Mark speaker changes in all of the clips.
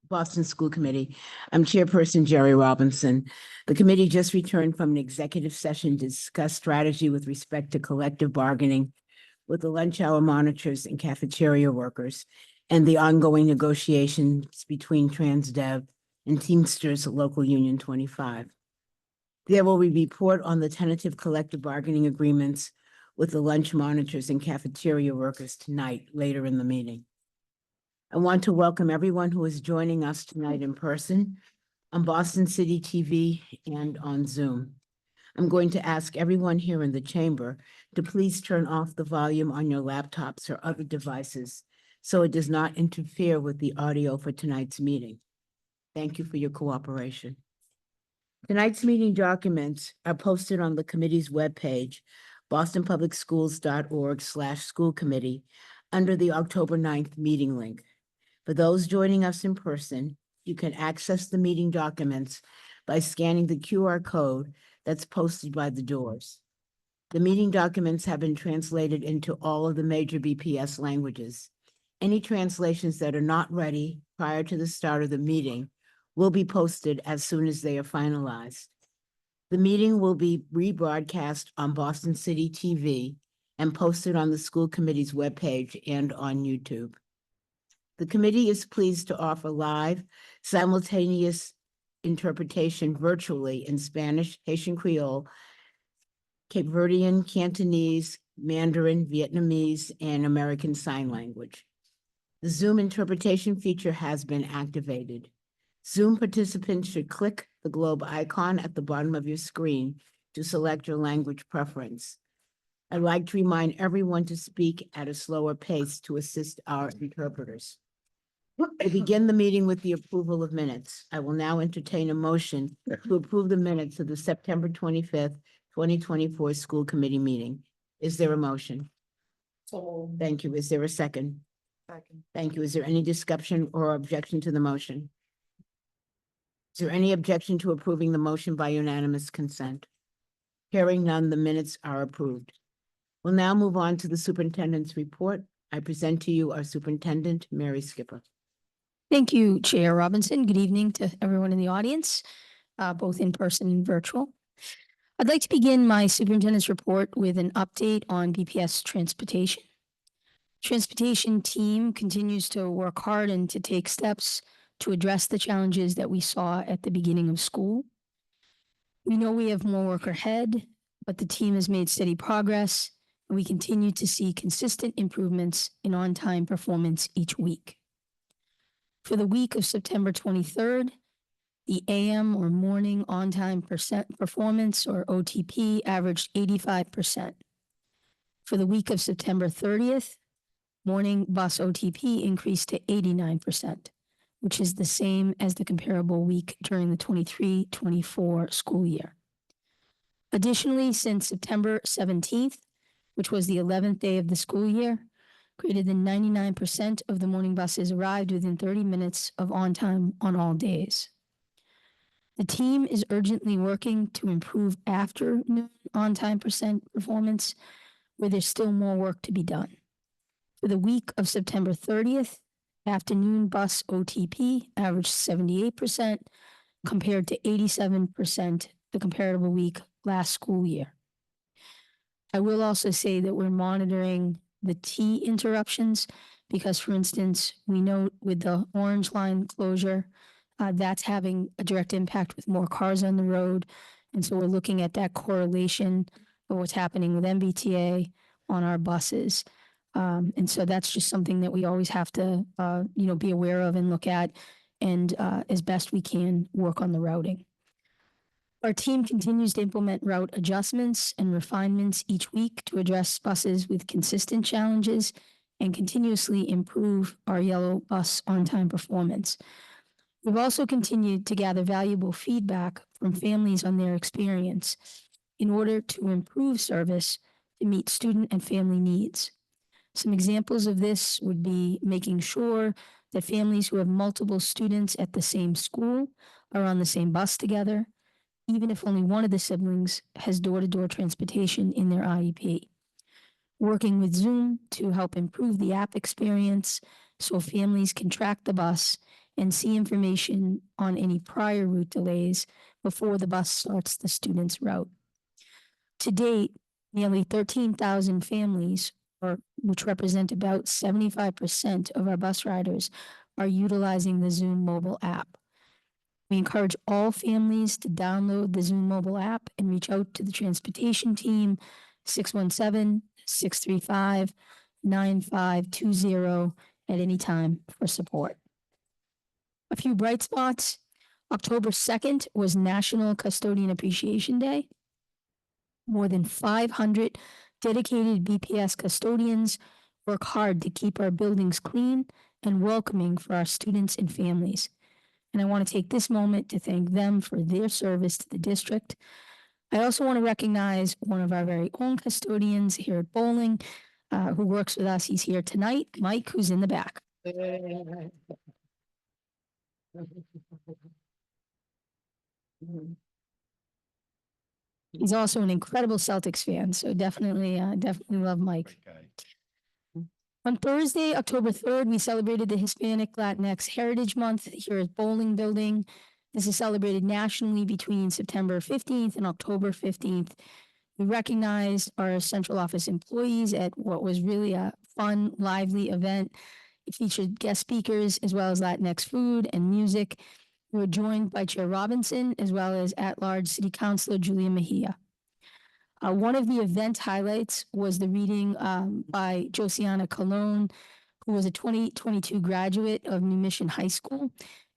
Speaker 1: Boston School Committee. I'm Chairperson Jerry Robinson. The committee just returned from an executive session to discuss strategy with respect to collective bargaining with the lunch hour monitors and cafeteria workers and the ongoing negotiations between TransDev and Teamsters Local Union 25. There will be a report on the tentative collective bargaining agreements with the lunch monitors and cafeteria workers tonight, later in the meeting. I want to welcome everyone who is joining us tonight in person on Boston City TV and on Zoom. I'm going to ask everyone here in the chamber to please turn off the volume on your laptops or other devices so it does not interfere with the audio for tonight's meeting. Thank you for your cooperation. Tonight's meeting documents are posted on the committee's webpage, bostonpublicschools.org/school committee, under the October 9th meeting link. For those joining us in person, you can access the meeting documents by scanning the QR code that's posted by the doors. The meeting documents have been translated into all of the major BPS languages. Any translations that are not ready prior to the start of the meeting will be posted as soon as they are finalized. The meeting will be rebroadcast on Boston City TV and posted on the school committee's webpage and on YouTube. The committee is pleased to offer live, simultaneous interpretation virtually in Spanish, Haitian Creole, Cape Verdean, Cantonese, Mandarin, Vietnamese, and American Sign Language. The Zoom interpretation feature has been activated. Zoom participants should click the globe icon at the bottom of your screen to select your language preference. I'd like to remind everyone to speak at a slower pace to assist our interpreters. We begin the meeting with the approval of minutes. I will now entertain a motion to approve the minutes of the September 25th, 2024 school committee meeting. Is there a motion? Thank you. Is there a second?
Speaker 2: Second.
Speaker 1: Thank you. Is there any discussion or objection to the motion? Is there any objection to approving the motion by unanimous consent? Hearing none, the minutes are approved. We'll now move on to the superintendent's report. I present to you our superintendent, Mary Skipper.
Speaker 3: Thank you, Chair Robinson. Good evening to everyone in the audience, both in person and virtual. I'd like to begin my superintendent's report with an update on BPS transportation. Transportation team continues to work hard and to take steps to address the challenges that we saw at the beginning of school. We know we have more work ahead, but the team has made steady progress, and we continue to see consistent improvements in on-time performance each week. For the week of September 23rd, the AM or morning on-time performance or OTP averaged 85%. For the week of September 30th, morning bus OTP increased to 89%, which is the same as the comparable week during the 23-24 school year. Additionally, since September 17th, which was the 11th day of the school year, greater than 99% of the morning buses arrived within 30 minutes of on time on all days. The team is urgently working to improve afternoon on-time performance, where there's still more work to be done. For the week of September 30th, afternoon bus OTP averaged 78% compared to 87% the comparable week last school year. I will also say that we're monitoring the T interruptions because, for instance, we know with the Orange Line closure, that's having a direct impact with more cars on the road. And so we're looking at that correlation of what's happening with MBTA on our buses. And so that's just something that we always have to, be aware of and look at, and as best we can work on the routing. Our team continues to implement route adjustments and refinements each week to address buses with consistent challenges and continuously improve our yellow bus on-time performance. We've also continued to gather valuable feedback from families on their experience in order to improve service to meet student and family needs. Some examples of this would be making sure that families who have multiple students at the same school are on the same bus together, even if only one of the siblings has door-to-door transportation in their IEP. Working with Zoom to help improve the app experience so families can track the bus and see information on any prior route delays before the bus starts the student's route. To date, nearly 13,000 families, which represent about 75% of our bus riders, are utilizing the Zoom mobile app. We encourage all families to download the Zoom mobile app and reach out to the transportation team, 617-635-9520 at any time for support. A few bright spots. October 2nd was National Custodian Appreciation Day. More than 500 dedicated BPS custodians work hard to keep our buildings clean and welcoming for our students and families. And I want to take this moment to thank them for their service to the district. I also want to recognize one of our very own custodians here at Bowling, who works with us. He's here tonight, Mike, who's in the back. He's also an incredible Celtics fan, so definitely love Mike. On Thursday, October 3rd, we celebrated the Hispanic Latinx Heritage Month here at Bowling Building. This is celebrated nationally between September 15th and October 15th. We recognized our central office employees at what was really a fun, lively event. It featured guest speakers as well as Latinx food and music. We were joined by Chair Robinson as well as at-large City Councilor Julia Mejia. One of the event highlights was the reading by Josiana Colon, who was a 2022 graduate of New Mission High School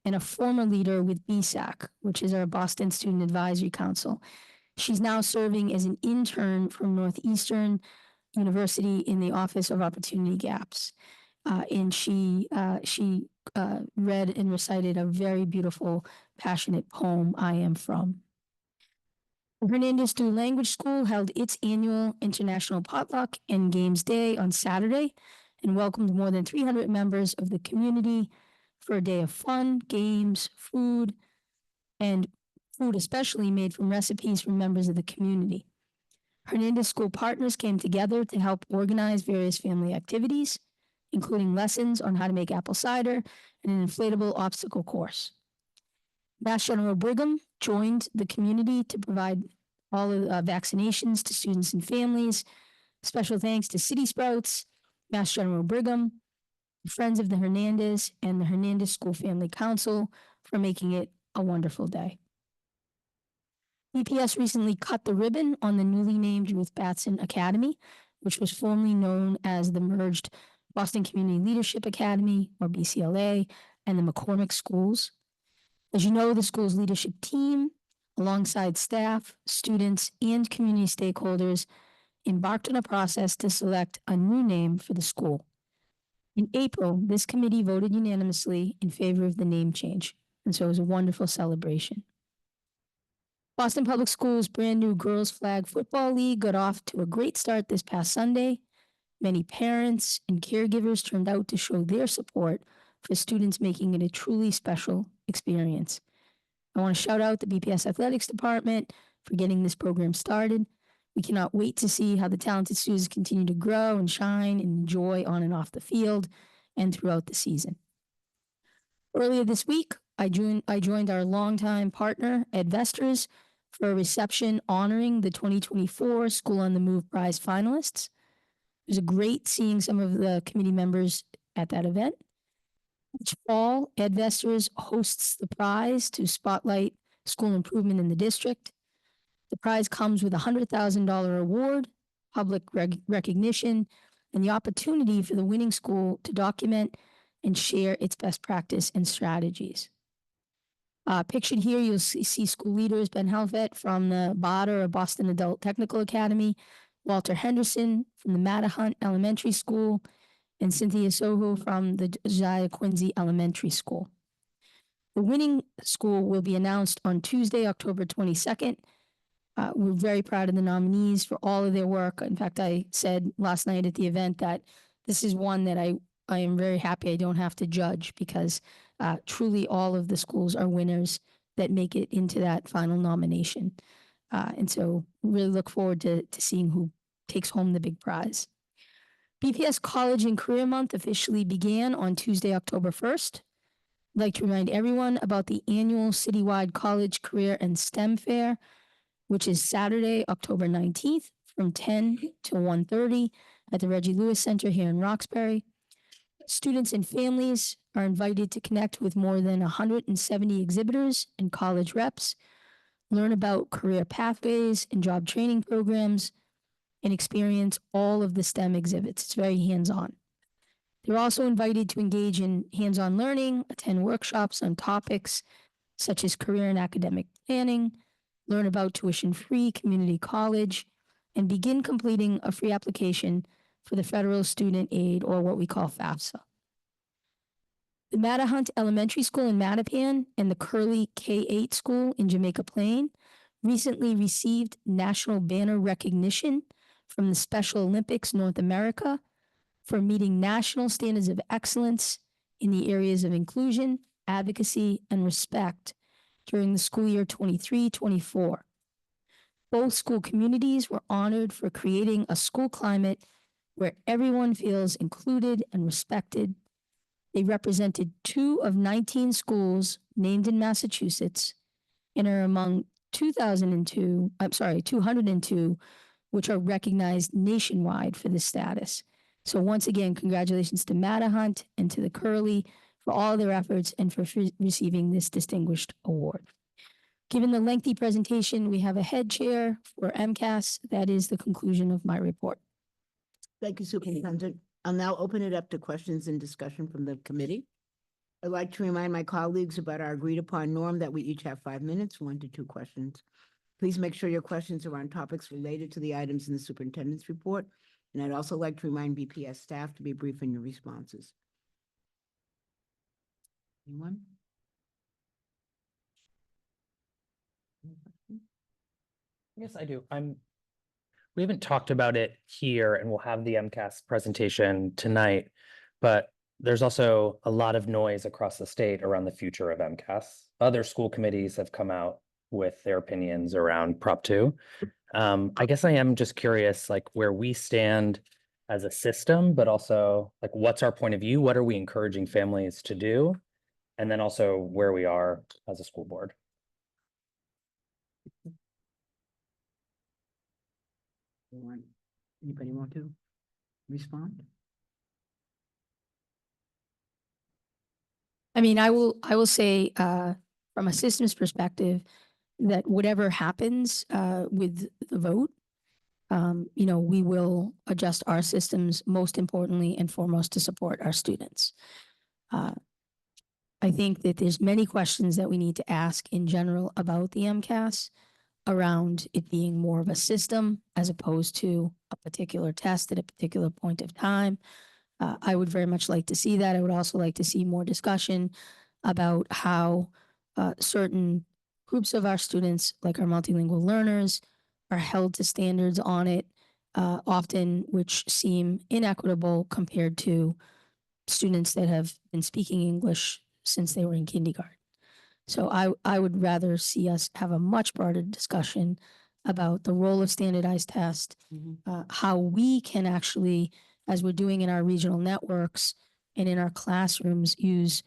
Speaker 3: and a former leader with BSAC, which is our Boston Student Advisory Council. She's now serving as an intern from Northeastern University in the Office of Opportunity Gaps. And she read and recited a very beautiful, passionate poem, I Am From. Hernandez Dual Language School held its annual International Potluck and Games Day on Saturday and welcomed more than 300 members of the community for a day of fun, games, food, and food especially made from recipes from members of the community. Hernandez School partners came together to help organize various family activities, including lessons on how to make apple cider and an inflatable obstacle course. Mass General Brigham joined the community to provide all of vaccinations to students and families. Special thanks to City Sprouts, Mass General Brigham, Friends of the Hernandez, and the Hernandez School Family Council for making it a wonderful day. BPS recently cut the ribbon on the newly named Ruth Batson Academy, which was formerly known as the merged Boston Community Leadership Academy, or BCLA, and the McCormick Schools. As you know, the school's leadership team, alongside staff, students, and community stakeholders, embarked on a process to select a new name for the school. In April, this committee voted unanimously in favor of the name change, and so it was a wonderful celebration. Boston Public Schools' brand new Girls Flag Football League got off to a great start this past Sunday. Many parents and caregivers turned out to show their support for students, making it a truly special experience. I want to shout out the BPS Athletics Department for getting this program started. We cannot wait to see how the talented students continue to grow and shine and enjoy on and off the field and throughout the season. Earlier this week, I joined our longtime partner, Edvestors, for a reception honoring the 2024 School on the Move Prize finalists. It was great seeing some of the committee members at that event. Each fall, Edvestors hosts the prize to spotlight school improvement in the district. The prize comes with a $100,000 award, public recognition, and the opportunity for the winning school to document and share its best practice and strategies. Pictured here, you'll see school leaders Ben Helvet from the Bader or Boston Adult Technical Academy, Walter Henderson from the Mattahunt Elementary School, and Cynthia Soho from the Josiah Quincy Elementary School. The winning school will be announced on Tuesday, October 22nd. We're very proud of the nominees for all of their work. In fact, I said last night at the event that this is one that I am very happy I don't have to judge, because truly all of the schools are winners that make it into that final nomination. And so really look forward to seeing who takes home the big prize. BPS College and Career Month officially began on Tuesday, October 1st. I'd like to remind everyone about the annual citywide college career and STEM fair, which is Saturday, October 19th from 10 to 1:30 at the Reggie Lewis Center here in Roxbury. Students and families are invited to connect with more than 170 exhibitors and college reps, learn about career pathways and job training programs, and experience all of the STEM exhibits. It's very hands-on. They're also invited to engage in hands-on learning, attend workshops on topics such as career and academic planning, learn about tuition-free community college, and begin completing a free application for the Federal Student Aid, or what we call FAFSA. The Mattahunt Elementary School in Mattapan and the Curley K-8 School in Jamaica Plain recently received national banner recognition from the Special Olympics North America for meeting national standards of excellence in the areas of inclusion, advocacy, and respect during the school year 23-24. Both school communities were honored for creating a school climate where everyone feels included and respected. They represented 2 of 19 schools named in Massachusetts and are among 202, which are recognized nationwide for this status. So once again, congratulations to Mattahunt and to the Curley for all their efforts and for receiving this distinguished award. Given the lengthy presentation, we have a head chair for MCAS. That is the conclusion of my report.
Speaker 1: Thank you, Superintendent. I'll now open it up to questions and discussion from the committee. I'd like to remind my colleagues about our agreed upon norm that we each have 5 minutes, 1 to 2 questions. Please make sure your questions are on topics related to the items in the superintendent's report. And I'd also like to remind BPS staff to be brief in your responses. Anyone? Any questions?
Speaker 2: Yes, I do. We haven't talked about it here, and we'll have the MCAS presentation tonight, but there's also a lot of noise across the state around the future of MCAS. Other school committees have come out with their opinions around Prop 2. I guess I am just curious, like, where we stand as a system, but also like, what's our point of view? What are we encouraging families to do? And then also where we are as a school board.
Speaker 1: Anybody want to respond?
Speaker 3: I mean, I will say, from a systems perspective, that whatever happens with the vote, we will adjust our systems, most importantly and foremost, to support our students. I think that there's many questions that we need to ask in general about the MCAS around it being more of a system as opposed to a particular test at a particular point of time. I would very much like to see that. I would also like to see more discussion about how certain groups of our students, like our multilingual learners, are held to standards on it, often which seem inequitable compared to students that have been speaking English since they were in kindergarten. So I would rather see us have a much broader discussion about the role of standardized tests, how we can actually, as we're doing in our regional networks and in our classrooms, use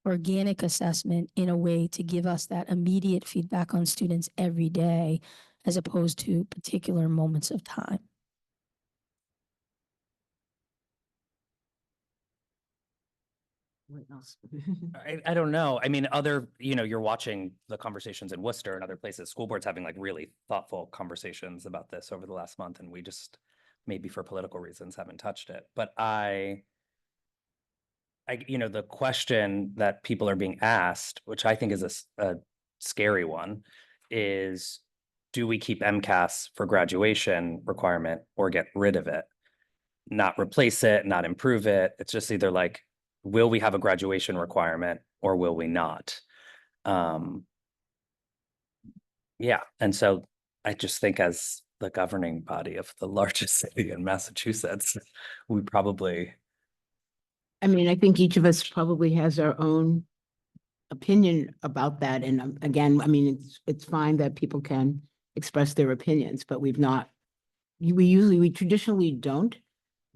Speaker 3: organic assessment in a way to give us that immediate feedback on students every day, as opposed to particular moments of time.
Speaker 1: What else?
Speaker 2: I don't know. I mean, you're watching the conversations in Worcester and other places, school boards having like really thoughtful conversations about this over the last month. And we just, maybe for political reasons, haven't touched it. But the question that people are being asked, which I think is a scary one, is do we keep MCAS for graduation requirement or get rid of it? Not replace it, not improve it. It's just either like, will we have a graduation requirement or will we not? Yeah. And so I just think as the governing body of the largest city in Massachusetts, we probably.
Speaker 1: I mean, I think each of us probably has our own opinion about that. And again, I mean, it's fine that people can express their opinions, but we traditionally don't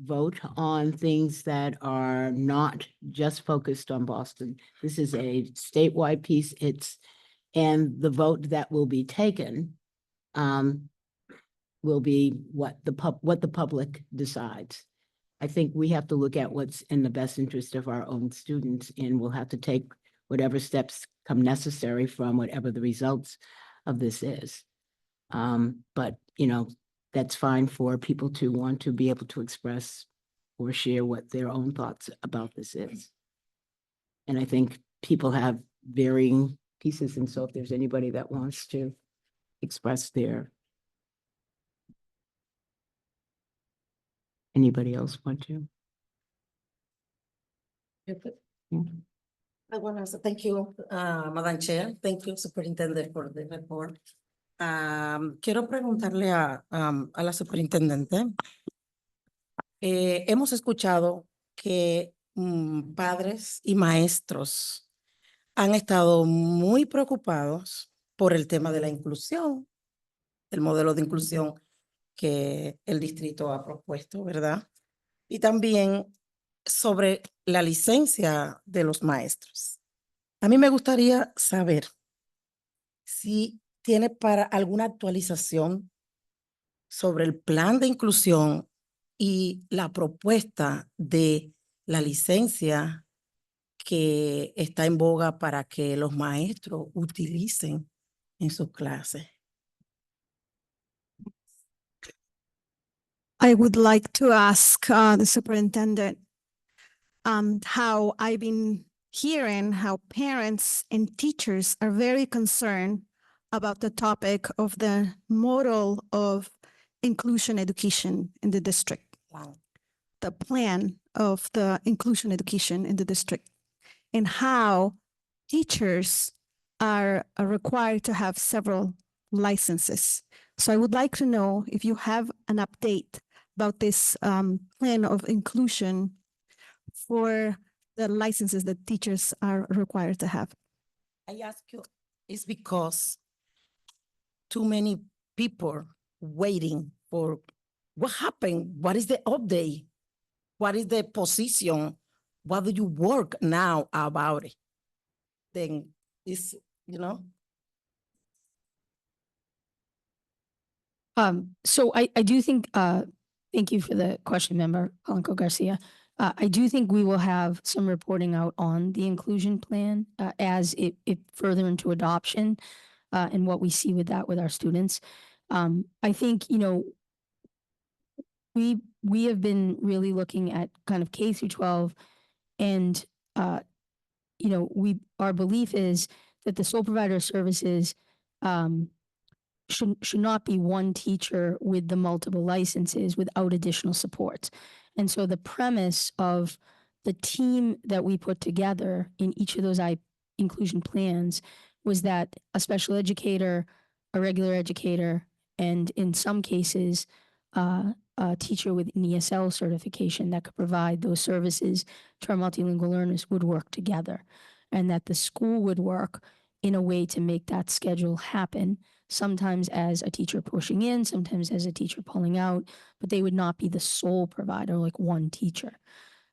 Speaker 1: vote on things that are not just focused on Boston. This is a statewide piece. And the vote that will be taken will be what the public decides. I think we have to look at what's in the best interest of our own students, and we'll have to take whatever steps come necessary from whatever the results of this is. But, that's fine for people to want to be able to express or share what their own thoughts about this is. And I think people have varying pieces, and so if there's anybody that wants to express anybody else want to? Yeah.
Speaker 4: I want to thank you, Madam Chair. Thank you, Superintendent, for the report. Quiero preguntarle a la superintendente. Hemos escuchado que padres y maestros han estado muy preocupados por el tema de la inclusión, el modelo de inclusión que el distrito ha propuesto, ¿verdad? Y también sobre la licencia de los maestros. A mí me gustaría saber si tiene para alguna actualización sobre el plan de inclusión y la propuesta de la licencia que está en boga para que los maestros utilicen en sus clases.
Speaker 5: I would like to ask the superintendent how I've been hearing how parents and teachers are very concerned about the topic of the model of inclusion education in the district, the plan of the inclusion education in the district, and how teachers are required to have several licenses. So I would like to know if you have an update about this plan of inclusion for the licenses that teachers are required to have.
Speaker 4: I ask you, it's because too many people waiting for what happened? What is the update? What is the position? What do you work now about it? Then it's,
Speaker 3: So I do think, thank you for the question, Member Blanco Garcia. I do think we will have some reporting out on the inclusion plan as it further into adoption and what we see with that with our students. I think, we have been really looking at kind of K through 12 and, our belief is that the sole provider of services should not be one teacher with the multiple licenses without additional support. And so the premise of the team that we put together in each of those inclusion plans was that a special educator, a regular educator, and in some cases, a teacher with an ESL certification that could provide those services to our multilingual learners would work together, and that the school would work in a way to make that schedule happen, sometimes as a teacher pushing in, sometimes as a teacher pulling out, but they would not be the sole provider, like one teacher.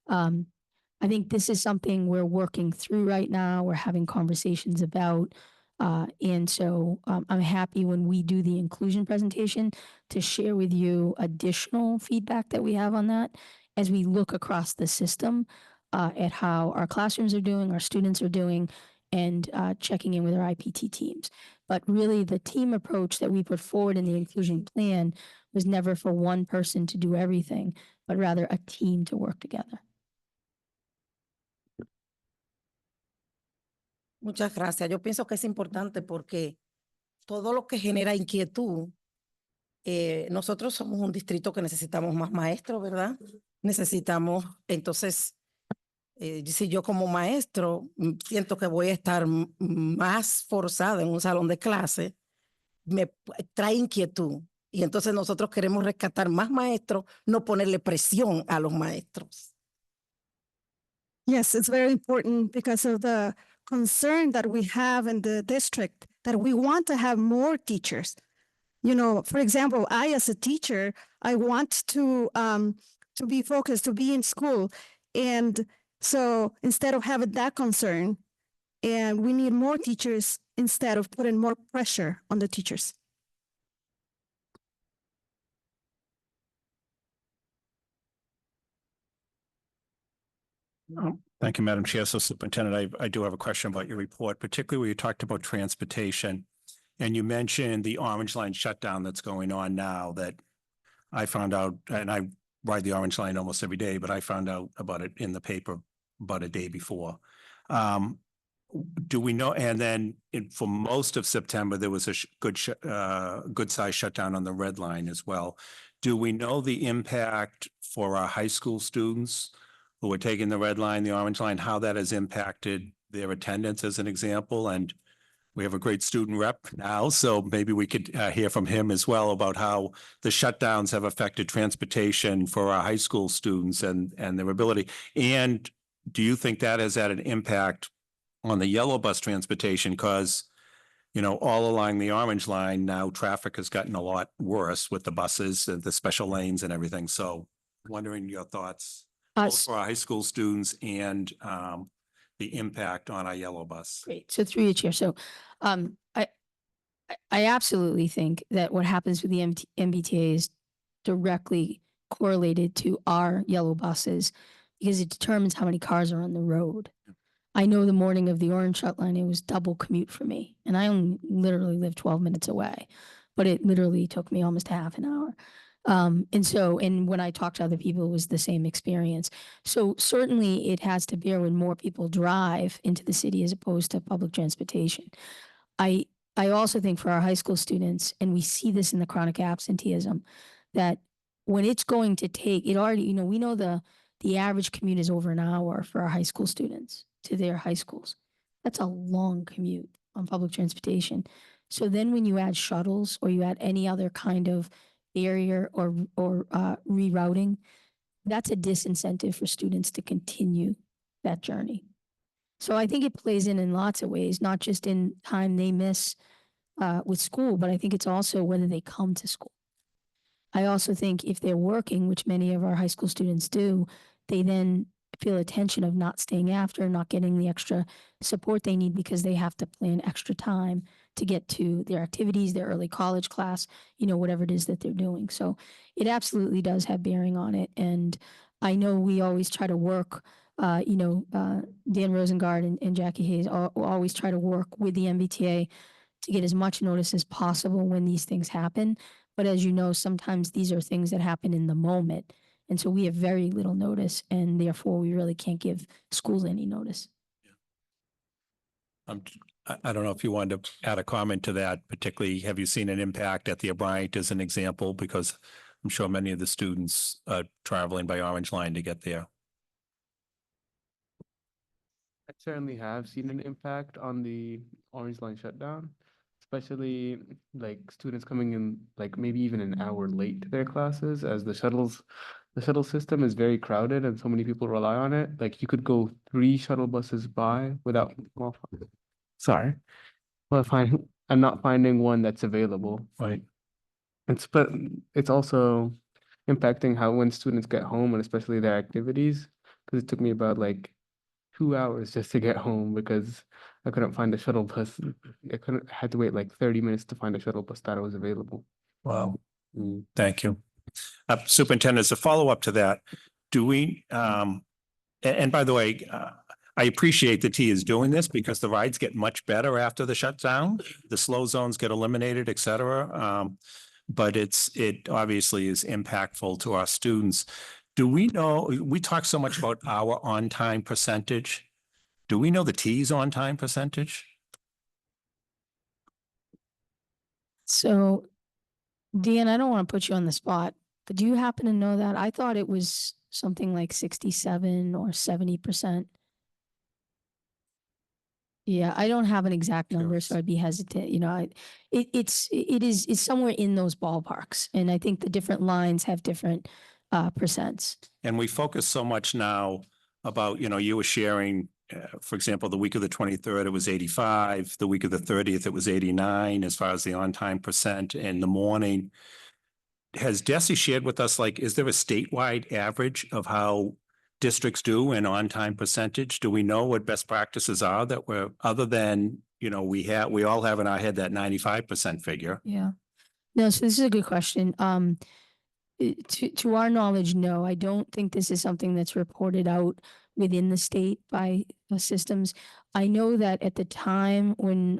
Speaker 3: I think this is something we're working through right now. We're having conversations about, and so I'm happy when we do the inclusion presentation to share with you additional feedback that we have on that as we look across the system at how our classrooms are doing, our students are doing, and checking in with our IPT teams. But really, the team approach that we put forward in the inclusion plan was never for one person to do everything, but rather a team to work together.
Speaker 4: Muchas gracias. Yo pienso que es importante porque todo lo que genera inquietud, nosotros somos un distrito que necesitamos más maestros, ¿verdad? Necesitamos, entonces, si yo como maestro siento que voy a estar más forzada en un salón de clase, me trae inquietud. Y entonces nosotros queremos rescatar más maestros, no ponerle presión a los maestros.
Speaker 5: Yes, it's very important because of the concern that we have in the district that we want to have more teachers. For example, I as a teacher, I want to to be focused, to be in school. And so instead of having that concern, and we need more teachers instead of putting more pressure on the teachers.
Speaker 6: Thank you, Madam Chair. So Superintendent, I do have a question about your report, particularly where you talked about transportation. And you mentioned the Orange Line shutdown that's going on now that I found out, and I ride the Orange Line almost every day, but I found out about it in the paper about a day before. Do we know, and then for most of September, there was a good size shutdown on the Red Line as well. Do we know the impact for our high school students who are taking the Red Line, the Orange Line, how that has impacted their attendance as an example? And we have a great student rep now, so maybe we could hear from him as well about how the shutdowns have affected transportation for our high school students and their ability. And do you think that has had an impact on the yellow bus transportation? Because, you know, all along the Orange Line now, traffic has gotten a lot worse with the buses and the special lanes and everything. So wondering your thoughts both for our high school students and the impact on our yellow bus.
Speaker 3: Great. So through your chair. So I absolutely think that what happens with the MBTA is directly correlated to our yellow buses because it determines how many cars are on the road. I know the morning of the Orange Shut Line, it was double commute for me. And I only literally live 12 minutes away, but it literally took me almost half an hour. And when I talked to other people, it was the same experience. So certainly it has to bear when more people drive into the city as opposed to public transportation. I also think for our high school students, and we see this in the chronic absenteeism, that when it's going to take, it already, you know, we know the average commute is over an hour for our high school students to their high schools. That's a long commute on public transportation. So then when you add shuttles or you add any other kind of barrier or rerouting, that's a disincentive for students to continue that journey. So I think it plays in lots of ways, not just in time they miss with school, but I think it's also whether they come to school. I also think if they're working, which many of our high school students do, they then feel a tension of not staying after, not getting the extra support they need because they have to plan extra time to get to their activities, their early college class, you know, whatever it is that they're doing. So it absolutely does have bearing on it. And I know we always try to work, Dan Rosengard and Jackie Hayes always try to work with the MBTA to get as much notice as possible when these things happen. But as you know, sometimes these are things that happen in the moment. And so we have very little notice, and therefore we really can't give schools any notice.
Speaker 6: I don't know if you wanted to add a comment to that, particularly, have you seen an impact at the Bryant as an example? Because I'm sure many of the students are traveling by Orange Line to get there.
Speaker 7: I certainly have seen an impact on the Orange Line shutdown, especially like students coming in like maybe even an hour late to their classes as the shuttle system is very crowded and so many people rely on it. Like you could go 3 shuttle buses by without not finding one that's available.
Speaker 6: Right.
Speaker 7: But it's also impacting how when students get home and especially their activities, because it took me about like 2 hours just to get home because I couldn't find a shuttle bus. I had to wait like 30 minutes to find a shuttle bus that was available.
Speaker 6: Wow. Thank you. Superintendent, as a follow-up to that, do we, and by the way, I appreciate that T is doing this because the rides get much better after the shutdown. The slow zones get eliminated, et cetera. But it obviously is impactful to our students. Do we know, we talk so much about our on-time percentage. Do we know the T's on-time percentage?
Speaker 3: So, Dan, I don't want to put you on the spot, but do you happen to know that? I thought it was something like 67 or 70%. Yeah, I don't have an exact number, so I'd be hesitant. You know, it's somewhere in those ballparks, and I think the different lines have different percents.
Speaker 6: And we focus so much now about, you know, you were sharing, for example, the week of the 23rd, it was 85. The week of the 30th, it was 89 as far as the on-time percent in the morning. has Desi shared with us, like, is there a statewide average of how districts do in on-time percentage? Do we know what best practices are that we're, other than, we all have in our head that 95% figure?
Speaker 3: Yeah. No, so this is a good question. To our knowledge, no, I don't think this is something that's reported out within the state by systems. I know that at the time when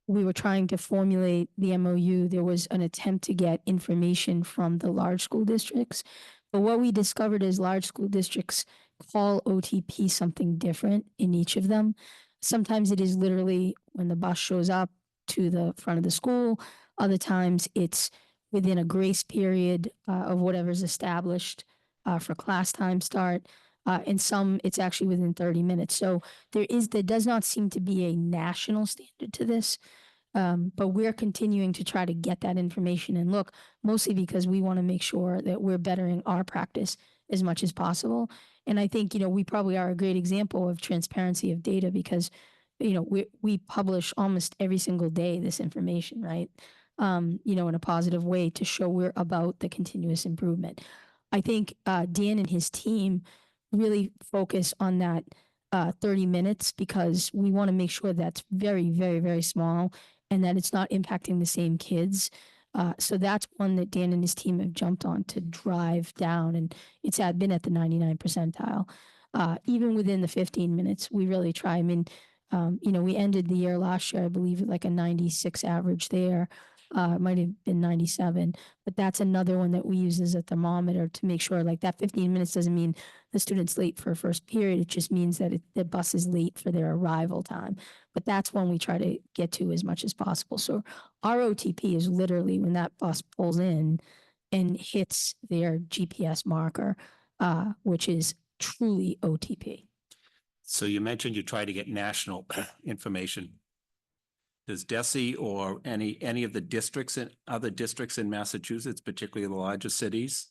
Speaker 3: we were trying to formulate the MOU, there was an attempt to get information from the large school districts. But what we discovered is large school districts call OTP something different in each of them. Sometimes it is literally when the bus shows up to the front of the school. Other times it's within a grace period of whatever's established for class time start. And some it's actually within 30 minutes. So there does not seem to be a national standard to this. But we're continuing to try to get that information and look, mostly because we want to make sure that we're bettering our practice as much as possible. And I think, we probably are a great example of transparency of data because, we publish almost every single day this information, right? In a positive way to show we're about the continuous improvement. I think Dan and his team really focus on that 30 minutes because we want to make sure that's very, very, very small and that it's not impacting the same kids. So that's one that Dan and his team have jumped on to drive down, and it's been at the 99 percentile. Even within the 15 minutes, we really try. I mean, we ended the year last year, I believe, at like a 96 average there. It might have been 97, but that's another one that we use as a thermometer to make sure like that 15 minutes doesn't mean the student's late for a first period. It just means that the bus is late for their arrival time. But that's one we try to get to as much as possible. So our OTP is literally when that bus pulls in and hits their GPS marker, which is truly OTP.
Speaker 6: So you mentioned you try to get national information. Does DESE or any of the districts and other districts in Massachusetts, particularly the larger cities,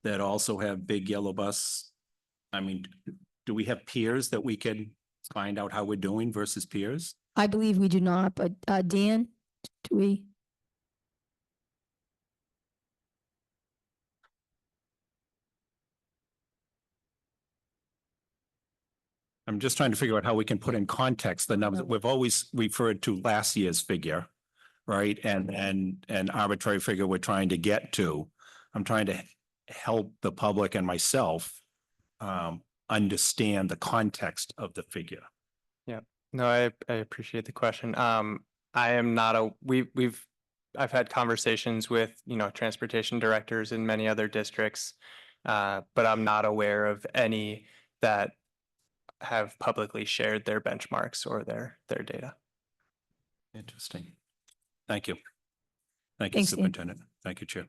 Speaker 6: that also have big yellow bus? I mean, do we have peers that we can find out how we're doing versus peers?
Speaker 3: I believe we do not, but Dan, do we?
Speaker 6: I'm just trying to figure out how we can put in context the numbers.
Speaker 3: No.
Speaker 6: We've always referred to last year's figure, right? And an arbitrary figure we're trying to get to. I'm trying to help the public and myself understand the context of the figure.
Speaker 8: Yeah, no, I appreciate the question. I am not I've had conversations with, transportation directors in many other districts, but I'm not aware of any that have publicly shared their benchmarks or their data.
Speaker 6: Interesting. Thank you. Thank you,
Speaker 3: Thanks, Dan.
Speaker 6: Superintendent. Thank you, Chair.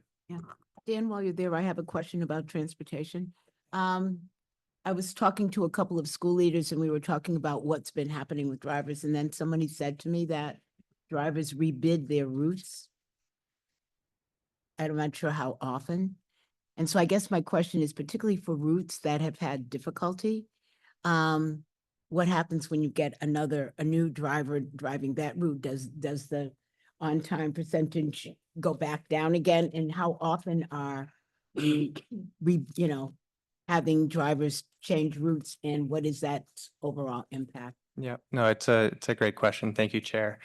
Speaker 1: Dan, while you're there, I have a question about transportation. I was talking to a couple of school leaders and we were talking about what's been happening with drivers. And then somebody said to me that drivers rebid their routes. I'm not sure how often. And so I guess my question is particularly for routes that have had difficulty. What happens when you get a new driver driving that route? Does the on-time percentage go back down again? And how often are we having drivers change routes, and what is that overall impact?
Speaker 8: Yeah, no, it's a great question. Thank you, Chair.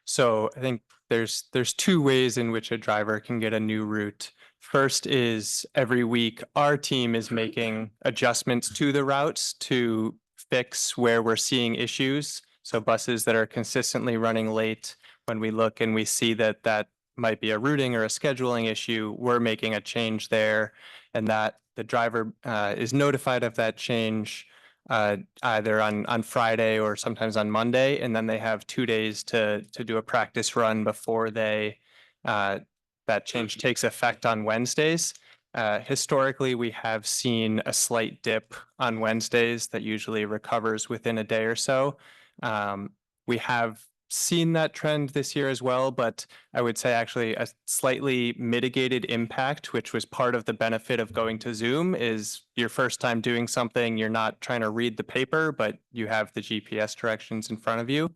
Speaker 8: So I think there's two ways in which a driver can get a new route. First is every week our team is making adjustments to the routes to fix where we're seeing issues. So buses that are consistently running late, when we look and we see that might be a routing or a scheduling issue, we're making a change there, and that the driver is notified of that change either on Friday or sometimes on Monday, and then they have 2 days to do a practice run before that change takes effect on Wednesdays. Historically, we have seen a slight dip on Wednesdays that usually recovers within a day or so. We have seen that trend this year as well, but I would say actually a slightly mitigated impact, which was part of the benefit of going to Zoom, is your first time doing something, you're not trying to read the paper, but you have the GPS directions in front of you.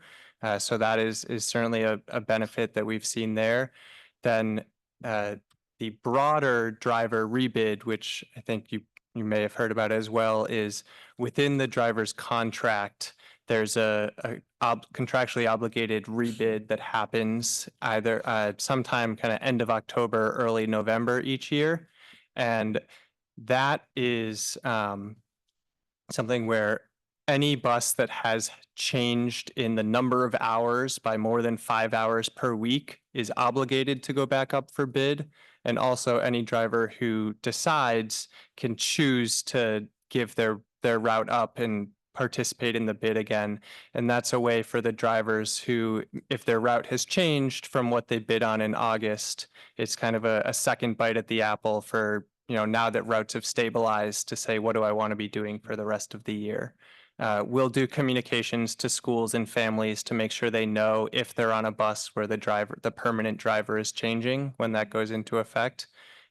Speaker 8: So that is certainly a benefit that we've seen there. Then the broader driver rebid, which I think you may have heard about as well, is within the driver's contract. There's a contractually obligated rebid that happens either sometime kind of end of October, early November each year. And that is something where any bus that has changed in the number of hours by more than 5 hours per week is obligated to go back up for bid. And also any driver who decides can choose to give their route up and participate in the bid again. And that's a way for the drivers who, if their route has changed from what they bid on in August, it's kind of a second bite at the apple for, now that routes have stabilized, to say, what do I want to be doing for the rest of the year? We'll do communications to schools and families to make sure they know if they're on a bus where the permanent driver is changing when that goes into effect.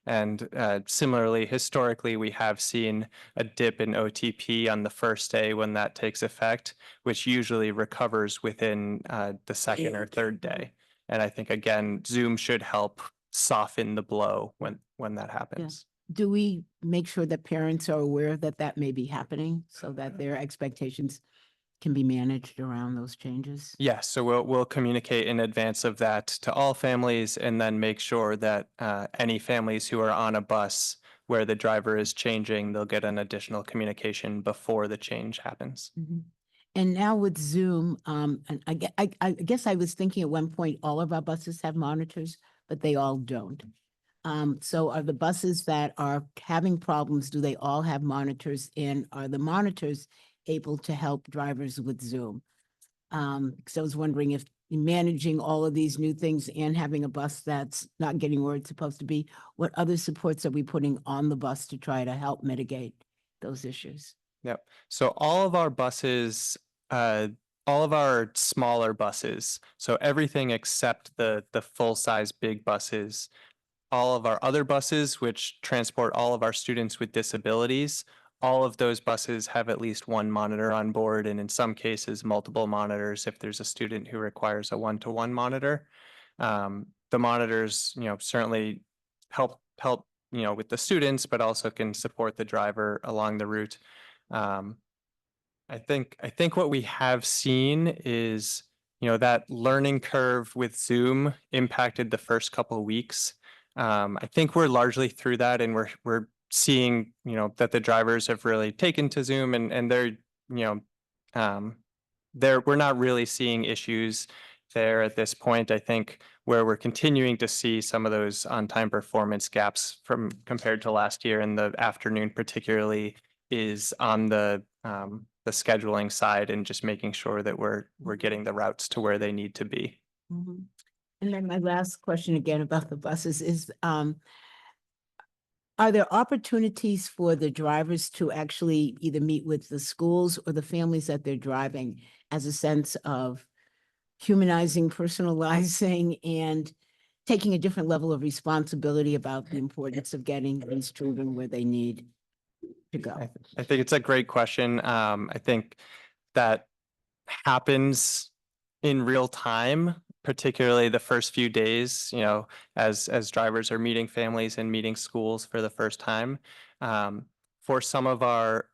Speaker 8: And similarly, historically, we have seen a dip in OTP on the first day when that takes effect, which usually recovers within the second or third day. And I think, again, Zoom should help soften the blow when that happens.
Speaker 1: Do we make sure that parents are aware that that may be happening so that their expectations can be managed around those changes?
Speaker 8: Yes, so we'll communicate in advance of that to all families, and then make sure that any families who are on a bus where the driver is changing, they'll get an additional communication before the change happens.
Speaker 1: Mhm. And now with Zoom, and I guess I was thinking at one point, all of our buses have monitors, but they all don't. So are the buses that are having problems, do they all have monitors, and are the monitors able to help drivers with Zoom? Because I was wondering if managing all of these new things and having a bus that's not getting where it's supposed to be, what other supports are we putting on the bus to try to help mitigate those issues?
Speaker 8: Yep. So all of our buses, all of our smaller buses, so everything except the full-size big buses, all of our other buses, which transport all of our students with disabilities, all of those buses have at least one monitor on board, and in some cases, multiple monitors if there's a student who requires a one-to-one monitor. The monitors, certainly help, with the students, but also can support the driver along the route. I think what we have seen is, that learning curve with Zoom impacted the first couple of weeks. I think we're largely through that, and we're seeing, that the drivers have really taken to Zoom, and they're, we're not really seeing issues there at this point. I think where we're continuing to see some of those on-time performance gaps from compared to last year in the afternoon particularly is on the scheduling side, and just making sure that we're getting the routes to where they need to be.
Speaker 1: Mhm. And then my last question again about the buses is, are there opportunities for the drivers to actually either meet with the schools or the families that they're driving as a sense of humanizing, personalizing, and taking a different level of responsibility about the importance of getting these children where they need to go?
Speaker 8: I think it's a great question. I think that happens in real time, particularly the first few days, as drivers are meeting families and meeting schools for the first time. For some of our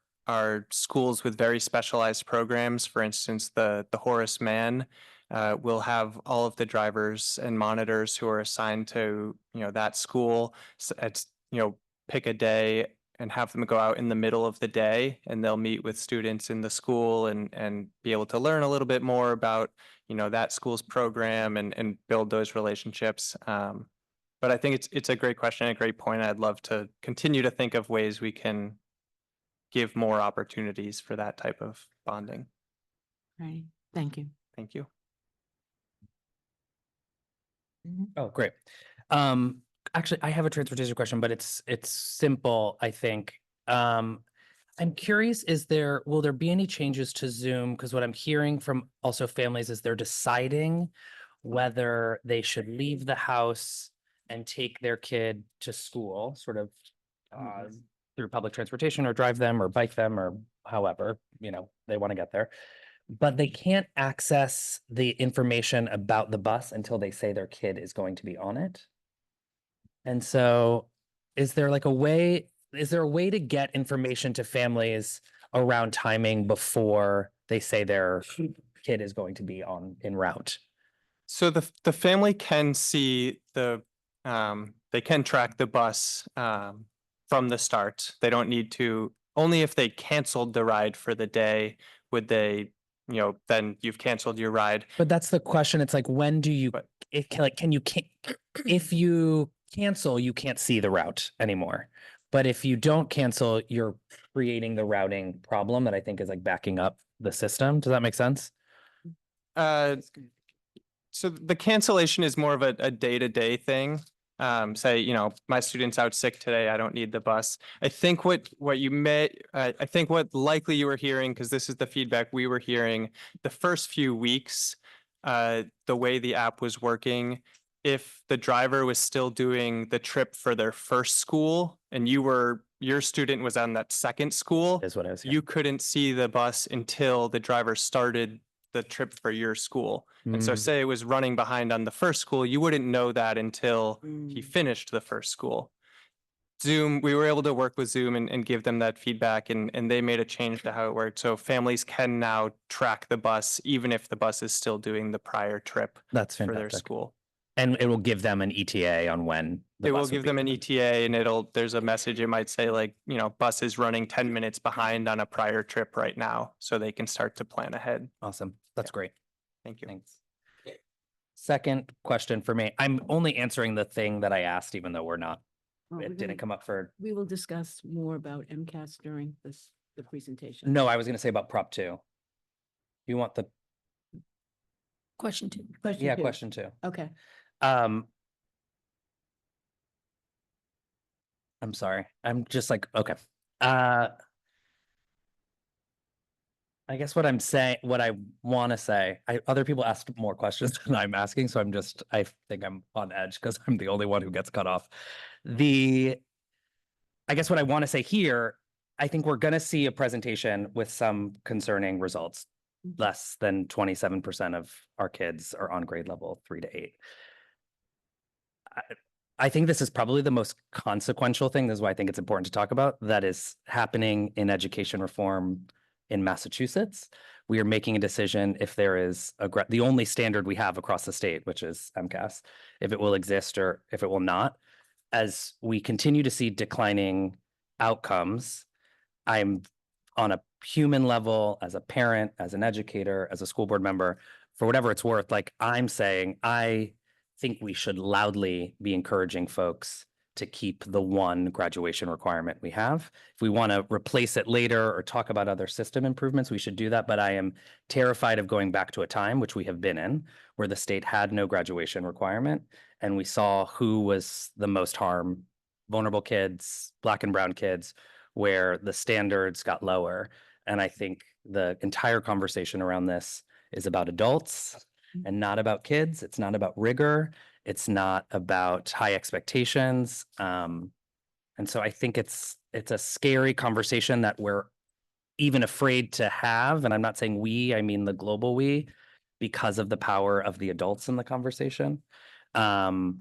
Speaker 8: schools with very specialized programs, for instance, the Horace Mann, will have all of the drivers and monitors who are assigned to, that school. So it's, pick a day and have them go out in the middle of the day, and they'll meet with students in the school and be able to learn a little bit more about, that school's program and build those relationships. But I think it's a great question, a great point. I'd love to continue to think of ways we can give more opportunities for that type of bonding.
Speaker 1: Right, thank you.
Speaker 8: Thank you.
Speaker 2: Oh, great. Actually, I have a transportation question, but it's simple, I think. I'm curious, will there be any changes to Zoom? Because what I'm hearing from also families is they're deciding whether they should leave the house and take their kid to school, sort of through public transportation, or drive them or bike them, or however, they want to get there. But they can't access the information about the bus until they say their kid is going to be on it. And so is there like a way, is there a way to get information to families around timing before they say their kid is going to be en route?
Speaker 8: So the family can see they can track the bus from the start. They don't need to, only if they canceled the ride for the day would they, then you've canceled your ride.
Speaker 2: But that's the question. It's like, when do you,
Speaker 8: But-
Speaker 2: if you cancel, you can't see the route anymore. But if you don't cancel, you're creating the routing problem that I think is like backing up the system. Does that make sense?
Speaker 8: So the cancellation is more of a day-to-day thing. Say, my student's out sick today, I don't need the bus. I think what likely you were hearing, because this is the feedback we were hearing, the first few weeks, the way the app was working, if the driver was still doing the trip for their first school and your student was on that second school,
Speaker 2: Is what I was.
Speaker 8: you couldn't see the bus until the driver started the trip for your school. And so
Speaker 2: Mm.
Speaker 8: say it was running behind on the first school, you wouldn't know that until he finished the first school. Zoom, we were able to work with Zoom and give them that feedback and they made a change to how it worked. So families can now track the bus, even if the bus is still doing the prior trip
Speaker 2: That's
Speaker 8: for their
Speaker 2: fantastic.
Speaker 8: school.
Speaker 2: And it will give them an ETA on when. the
Speaker 8: It will
Speaker 2: bus would
Speaker 8: give
Speaker 2: be
Speaker 8: them an
Speaker 2: given.
Speaker 8: ETA and there's a message, it might say like, bus is running 10 minutes behind on a prior trip right now. So they can start to plan ahead.
Speaker 2: Awesome. That's great.
Speaker 8: Thank you.
Speaker 2: Thanks. Second question for me. I'm only answering the thing that I asked, even though we're not,
Speaker 1: Well, we're
Speaker 2: it didn't
Speaker 1: gonna-
Speaker 2: come up for,
Speaker 1: We will discuss more about MCAS during the presentation.
Speaker 2: no, I was gonna say about Prop 2. You want the,
Speaker 3: Question 2.
Speaker 2: yeah,
Speaker 1: two.
Speaker 2: question 2.
Speaker 1: Okay.
Speaker 2: I'm sorry. I'm just like, okay. I guess what I want to say, other people asked more questions than I'm asking, so I think I'm on edge because I'm the only one who gets cut off. I guess what I want to say here, I think we're going to see a presentation with some concerning results. Less than 27% of our kids are on grade level 3 to 8. I think this is probably the most consequential thing. This is why I think it's important to talk about, that is happening in education reform in Massachusetts. We are making a decision if there is the only standard we have across the state, which is MCAS, if it will exist or if it will not. As we continue to see declining outcomes, I'm on a human level, as a parent, as an educator, as a school board member, for whatever it's worth, like I'm saying, I think we should loudly be encouraging folks to keep the one graduation requirement we have. If we want to replace it later or talk about other system improvements, we should do that. But I am terrified of going back to a time, which we have been in, where the state had no graduation requirement. And we saw who was the most harmed: vulnerable kids, Black and brown kids, where the standards got lower. And I think the entire conversation around this is about adults and not about kids. It's not about rigor. It's not about high expectations. And so I think it's a scary conversation that we're even afraid to have. And I'm not saying we, I mean the global we, because of the power of the adults in the conversation, and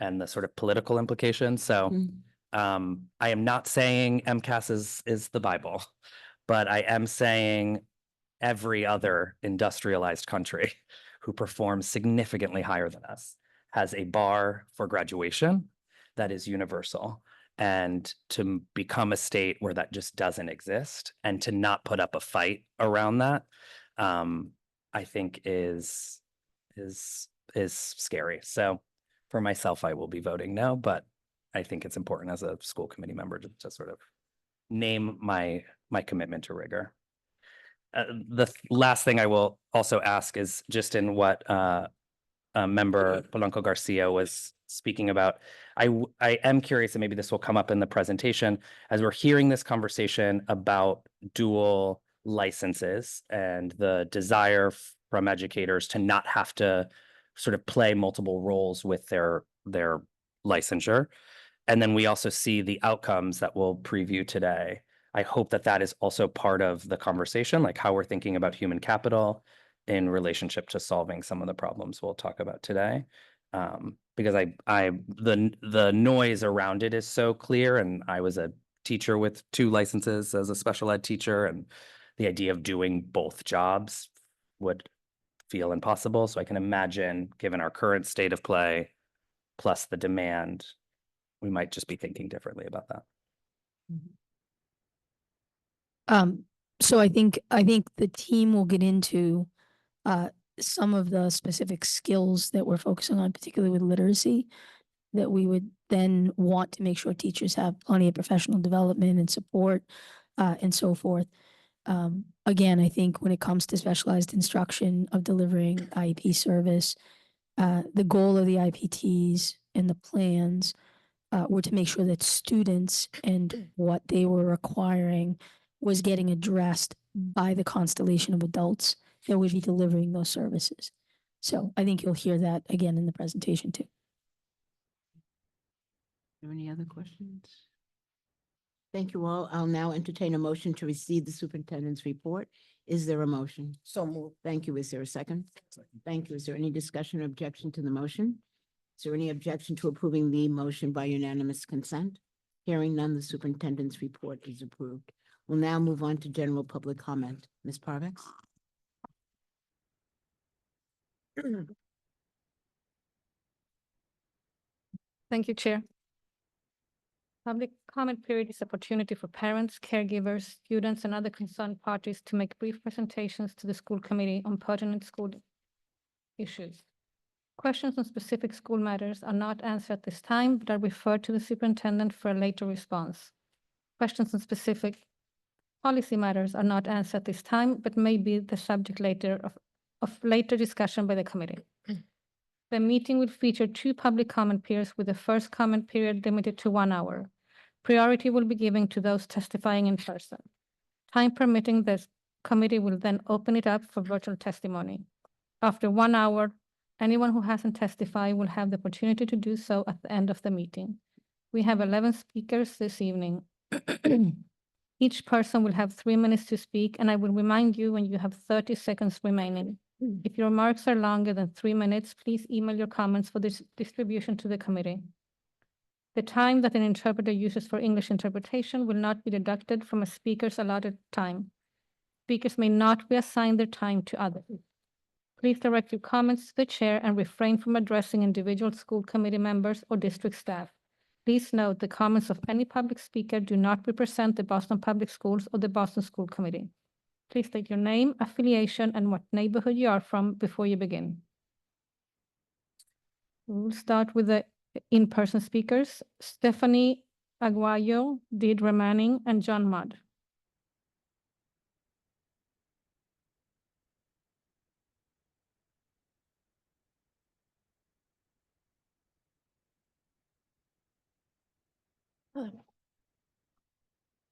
Speaker 2: the sort of political implications. So I am not saying MCAS is the Bible, but I am saying every other industrialized country who performs significantly higher than us has a bar for graduation that is universal. And to become a state where that just doesn't exist and to not put up a fight around that, I think is scary. So for myself, I will be voting no, but I think it's important as a school committee member to sort of name my commitment to rigor. The last thing I will also ask is just in what member Polanco Garcia was speaking about. I am curious, and maybe this will come up in the presentation, as we're hearing this conversation about dual licenses and the desire from educators to not have to sort of play multiple roles with their licensure. And then we also see the outcomes that we'll preview today. I hope that is also part of the conversation, like how we're thinking about human capital in relationship to solving some of the problems we'll talk about today. because the noise around it is so clear, and I was a teacher with 2 licenses as a special ed teacher, and the idea of doing both jobs would feel impossible. So I can imagine, given our current state of play, plus the demand, we might just be thinking differently about that.
Speaker 3: So I think the team will get into some of the specific skills that we're focusing on, particularly with literacy, that we would then want to make sure teachers have plenty of professional development and support and so forth. Again, I think when it comes to specialized instruction of delivering IEP service, the goal of the IPTs and the plans were to make sure that students and what they were requiring was getting addressed by the constellation of adults that would be delivering those services. So I think you'll hear that again in the presentation too.
Speaker 1: Are there any other questions? Thank you all. I'll now entertain a motion to receive the superintendent's report. Is there a motion?
Speaker 4: So moved.
Speaker 1: Thank you. Is there a second? Thank you. Is there any discussion or objection to the motion? Is there any objection to approving the motion by unanimous consent? Hearing none, the superintendent's report is approved. We'll now move on to general public comment. Ms. Parvex?
Speaker 9: Thank you, Chair. Public comment period is opportunity for parents, caregivers, students, and other concerned parties to make brief presentations to the school committee on pertinent school issues. Questions on specific school matters are not answered at this time, but are referred to the superintendent for a later response. Questions on specific policy matters are not answered at this time, but may be the subject of later discussion by the committee. The meeting will feature 2 public comment periods, with the first comment period limited to 1 hour. Priority will be given to those testifying in person. Time permitting, the committee will then open it up for virtual testimony. After 1 hour, anyone who hasn't testified will have the opportunity to do so at the end of the meeting. We have 11 speakers this evening. Each person will have 3 minutes to speak, and I will remind you when you have 30 seconds remaining. If your remarks are longer than 3 minutes, please email your comments for this distribution to the committee. The time that an interpreter uses for English interpretation will not be deducted from a speaker's allotted time. Speakers may not reassign their time to others. Please direct your comments to the chair and refrain from addressing individual school committee members or district staff. Please note the comments of any public speaker do not represent the Boston Public Schools or the Boston School Committee. Please state your name, affiliation, and what neighborhood you are from before you begin. We'll start with the in-person speakers, Stephanie Aguayo, Deidre Manning, and John Mudd.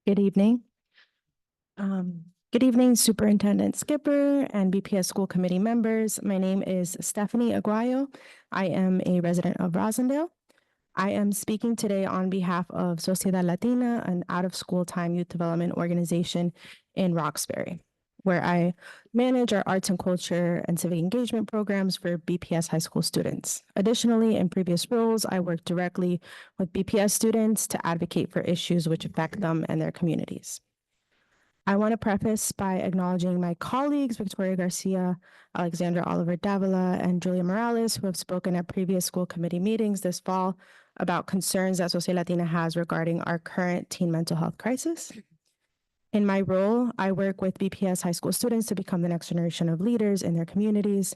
Speaker 10: Good evening. Good evening, Superintendent Skipper and BPS School Committee members. My name is Stephanie Aguayo. I am a resident of Rosendale. I am speaking today on behalf of Sociedad Latina, an out-of-school time youth development organization in Roxbury, where I manage our arts and culture and civic engagement programs for BPS high school students. Additionally, in previous roles, I work directly with BPS students to advocate for issues which affect them and their communities. I want to preface by acknowledging my colleagues, Victoria Garcia, Alexandra Oliver Davila, and Julia Morales, who have spoken at previous school committee meetings this fall about concerns that Sociedad Latina has regarding our current teen mental health crisis. In my role, I work with BPS high school students to become the next generation of leaders in their communities.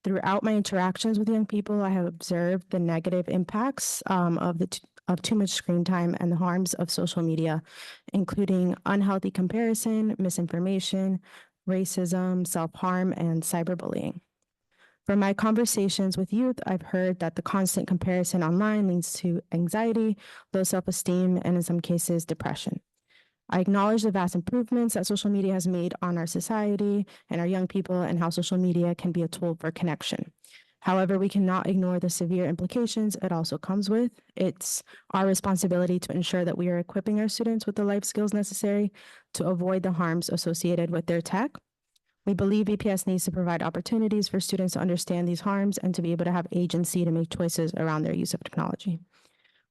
Speaker 10: Throughout my interactions with young people, I have observed the negative impacts of too much screen time and the harms of social media, including unhealthy comparison, misinformation, racism, self-harm, and cyberbullying. From my conversations with youth, I've heard that the constant comparison online leads to anxiety, low self-esteem, and in some cases, depression. I acknowledge the vast improvements that social media has made on our society and our young people, and how social media can be a tool for connection. However, we cannot ignore the severe implications it also comes with. It's our responsibility to ensure that we are equipping our students with the life skills necessary to avoid the harms associated with their tech. We believe BPS needs to provide opportunities for students to understand these harms and to be able to have agency to make choices around their use of technology.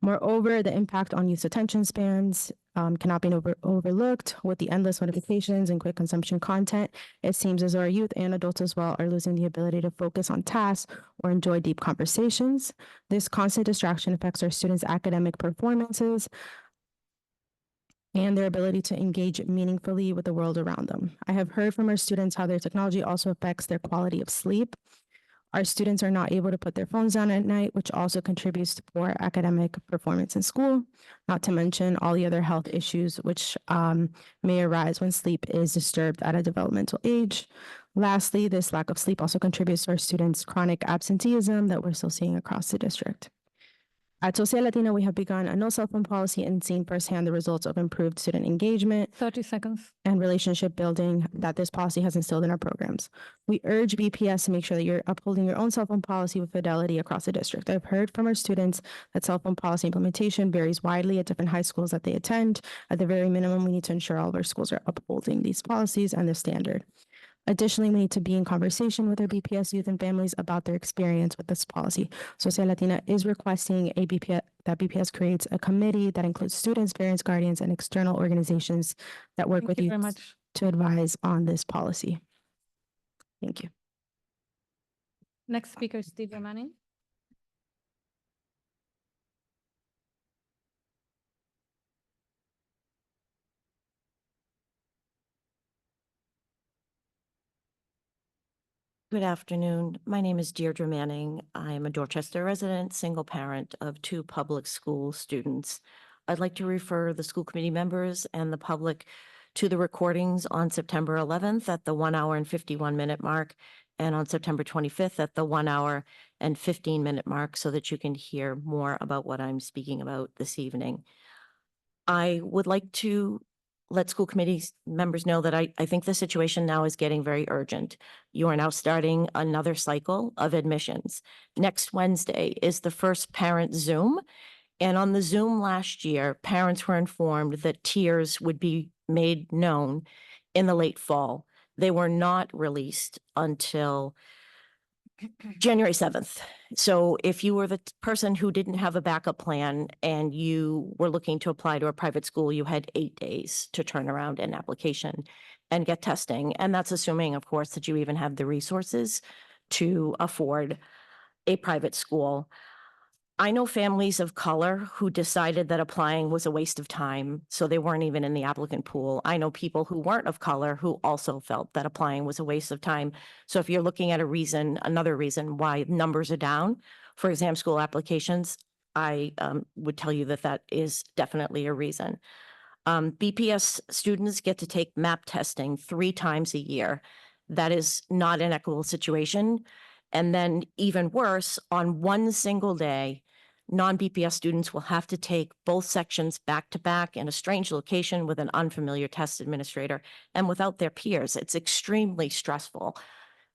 Speaker 10: Moreover, the impact on youth attention spans cannot be overlooked. With the endless notifications and quick consumption content, it seems as though our youth and adults as well are losing the ability to focus on tasks or enjoy deep conversations. This constant distraction affects our students' academic performances and their ability to engage meaningfully with the world around them. I have heard from our students how their technology also affects their quality of sleep. Our students are not able to put their phones down at night, which also contributes to poor academic performance in school, not to mention all the other health issues which may arise when sleep is disturbed at a developmental age. Lastly, this lack of sleep also contributes to our students' chronic absenteeism that we're still seeing across the district. At Social Latina, we have begun a no cell phone policy and seen firsthand the results of improved student engagement
Speaker 9: 30 seconds.
Speaker 10: and relationship building that this policy has instilled in our programs. We urge BPS to make sure that you're upholding your own cell phone policy with fidelity across the district. I've heard from our students that cell phone policy implementation varies widely at different high schools that they attend. At the very minimum, we need to ensure all of our schools are upholding these policies and the standard. Additionally, we need to be in conversation with our BPS youth and families about their experience with this policy. Social Latina is requesting that BPS creates a committee that includes students, parents, guardians, and external organizations that work
Speaker 9: Thank
Speaker 10: with
Speaker 9: you
Speaker 10: you
Speaker 9: very much.
Speaker 10: to advise on this policy. Thank you.
Speaker 9: Next speaker is Steve Manning.
Speaker 11: Good afternoon. My name is Deirdre Manning. I am a Dorchester resident, single parent of 2 public school students. I'd like to refer the school committee members and the public to the recordings on September 11th at the 1 hour and 51-minute mark, and on September 25th at the 1 hour and 15-minute mark, so that you can hear more about what I'm speaking about this evening. I would like to let school committee members know that I think the situation now is getting very urgent. You are now starting another cycle of admissions. Next Wednesday is the first parent Zoom. And on the Zoom last year, parents were informed that tiers would be made known in the late fall. They were not released until January 7th. So if you were the person who didn't have a backup plan and you were looking to apply to a private school, you had 8 days to turn around an application and get testing. And that's assuming, of course, that you even have the resources to afford a private school. I know families of color who decided that applying was a waste of time, so they weren't even in the applicant pool. I know people who weren't of color who also felt that applying was a waste of time. So if you're looking at another reason why numbers are down for exam school applications, I would tell you that that is definitely a reason. BPS students get to take MAP testing 3 times a year. That is not an equitable situation. And then even worse, on one single day, non-BPS students will have to take both sections back to back in a strange location with an unfamiliar test administrator and without their peers. It's extremely stressful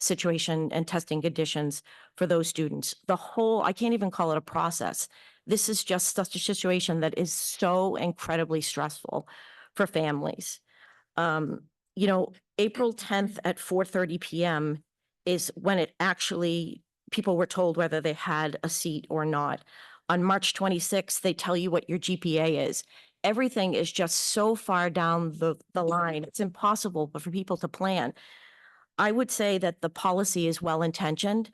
Speaker 11: situation and testing conditions for those students. I can't even call it a process. This is just such a situation that is so incredibly stressful for families. April 10th at 4:30 p.m. is when people were told whether they had a seat or not. On March 26th, they tell you what your GPA is. Everything is just so far down the line. It's impossible for people to plan. I would say that the policy is well-intentioned,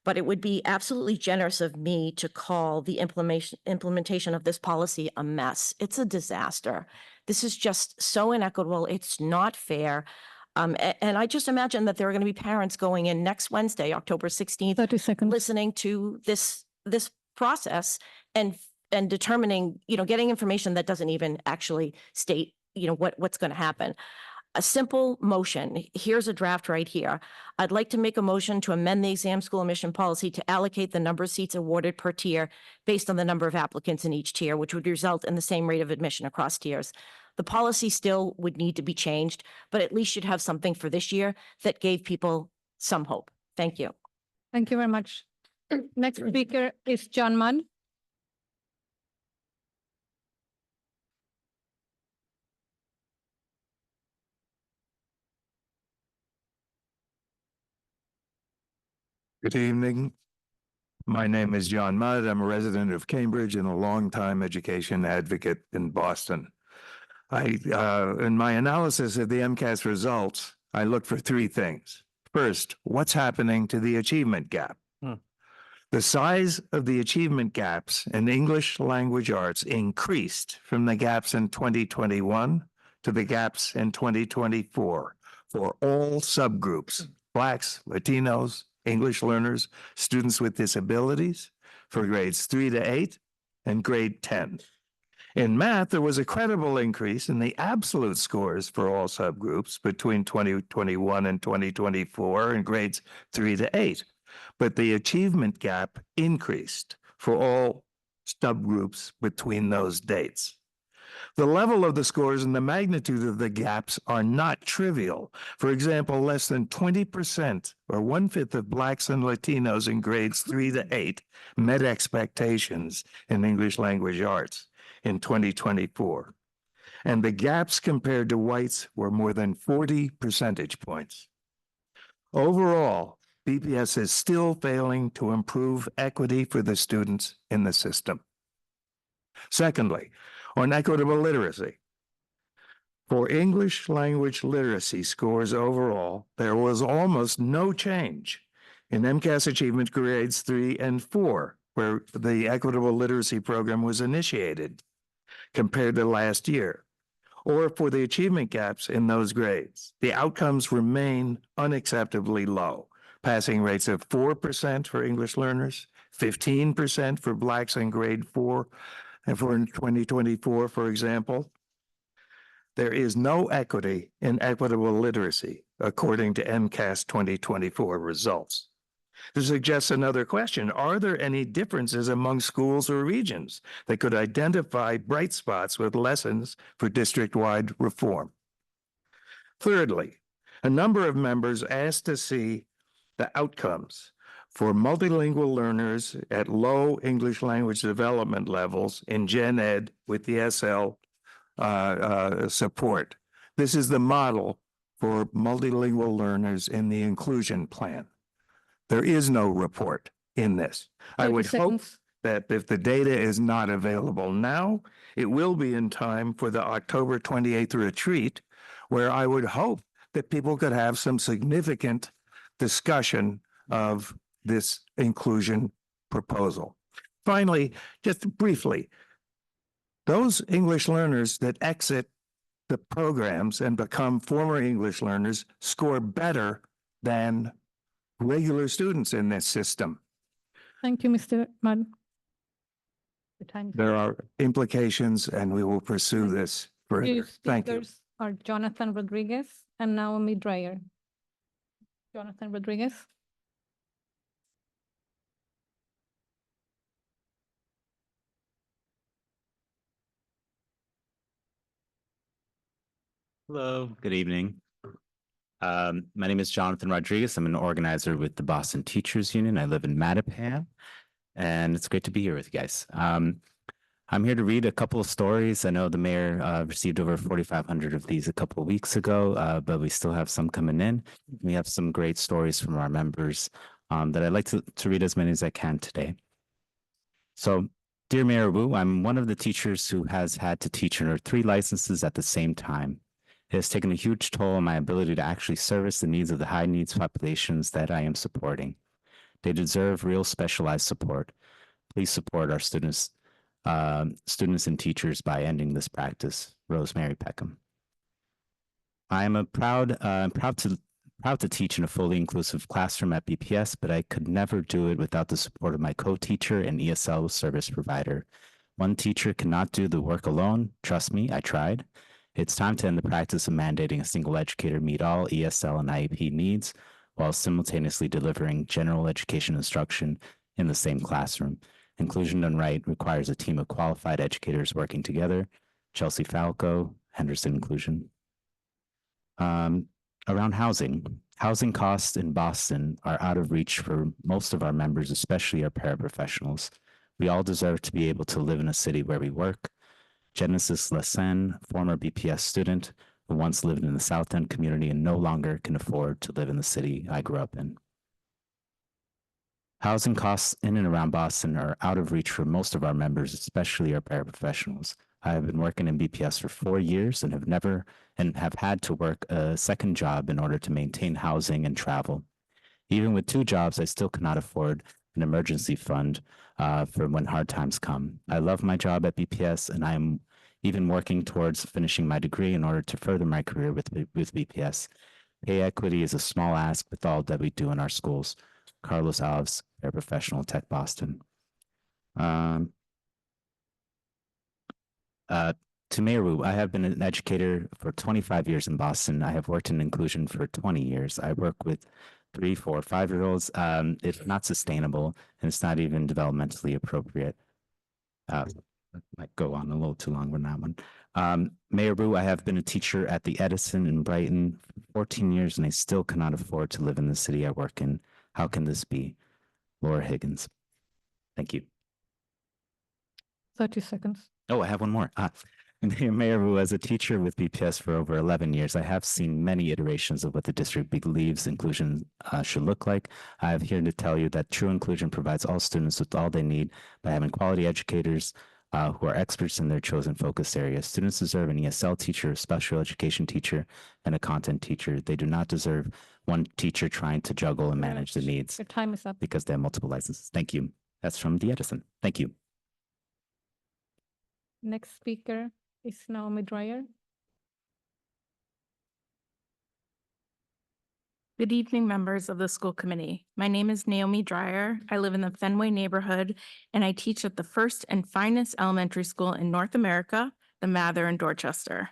Speaker 11: but it would be absolutely generous of me to call the implementation of this policy a mess. It's a disaster. This is just so inequitable. It's not fair. And I just imagine that there are going to be parents going in next Wednesday, October 16th,
Speaker 9: 30 seconds.
Speaker 11: listening to this process and determining, getting information that doesn't even actually state, what's going to happen. A simple motion. Here's a draft right here. I'd like to make a motion to amend the exam school admission policy to allocate the number of seats awarded per tier based on the number of applicants in each tier, which would result in the same rate of admission across tiers. The policy still would need to be changed, but at least you'd have something for this year that gave people some hope. Thank you.
Speaker 9: Thank you very much. Next speaker is John Munn.
Speaker 12: Good evening. My name is John Mudd. I'm a resident of Cambridge and a longtime education advocate in Boston. In my analysis of the MCAS results, I look for three things. First, what's happening to the achievement gap? The size of the achievement gaps in English language arts increased from the gaps in 2021 to the gaps in 2024 for all subgroups, Blacks, Latinos, English learners, students with disabilities for grades 3 to 8 and grade 10. In math, there was a credible increase in the absolute scores for all subgroups between 2021 and 2024 in grades 3 to 8. But the achievement gap increased for all subgroups between those dates. The level of the scores and the magnitude of the gaps are not trivial. For example, less than 20% or 1/5 of Blacks and Latinos in grades 3 to 8 met expectations in English language arts in 2024. And the gaps compared to whites were more than 40 percentage points. Overall, BPS is still failing to improve equity for the students in the system. Secondly, on equitable literacy. For English language literacy scores overall, there was almost no change in MCAS achievement grades 3 and 4, where the equitable literacy program was initiated compared to last year, or for the achievement gaps in those grades. The outcomes remain unacceptably low. Passing rates of 4% for English learners, 15% for Blacks in grade 4, and for 2024, for example. There is no equity in equitable literacy, according to MCAS 2024 results. This suggests another question. Are there any differences among schools or regions that could identify bright spots with lessons for district-wide reform? Thirdly, a number of members asked to see the outcomes for multilingual learners at low English language development levels in Gen Ed with the ASL support. This is the model for multilingual learners in the inclusion plan. There is no report in this. I
Speaker 9: 30
Speaker 12: would hope
Speaker 9: seconds.
Speaker 12: that if the data is not available now, it will be in time for the October 28th retreat, where I would hope that people could have some significant discussion of this inclusion proposal. Finally, just briefly, those English learners that exit the programs and become former English learners score better than regular students in this system.
Speaker 9: Thank you, Mr. Mudd. The time.
Speaker 12: There are implications, and we will pursue this further.
Speaker 9: Two
Speaker 12: Thank you.
Speaker 9: speakers are Jonathan Rodriguez and Naomi Dreyer. Jonathan Rodriguez.
Speaker 13: Hello, good evening. My name is Jonathan Rodriguez. I'm an organizer with the Boston Teachers Union. I live in Mattapan, and it's great to be here with you guys. I'm here to read a couple of stories. I know the mayor received over 4,500 of these a couple of weeks ago, but we still have some coming in. We have some great stories from our members that I'd like to read as many as I can today. So, dear Mayor Wu, I'm one of the teachers who has had to teach under 3 licenses at the same time. It has taken a huge toll on my ability to actually service the needs of the high needs populations that I am supporting. They deserve real specialized support. Please support our students and teachers by ending this practice. Rosemary Peckham. I am proud to teach in a fully inclusive classroom at BPS, but I could never do it without the support of my co-teacher and ESL service provider. One teacher cannot do the work alone. Trust me, I tried. It's time to end the practice of mandating a single educator meet all ESL and IEP needs while simultaneously delivering general education instruction in the same classroom. Inclusion done right requires a team of qualified educators working together. Chelsea Falco, Henderson Inclusion. Around housing costs in Boston are out of reach for most of our members, especially our paraprofessionals. We all deserve to be able to live in a city where we work. Genesis Lassen, former BPS student who once lived in the South End community and no longer can afford to live in the city I grew up in. Housing costs in and around Boston are out of reach for most of our members, especially our paraprofessionals. I have been working in BPS for 4 years and have had to work a second job in order to maintain housing and travel. Even with 2 jobs, I still cannot afford an emergency fund for when hard times come. I love my job at BPS, and I am even working towards finishing my degree in order to further my career with BPS. Pay equity is a small ask with all that we do in our schools. Carlos Alves, paraprofessional, Tech Boston. To Mayor Wu, I have been an educator for 25 years in Boston. I have worked in inclusion for 20 years. I work with 3, 4, 5-year-olds. It's not sustainable, and it's not even developmentally appropriate. Might go on a little too long with that one. Mayor Wu, I have been a teacher at the Edison in Brighton for 14 years, and I still cannot afford to live in the city I work in. How can this be? Laura Higgins. Thank you.
Speaker 9: 30 seconds.
Speaker 13: Oh, I have one more. Mayor Wu, as a teacher with BPS for over 11 years, I have seen many iterations of what the district believes inclusion should look like. I am here to tell you that true inclusion provides all students with all they need by having quality educators who are experts in their chosen focus areas. Students deserve an ESL teacher, a special education teacher, and a content teacher. They do not deserve one teacher trying to juggle and manage the needs
Speaker 9: Your time is up.
Speaker 13: because they have multiple licenses. Thank you. That's from the Edison. Thank you.
Speaker 9: Next speaker is Naomi Dreyer.
Speaker 10: Good evening, members of the school committee. My name is Naomi Dreyer. I live in the Fenway neighborhood, and I teach at the first and finest elementary school in North America, the Mather in Dorchester.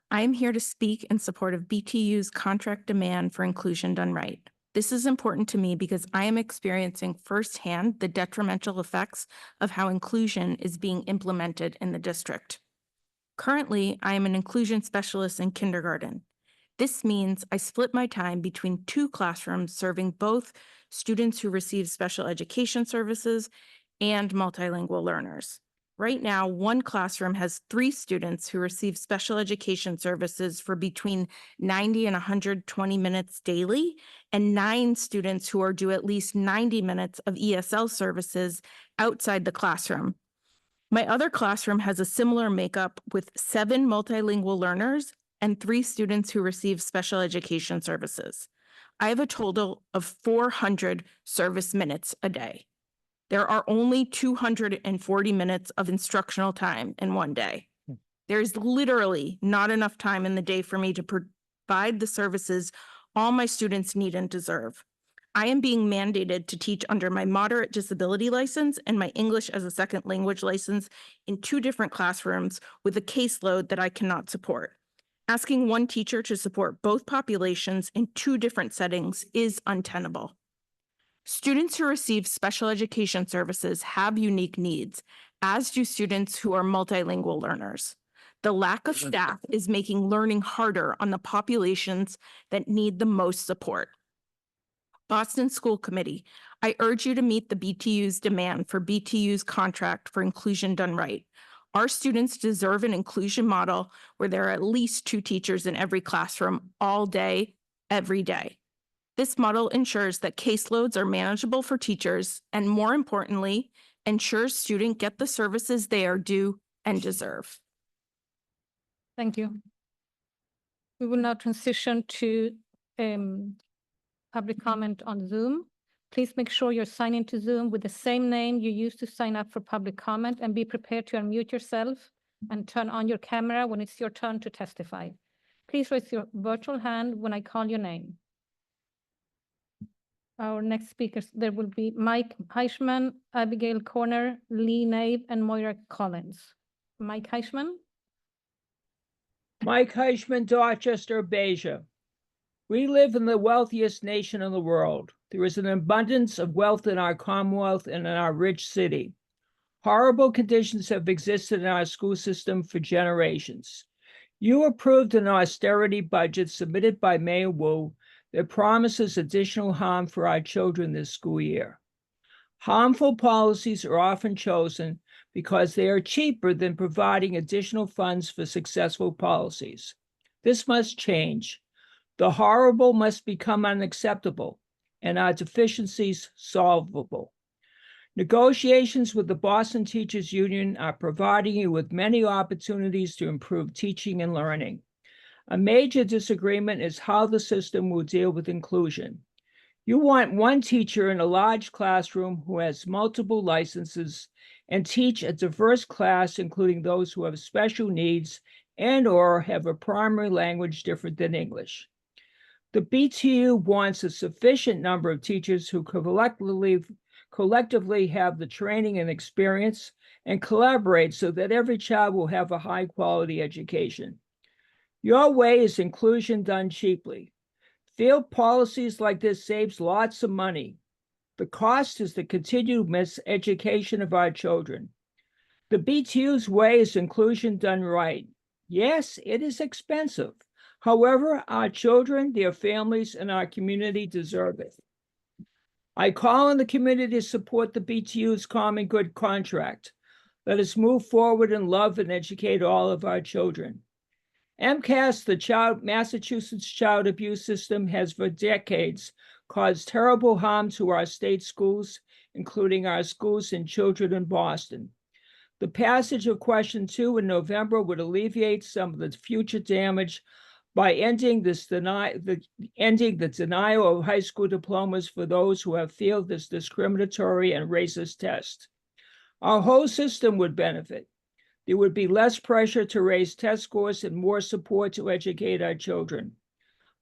Speaker 10: I am here to speak in support of BTU's contract demand for inclusion done right. This is important to me because I am experiencing firsthand the detrimental effects of how inclusion is being implemented in the district. Currently, I am an inclusion specialist in kindergarten. This means I split my time between 2 classrooms serving both students who receive special education services and multilingual learners. Right now, 1 classroom has 3 students who receive special education services for between 90 and 120 minutes daily, and 9 students who are due at least 90 minutes of ESL services outside the classroom. My other classroom has a similar makeup with 7 multilingual learners and 3 students who receive special education services. I have a total of 400 service minutes a day. There are only 240 minutes of instructional time in one day. There's literally not enough time in the day for me to provide the services all my students need and deserve. I am being mandated to teach under my moderate disability license and my English as a second language license in 2 different classrooms with a caseload that I cannot support. Asking one teacher to support both populations in 2 different settings is untenable. Students who receive special education services have unique needs, as do students who are multilingual learners. The lack of staff is making learning harder on the populations that need the most support. Boston School Committee, I urge you to meet the BTU's demand for BTU's contract for inclusion done right. Our students deserve an inclusion model where there are at least 2 teachers in every classroom all day, every day. This model ensures that caseloads are manageable for teachers and, more importantly, ensures students get the services they are due and deserve.
Speaker 9: Thank you. We will now transition to public comment on Zoom. Please make sure you're signed into Zoom with the same name you used to sign up for public comment, and be prepared to unmute yourself and turn on your camera when it's your turn to testify. Please raise your virtual hand when I call your name. Our next speakers, there will be Mike Heischman, Abigail Corner, Lee Nave, and Moira Collins. Mike Heischman.
Speaker 14: Mike Heischman, Dorchester, Beja. We live in the wealthiest nation in the world. There is an abundance of wealth in our Commonwealth and in our rich city. Horrible conditions have existed in our school system for generations. You approved an austerity budget submitted by Mayor Wu that promises additional harm for our children this school year. Harmful policies are often chosen because they are cheaper than providing additional funds for successful policies. This must change. The horrible must become unacceptable. and are deficiencies solvable? Negotiations with the Boston Teachers Union are providing you with many opportunities to improve teaching and learning. A major disagreement is how the system will deal with inclusion. You want one teacher in a large classroom who has multiple licenses and teach a diverse class, including those who have special needs and/or have a primary language different than English. The BTU wants a sufficient number of teachers who collectively have the training and experience and collaborate so that every child will have a high-quality education. Your way is inclusion done cheaply. Field policies like this saves lots of money. The cost is the continued miseducation of our children. The BTU's way is inclusion done right. Yes, it is expensive. However, our children, their families, and our community deserve it. I call on the community to support the BTU's Common Good contract. Let us move forward and love and educate all of our children. MCAS, the Massachusetts child abuse system, has for decades caused terrible harm to our state schools, including our schools and children in Boston. The passage of question 2 in November would alleviate some of the future damage by ending the denial of high school diplomas for those who have failed this discriminatory and racist test. Our whole system would benefit. There would be less pressure to raise test scores and more support to educate our children.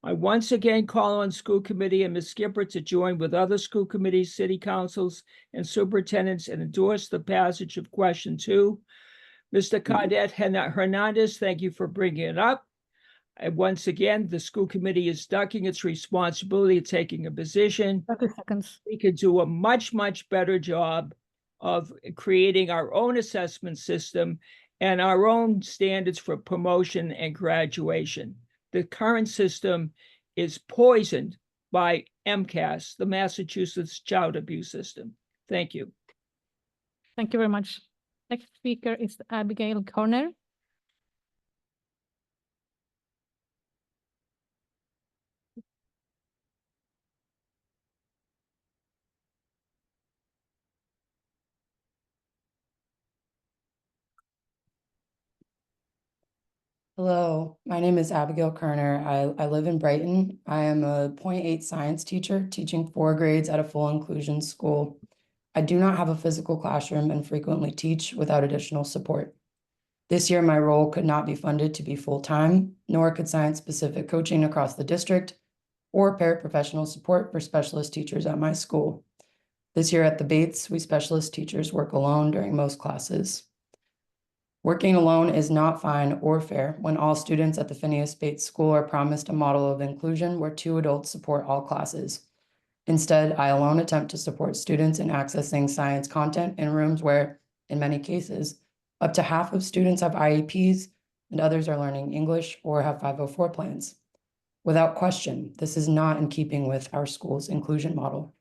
Speaker 14: I once again call on school committee and Ms. Skipper to join with other school committees, city councils, and superintendents and endorse the passage of question 2. Mr. Cadet Hernandez, thank you for bringing it up. And once again, the school committee is ducking its responsibility of taking a position.
Speaker 9: 30 seconds.
Speaker 14: We could do a much, much better job of creating our own assessment system and our own standards for promotion and graduation. The current system is poisoned by MCAS, the Massachusetts Child Abuse System. Thank you.
Speaker 9: Thank you very much. Next speaker is Abigail Corner.
Speaker 15: Hello, my name is Abigail Kerner. I live in Brighton. I am a 0.8 science teacher teaching 4 grades at a full inclusion school. I do not have a physical classroom and frequently teach without additional support. This year, my role could not be funded to be full-time, nor could science-specific coaching across the district or paraprofessional support for specialist teachers at my school. This year at the Bates, we specialist teachers work alone during most classes. Working alone is not fine or fair when all students at the Phineas Bates School are promised a model of inclusion where 2 adults support all classes. Instead, I alone attempt to support students in accessing science content in rooms where, in many cases, up to half of students have IEPs and others are learning English or have 504 plans. Without question, this is not in keeping with our school's inclusion model.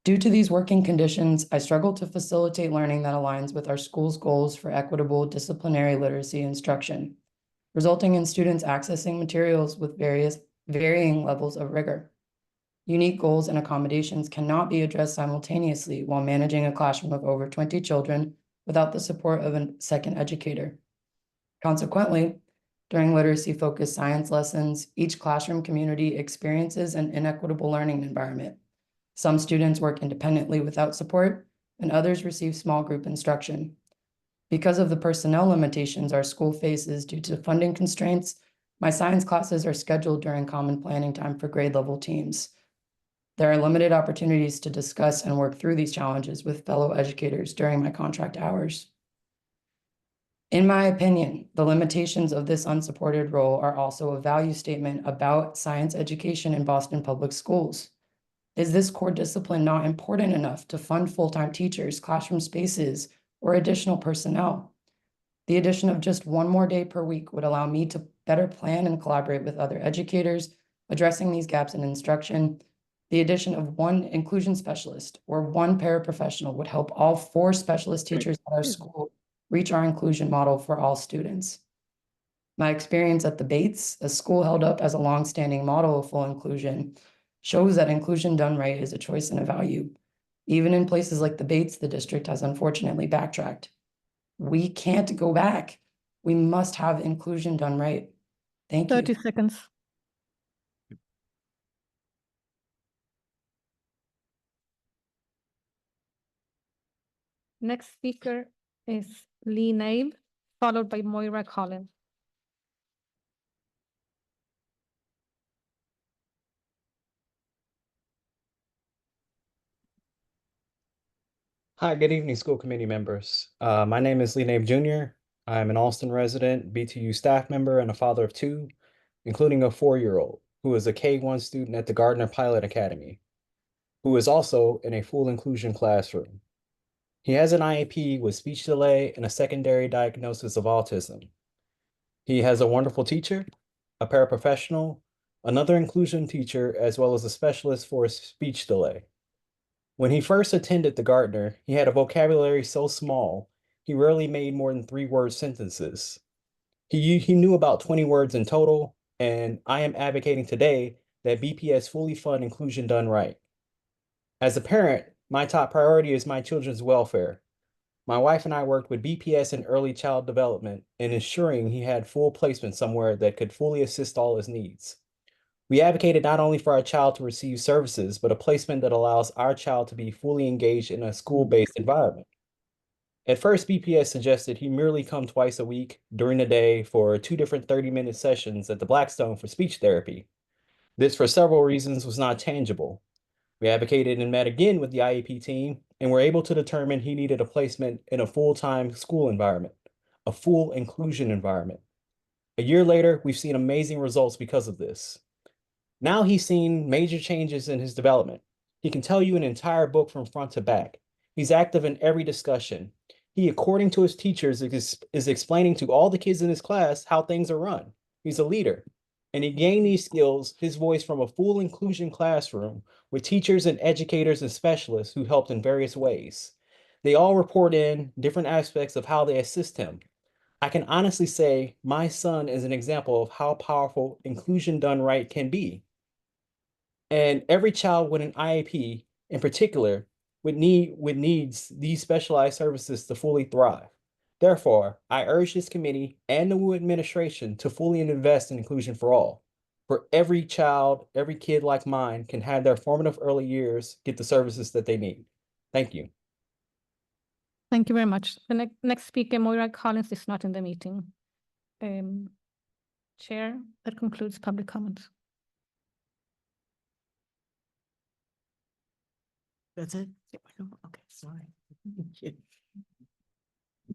Speaker 15: Due to these working conditions, I struggle to facilitate learning that aligns with our school's goals for equitable disciplinary literacy instruction, resulting in students accessing materials with varying levels of rigor. Unique goals and accommodations cannot be addressed simultaneously while managing a classroom of over 20 children without the support of a second educator. Consequently, during literacy-focused science lessons, each classroom community experiences an inequitable learning environment. Some students work independently without support, and others receive small group instruction. Because of the personnel limitations our school faces due to funding constraints, my science classes are scheduled during common planning time for grade level teams. There are limited opportunities to discuss and work through these challenges with fellow educators during my contract hours. In my opinion, the limitations of this unsupported role are also a value statement about science education in Boston Public Schools. Is this core discipline not important enough to fund full-time teachers, classroom spaces, or additional personnel? The addition of just 1 more day per week would allow me to better plan and collaborate with other educators, addressing these gaps in instruction. The addition of 1 inclusion specialist or 1 paraprofessional would help all 4 specialist teachers at our school reach our inclusion model for all students. My experience at the Bates, a school held up as a longstanding model of full inclusion, shows that inclusion done right is a choice and a value. Even in places like the Bates, the district has unfortunately backtracked. We can't go back. We must have inclusion done right. Thank you.
Speaker 9: 30 seconds. Next speaker is Lee Naib, followed by Moira Collins.
Speaker 16: Hi, good evening, school committee members. My name is Lee Nabe Jr. I'm an Alston resident, BTU staff member, and a father of two, including a 4-year-old who is a K-1 student at the Gardner Pilot Academy, who is also in a full inclusion classroom. He has an IEP with speech delay and a secondary diagnosis of autism. He has a wonderful teacher, a paraprofessional, another inclusion teacher, as well as a specialist for speech delay. When he first attended the Gardner, he had a vocabulary so small, he rarely made more than 3-word sentences. He knew about 20 words in total, and I am advocating today that BPS fully fund inclusion done right. As a parent, my top priority is my children's welfare. My wife and I worked with BPS in early child development in ensuring he had full placement somewhere that could fully assist all his needs. We advocated not only for our child to receive services, but a placement that allows our child to be fully engaged in a school-based environment. At first, BPS suggested he merely come twice a week during the day for 2 different 30-minute sessions at the Blackstone for speech therapy. This, for several reasons, was not tangible. We advocated and met again with the IEP team, and were able to determine he needed a placement in a full-time school environment, a full inclusion environment. A year later, we've seen amazing results because of this. Now he's seen major changes in his development. He can tell you an entire book from front to back. He's active in every discussion. He, according to his teachers, is explaining to all the kids in his class how things are run. He's a leader. And he gained these skills, his voice, from a full inclusion classroom with teachers and educators and specialists who helped in various ways. They all report in different aspects of how they assist him. I can honestly say my son is an example of how powerful inclusion done right can be. And every child with an IEP in particular would needs these specialized services to fully thrive. Therefore, I urge this committee and the WU administration to fully invest in inclusion for all. For every child, every kid like mine can have their formative early years get the services that they need. Thank you.
Speaker 9: Thank you very much. The next speaker, Moira Collins, is not in the meeting. Chair, that concludes public comments.
Speaker 1: That's it? Okay, sorry.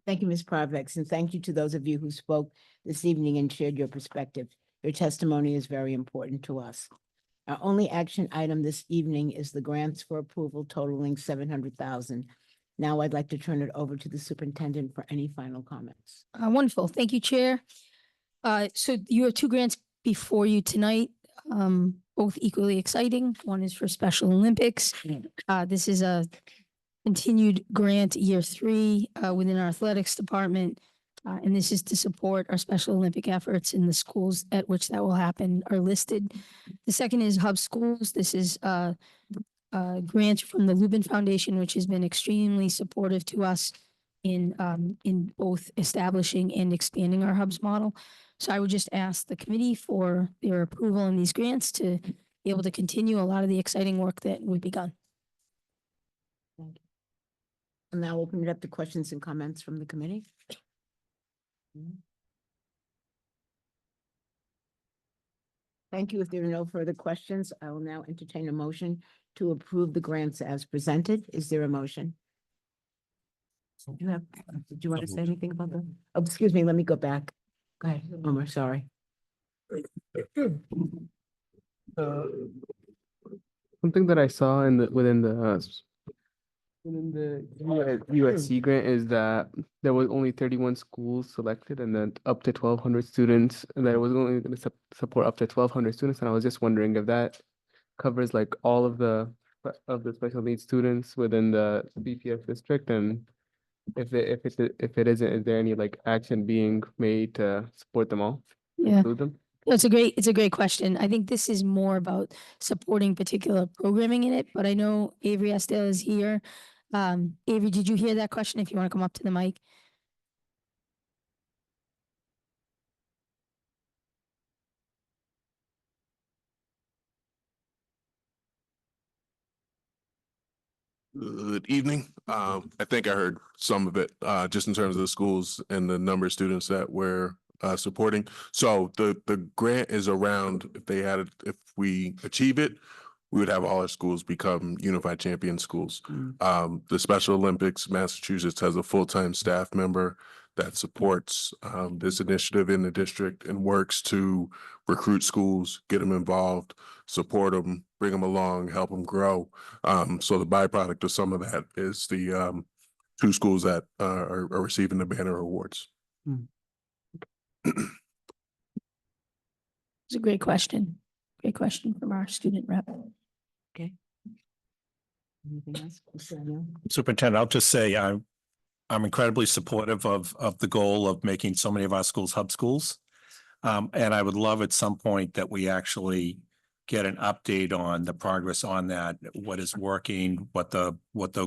Speaker 1: Thank you, Ms. Parvex, and thank you to those of you who spoke this evening and shared your perspective. Your testimony is very important to us. Our only action item this evening is the grants for approval totaling $700,000. Now I'd like to turn it over to the superintendent for any final comments.
Speaker 3: Wonderful. Thank you, Chair. So you have 2 grants before you tonight, both equally exciting. One is for Special Olympics. This is a continued grant year 3 within our athletics department. And this is to support our Special Olympic efforts in the schools at which that will happen are listed. The second is Hub Schools. This is a grant from the Lubin Foundation, which has been extremely supportive to us in both establishing and expanding our hubs model. So I would just ask the committee for their approval on these grants to be able to continue a lot of the exciting work that we've begun.
Speaker 1: Thank you. And now open it up to questions and comments from the committee. Thank you. If there are no further questions, I will now entertain a motion to approve the grants as presented. Is there a motion? Did you want to say anything about that? Oh, excuse me, let me go back. Go ahead, Omar, sorry.
Speaker 7: Something that I saw within the USC grant is that there was only 31 schools selected, and then up to 1,200 students, and that it was only going to support up to 1,200 students. And I was just wondering if that covers like all of the special needs students within the BPS district, and if it isn't, is there any like action being made to support them all?
Speaker 3: Yeah.
Speaker 7: Include them?
Speaker 3: No, it's a great question. I think this is more about supporting particular programming in it, but I know Avery Estelle is here. Avery, did you hear that question? If you want to come up to the mic.
Speaker 17: Good evening. I think I heard some of it, just in terms of the schools and the number of students that we're supporting. So the grant is around, if we achieve it, we would have all our schools become unified champion schools. The Special Olympics, Massachusetts has a full-time staff member that supports this initiative in the district and works to recruit schools, get them involved, support them, bring them along, help them grow. So the byproduct of some of that is the 2 schools that are receiving the banner awards.
Speaker 3: It's a great question. Great question from our student rep.
Speaker 1: Okay. Anything else? Mr. O'Neill?
Speaker 6: Superintendent, I'll just say I'm incredibly supportive of the goal of making so many of our schools hub schools. And I would love at some point that we actually get an update on the progress on that, what is working, what the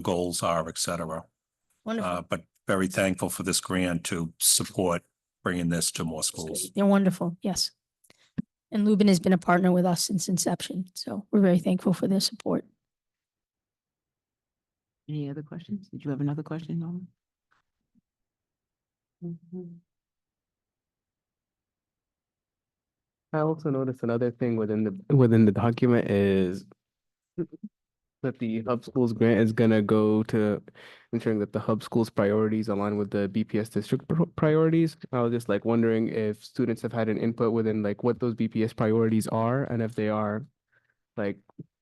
Speaker 6: goals are, et cetera.
Speaker 3: Wonderful.
Speaker 6: But very thankful for this grant to support bringing this to more schools.
Speaker 3: They're wonderful. Yes. And Lubin has been a partner with us since inception. So we're very thankful for their support.
Speaker 1: Any other questions? Did you have another question, Norman?
Speaker 7: I also noticed another thing within the document is that the Hub Schools grant is gonna go to ensuring that the Hub Schools priorities align with the BPS district priorities. I was just like wondering if students have had an input within like what those BPS priorities are and if they are like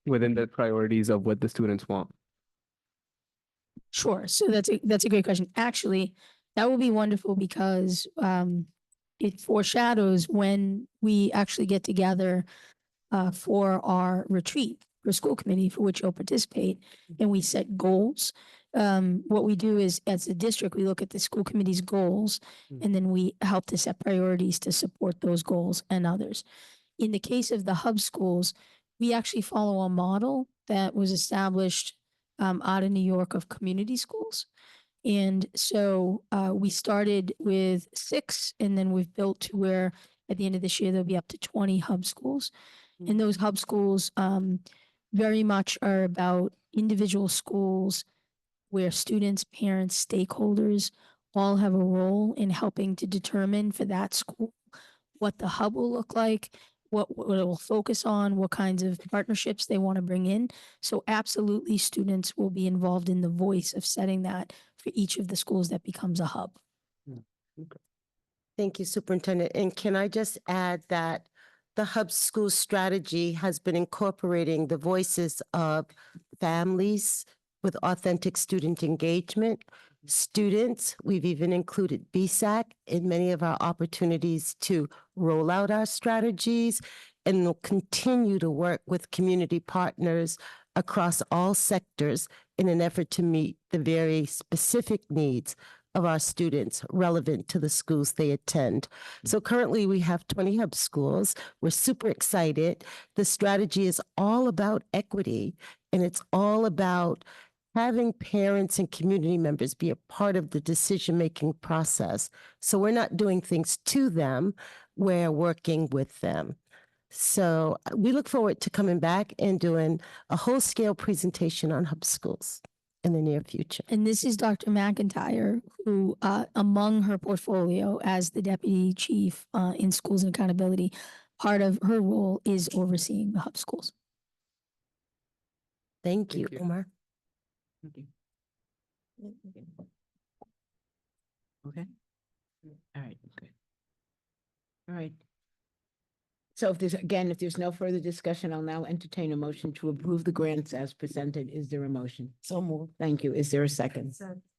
Speaker 7: within the priorities of what the students want.
Speaker 3: Sure. So that's a great question. Actually, that would be wonderful because it foreshadows when we actually get together for our retreat for school committee for which you'll participate and we set goals. What we do is as a district, we look at the school committee's goals and then we help to set priorities to support those goals and others. In the case of the hub schools, we actually follow a model that was established out of New York of community schools. And so we started with 6 and then we've built to where at the end of this year, there'll be up to 20 hub schools. And those hub schools very much are about individual schools where students, parents, stakeholders all have a role in helping to determine for that school what the hub will look like, what it will focus on, what kinds of partnerships they want to bring in. So absolutely students will be involved in the voice of setting that for each of the schools that becomes a hub.
Speaker 18: Thank you, Superintendent. And can I just add that the Hub School strategy has been incorporating the voices of families with authentic student engagement, students. We've even included BSAC in many of our opportunities to roll out our strategies, and we'll continue to work with community partners across all sectors in an effort to meet the very specific needs of our students relevant to the schools they attend. So currently we have 20 hub schools. We're super excited. The strategy is all about equity and it's all about having parents and community members be a part of the decision-making process. So we're not doing things to them, we're working with them. So we look forward to coming back and doing a whole-scale presentation on hub schools in the near future.
Speaker 3: And this is Dr. McIntyre, who among her portfolio as the deputy chief in schools and accountability, part of her role is overseeing the hub schools.
Speaker 18: Thank you, Omar.
Speaker 1: Okay. Okay. All right, good. All right. So if there's no further discussion, I'll now entertain a motion to approve the grants as presented. Is there a motion?
Speaker 18: So moved.
Speaker 1: Thank you. Is there a second?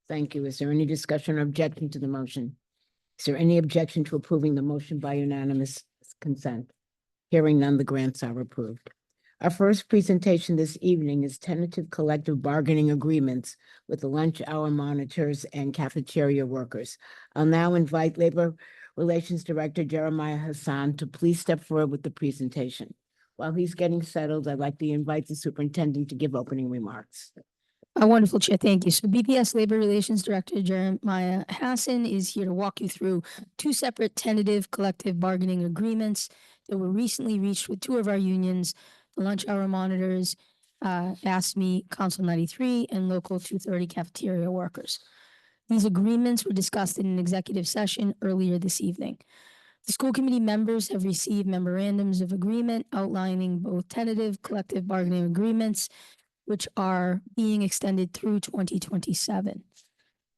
Speaker 1: Thank you. Is there any discussion or objection to the motion? Is there any objection to approving the motion by unanimous consent? Hearing none, the grants are approved. Our first presentation this evening is tentative collective bargaining agreements with the lunch hour monitors and cafeteria workers. I'll now invite Labor Relations Director Jeremiah Hassan to please step forward with the presentation. While he's getting settled, I'd like to invite the superintendent to give opening remarks.
Speaker 3: A wonderful chair, thank you. So BPS Labor Relations Director Jeremiah Hassan is here to walk you through two separate tentative collective bargaining agreements that were recently reached with two of our unions, the lunch hour monitors, ASME Council 93, and Local 230 cafeteria workers. These agreements were discussed in an executive session earlier this evening. The school committee members have received memorandums of agreement outlining both tentative collective bargaining agreements, which are being extended through 2027.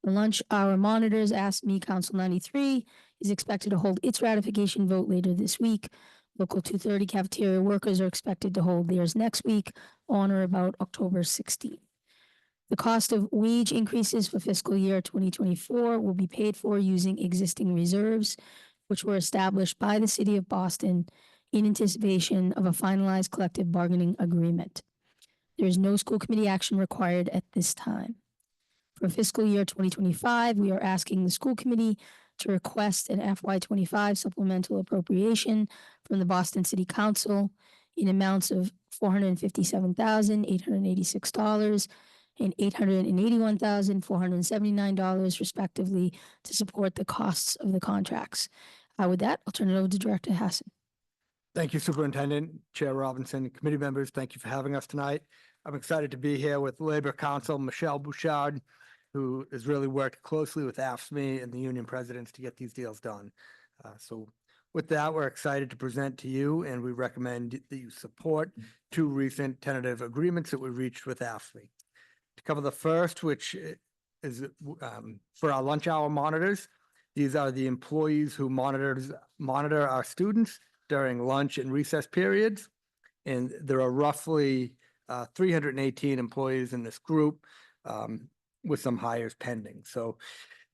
Speaker 3: The lunch hour monitors ASME Council 93 is expected to hold its ratification vote later this week. Local 230 cafeteria workers are expected to hold theirs next week on or about October 16th. The cost of wage increases for fiscal year 2024 will be paid for using existing reserves, which were established by the City of Boston in anticipation of a finalized collective bargaining agreement. There is no school committee action required at this time. For fiscal year 2025, we are asking the school committee to request an FY25 supplemental appropriation from the Boston City Council in amounts of $457,886 and $881,479 respectively to support the costs of the contracts. With that, I'll turn it over to Director Hassan.
Speaker 19: Thank you, Superintendent, Chair Robinson, committee members. Thank you for having us tonight. I'm excited to be here with Labor Council, Michelle Bouchard, who has really worked closely with AFSCME and the union presidents to get these deals done. So with that, we're excited to present to you, and we recommend that you support two recent tentative agreements that we reached with AFSCME. To cover the first, which is for our lunch hour monitors, these are the employees who monitor our students during lunch and recess periods. And there are roughly 318 employees in this group with some hires pending. So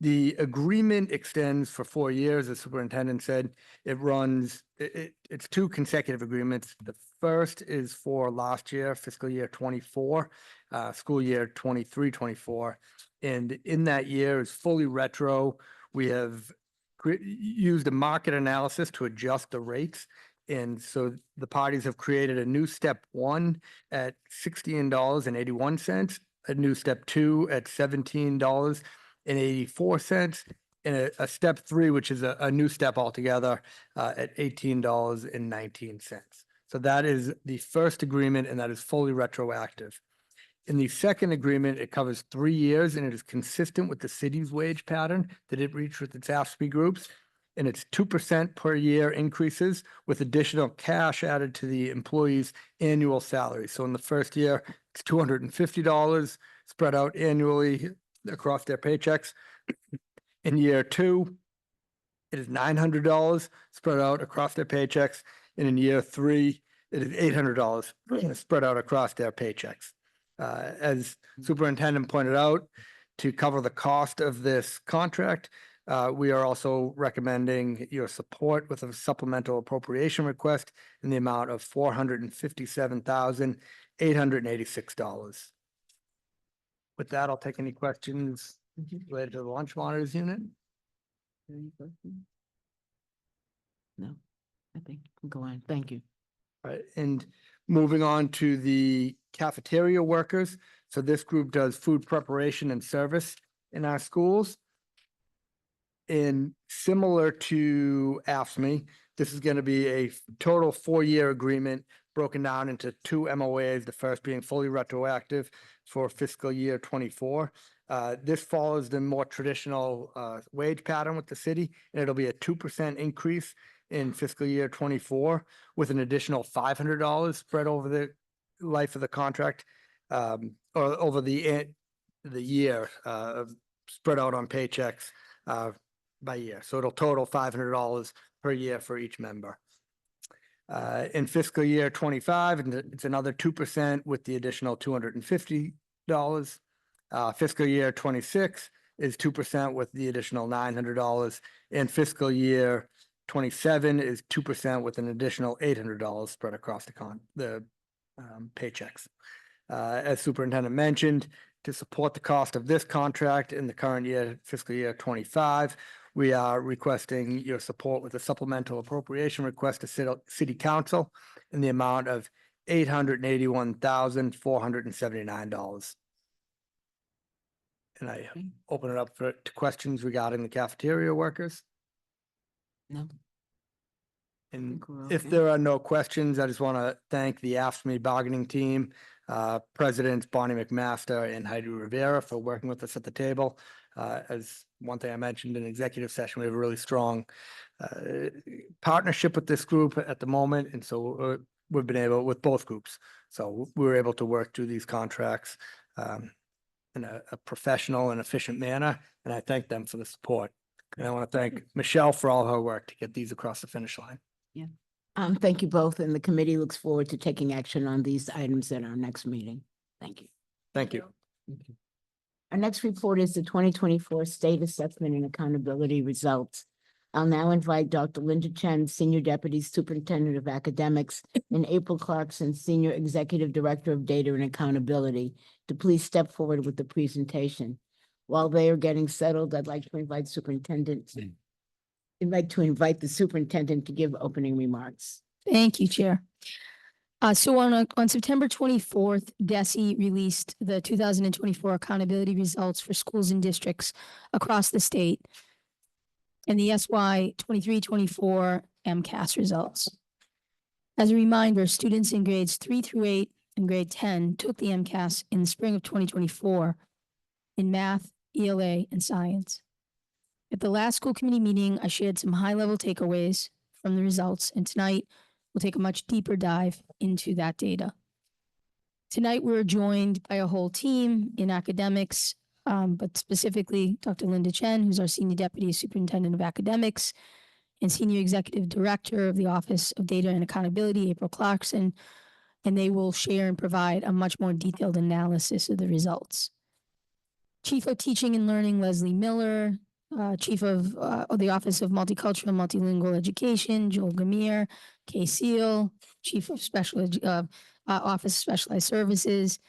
Speaker 19: the agreement extends for 4 years, as the superintendent said. It's two consecutive agreements. The first is for last year, fiscal year 24, school year 23-24. And in that year is fully retro. We have used a market analysis to adjust the rates. And so the parties have created a new step one at $16.81, a new step two at $17.84, and a step three, which is a new step altogether, at $18.19. So that is the first agreement, and that is fully retroactive. In the second agreement, it covers 3 years, and it is consistent with the city's wage pattern that it reached with its AFSCME groups. And it's 2% per year increases with additional cash added to the employee's annual salary. So in the first year, it's $250 spread out annually across their paychecks. In year two, it is $900 spread out across their paychecks. And in year three, it is $800 spread out across their paychecks. As superintendent pointed out, to cover the cost of this contract, we are also recommending your support with a supplemental appropriation request in the amount of $457,886. With that, I'll take any questions related to the lunch monitors unit.
Speaker 1: Any questions? No, I think we can go on. Thank you.
Speaker 19: All right, and moving on to the cafeteria workers. So this group does food preparation and service in our schools. And similar to AFSCME, this is going to be a total 4-year agreement broken down into 2 MOAs, the first being fully retroactive for fiscal year 24. This follows the more traditional wage pattern with the city, and it'll be a 2% increase in fiscal year 24 with an additional $500 spread over the life of the contract, or over the year, spread out on paychecks by year. So it'll total $500 per year for each member. In fiscal year 25, and it's another 2% with the additional $250. Fiscal year 26 is 2% with the additional $900, and fiscal year 27 is 2% with an additional $800 spread across the paychecks. As superintendent mentioned, To support the cost of this contract in the current year, fiscal year 25, we are requesting your support with a supplemental appropriation request to City Council in the amount of $881,479. And I open it up to questions regarding the cafeteria workers.
Speaker 1: No.
Speaker 19: And
Speaker 1: we're
Speaker 19: if
Speaker 1: okay.
Speaker 19: there are no questions, I just want to thank the AFSCME bargaining team, Presidents Bonnie McMaster and Heidi Rivera for working with us at the table. As one thing I mentioned in executive session, we have a really strong partnership with this group at the moment. And so we've been able with both groups. So we were able to work through these contracts in a professional and efficient manner. And I thank them for the support. And I want to thank Michelle for all her work to get these across the finish line.
Speaker 1: Yeah. Thank you both, and the committee looks forward to taking action on these items at our next meeting. Thank you.
Speaker 19: Thank you.
Speaker 1: Our next report is the 2024 State Assessment and Accountability Results. I'll now invite Dr. Linda Chen, Senior Deputy Superintendent of Academics, and April Clarkson, Senior Executive Director of Data and Accountability, to please step forward with the presentation. While they are getting settled, I'd like to invite the superintendent to give opening remarks.
Speaker 3: Thank you, Chair. So on September 24th, DESE released the 2024 accountability results for schools and districts across the state and the SY 23-24 MCAS results. As a reminder, students in grades 3 through 8 and grade 10 took the MCAS in the spring of 2024 in math, ELA, and science. At the last school committee meeting, I shared some high-level takeaways from the results, and tonight we'll take a much deeper dive into that data. Tonight, we're joined by a whole team in academics, but specifically Dr. Linda Chen, who's our Senior Deputy Superintendent of Academics, and Senior Executive Director of the Office of Data and Accountability, April Clarkson, and they will share and provide a much more detailed analysis of the results. Chief of Teaching and Learning, Leslie Miller, Chief of the Office of Multicultural and Multilingual Education, Joel Gamir, Kay Seal, Chief of Office of Specialized Services.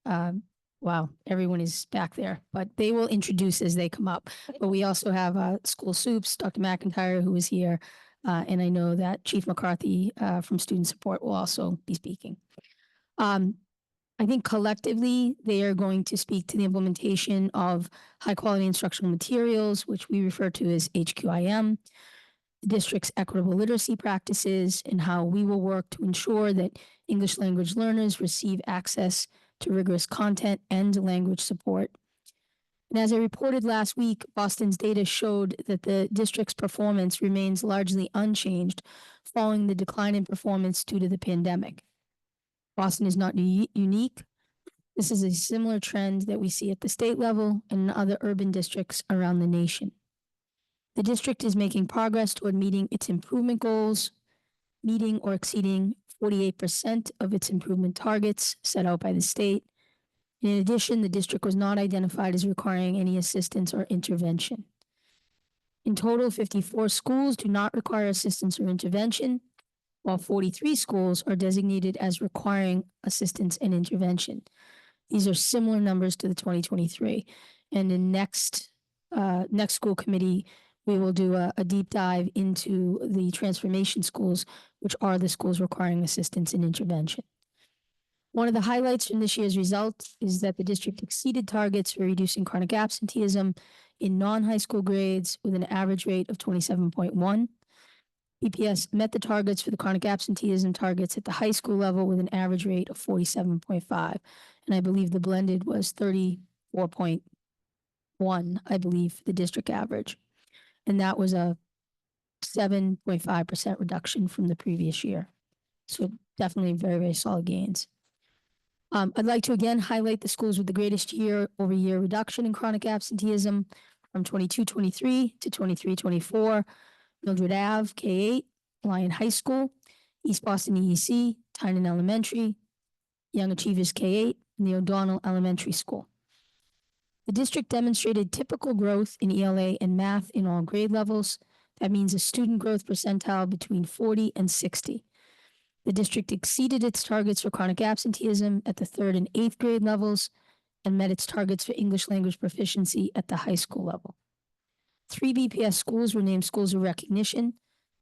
Speaker 3: Wow, everyone is back there, but they will introduce as they come up. But we also have School Soups, Dr. McIntyre, who is here, and I know that Chief McCarthy from Student Support will also be speaking. I think collectively, they are going to speak to the implementation of high-quality instructional materials, which we refer to as HQIM, the district's equitable literacy practices, and how we will work to ensure that English language learners receive access to rigorous content and language support. And as I reported last week, Boston's data showed that the district's performance remains largely unchanged following the decline in performance due to the pandemic. Boston is not unique. This is a similar trend that we see at the state level and in other urban districts around the nation. The district is making progress toward meeting its improvement goals, meeting or exceeding 48% of its improvement targets set out by the state. In addition, the district was not identified as requiring any assistance or intervention. In total, 54 schools do not require assistance or intervention, while 43 schools are designated as requiring assistance and intervention. These are similar numbers to the 2023. And in next school committee, we will do a deep dive into the transformation schools, which are the schools requiring assistance and intervention. One of the highlights from this year's results is that the district exceeded targets for reducing chronic absenteeism in non-high school grades with an average rate of 27.1. BPS met the targets for the chronic absenteeism targets at the high school level with an average rate of 47.5. And I believe the blended was 34.1, I believe, the district average. And that was a 7.5% reduction from the previous year. So definitely very, very solid gains. I'd like to again highlight the schools with the greatest year-over-year reduction in chronic absenteeism from 22-23 to 23-24. Mildred Ave, K-8, Lyon High School, East Boston EEC, Tynan Elementary, Young Achievers K-8, and the O'Donnell Elementary School. The district demonstrated typical growth in ELA and math in all grade levels. That means a student growth percentile between 40 and 60. The district exceeded its targets for chronic absenteeism at the 3rd and 8th grade levels and met its targets for English language proficiency at the high school level. 3 BPS schools were named schools of recognition: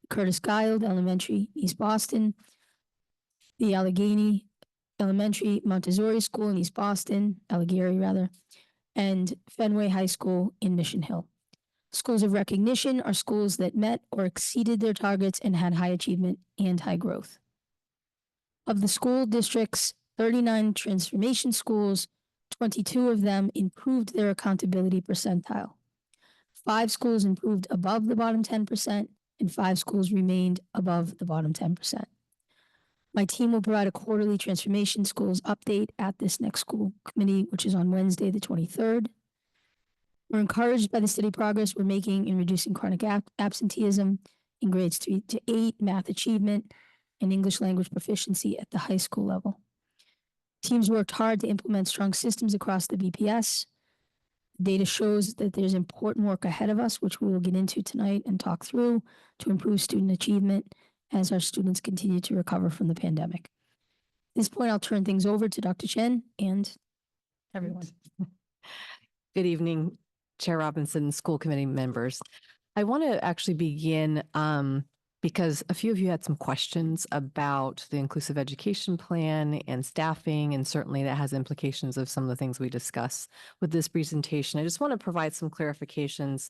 Speaker 3: Curtis Guild Elementary, East Boston, the Allegheny Elementary Montessori School in East Boston, Allegheny rather, and Fenway High School in Mission Hill. Schools of recognition are schools that met or exceeded their targets and had high achievement and high growth. Of the school district's 39 transformation schools, 22 of them improved their accountability percentile. 5 schools improved above the bottom 10%, and 5 schools remained above the bottom 10%. My team will provide a quarterly transformation schools update at this next school committee, which is on Wednesday, the 23rd. We're encouraged by the steady progress we're making in reducing chronic absenteeism in grades 3 to 8, math achievement, and English language proficiency at the high school level. Teams worked hard to implement strong systems across the BPS. Data shows that there's important work ahead of us, which we will get into tonight and talk through to improve student achievement as our students continue to recover from the pandemic. At this point, I'll turn things over to Dr. Chen and everyone.
Speaker 20: Good evening, Chair Robinson, school committee members. I want to actually begin because a few of you had some questions about the inclusive education plan and staffing, and certainly that has implications of some of the things we discuss with this presentation. I just want to provide some clarifications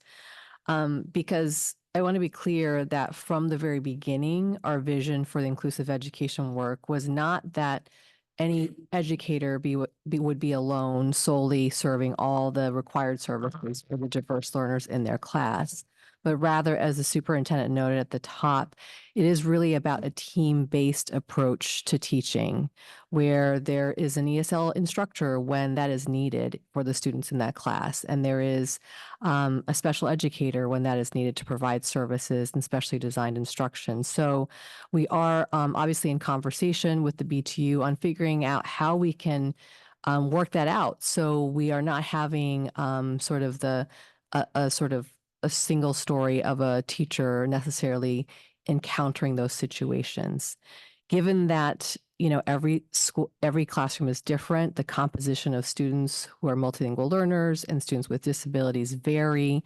Speaker 20: because I want to be clear that from the very beginning, our vision for the inclusive education work was not that any educator would be alone solely serving all the required services for the diverse learners in their class, but rather, as the superintendent noted at the top, it is really about a team-based approach to teaching, where there is an ESL instructor when that is needed for the students in that class, and there is a special educator when that is needed to provide services and specially designed instruction. So we are obviously in conversation with the BTU on figuring out how we can work that out. So we are not having sort of a single story of a teacher necessarily encountering those situations. Given that, you know, every classroom is different, the composition of students who are multilingual learners and students with disabilities vary.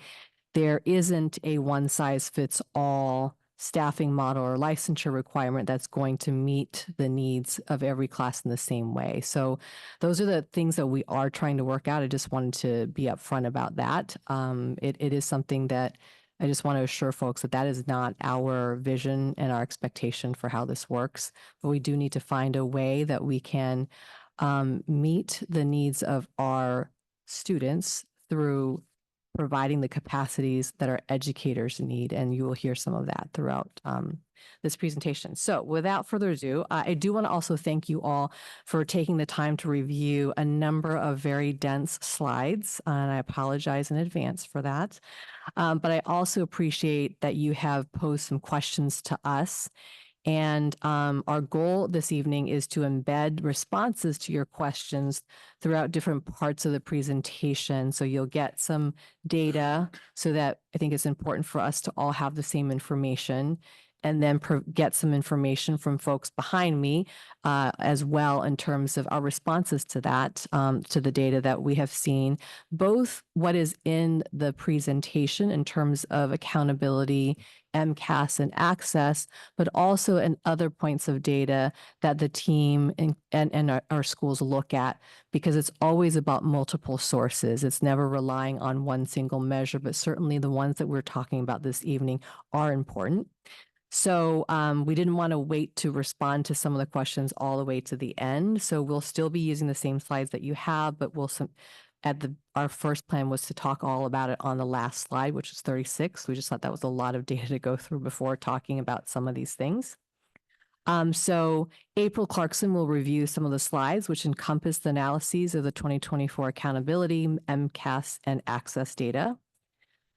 Speaker 20: There isn't a one-size-fits-all staffing model or licensure requirement that's going to meet the needs of every class in the same way. So those are the things that we are trying to work out. I just wanted to be upfront about that. It is something that I just want to assure folks that that is not our vision and our expectation for how this works, but we do need to find a way that we can meet the needs of our students through providing the capacities that our educators need, and you will hear some of that throughout this presentation. So without further ado, I do want to also thank you all for taking the time to review a number of very dense slides, and I apologize in advance for that. But I also appreciate that you have posed some questions to us. And our goal this evening is to embed responses to your questions throughout different parts of the presentation. So you'll get some data so that I think it's important for us to all have the same information, and then get some information from folks behind me as well in terms of our responses to that, to the data that we have seen, both what is in the presentation in terms of accountability, MCAS, and access, but also in other points of data that the team and our schools look at, because it's always about multiple sources. It's never relying on one single measure, but certainly the ones that we're talking about this evening are important. So we didn't want to wait to respond to some of the questions all the way to the end. So we'll still be using the same slides that you have, but our first plan was to talk all about it on the last slide, which is 36. We just thought that was a lot of data to go through before talking about some of these things. So April Clarkson will review some of the slides, which encompass the analyses of the 2024 accountability, MCAS, and access data.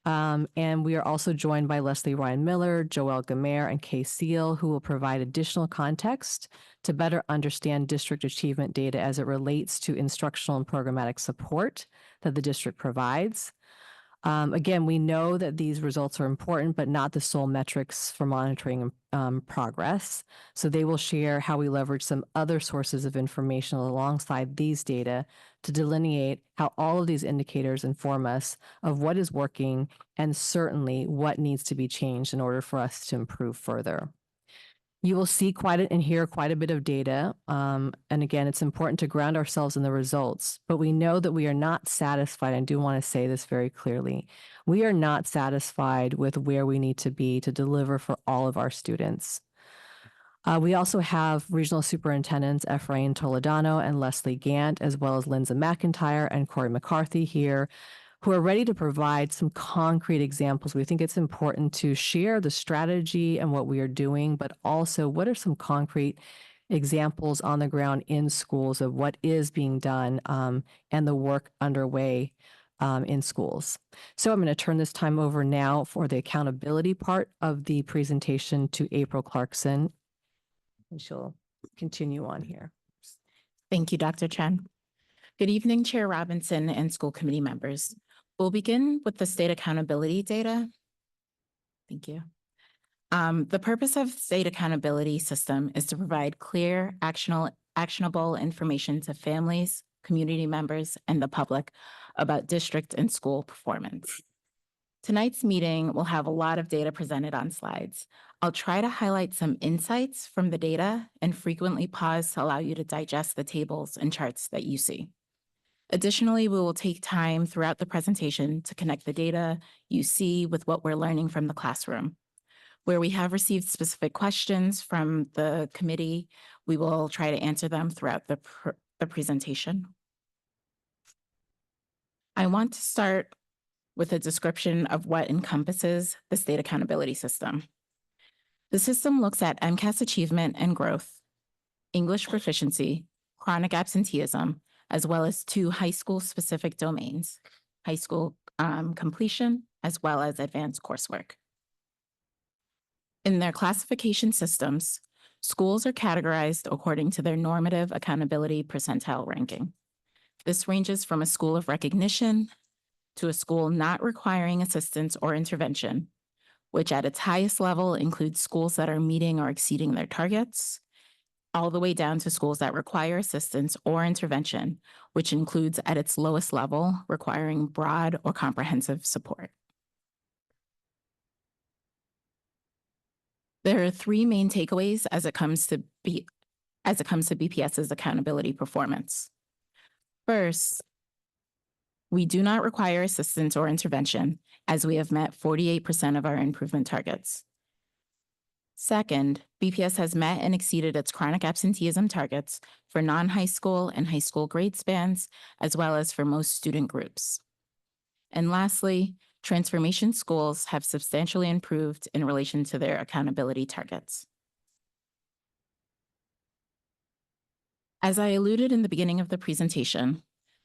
Speaker 20: And we are also joined by Leslie Ryan Miller, Joelle Gamer, and Kay Seal, who will provide additional context to better understand district achievement data as it relates to instructional and programmatic support that the district provides. Again, we know that these results are important, but not the sole metrics for monitoring progress. So they will share how we leverage some other sources of information alongside these data to delineate how all of these indicators inform us of what is working and certainly what needs to be changed in order for us to improve further. You will see and hear quite a bit of data. And again, it's important to ground ourselves in the results, but we know that we are not satisfied. I do want to say this very clearly. We are not satisfied with where we need to be to deliver for all of our students. We also have regional superintendents Ephraim Toledano and Leslie Gant, as well as Linda McIntyre and Corey McCarthy here, who are ready to provide some concrete examples. We think it's important to share the strategy and what we are doing, but also what are some concrete examples on the ground in schools of what is being done and the work underway in schools. So I'm going to turn this time over now for the accountability part of the presentation to April Clarkson, and she'll continue on here.
Speaker 21: Thank you, Dr. Chen. Good evening, Chair Robinson and school committee members. We'll begin with the state accountability data. Thank you. The purpose of state accountability system is to provide clear, actionable information to families, community members, and the public about district and school performance. Tonight's meeting will have a lot of data presented on slides. I'll try to highlight some insights from the data and frequently pause to allow you to digest the tables and charts that you see. Additionally, we will take time throughout the presentation to connect the data you see with what we're learning from the classroom. Where we have received specific questions from the committee, we will try to answer them throughout the presentation. I want to start with a description of what encompasses the state accountability system. The system looks at MCAS achievement and growth, English proficiency, chronic absenteeism, as well as 2 high school specific domains, high school completion, as well as advanced coursework. In their classification systems, schools are categorized according to their normative accountability percentile ranking. This ranges from a school of recognition to a school not requiring assistance or intervention, which at its highest level includes schools that are meeting or exceeding their targets, all the way down to schools that require assistance or intervention, which includes at its lowest level requiring broad or comprehensive support. There are 3 main takeaways as it comes to BPS's accountability performance. First, we do not require assistance or intervention, as we have met 48% of our improvement targets. Second, BPS has met and exceeded its chronic absenteeism targets for non-high school and high school grade spans, as well as for most student groups. And lastly, transformation schools have substantially improved in relation to their accountability targets. As I alluded in the beginning of the presentation,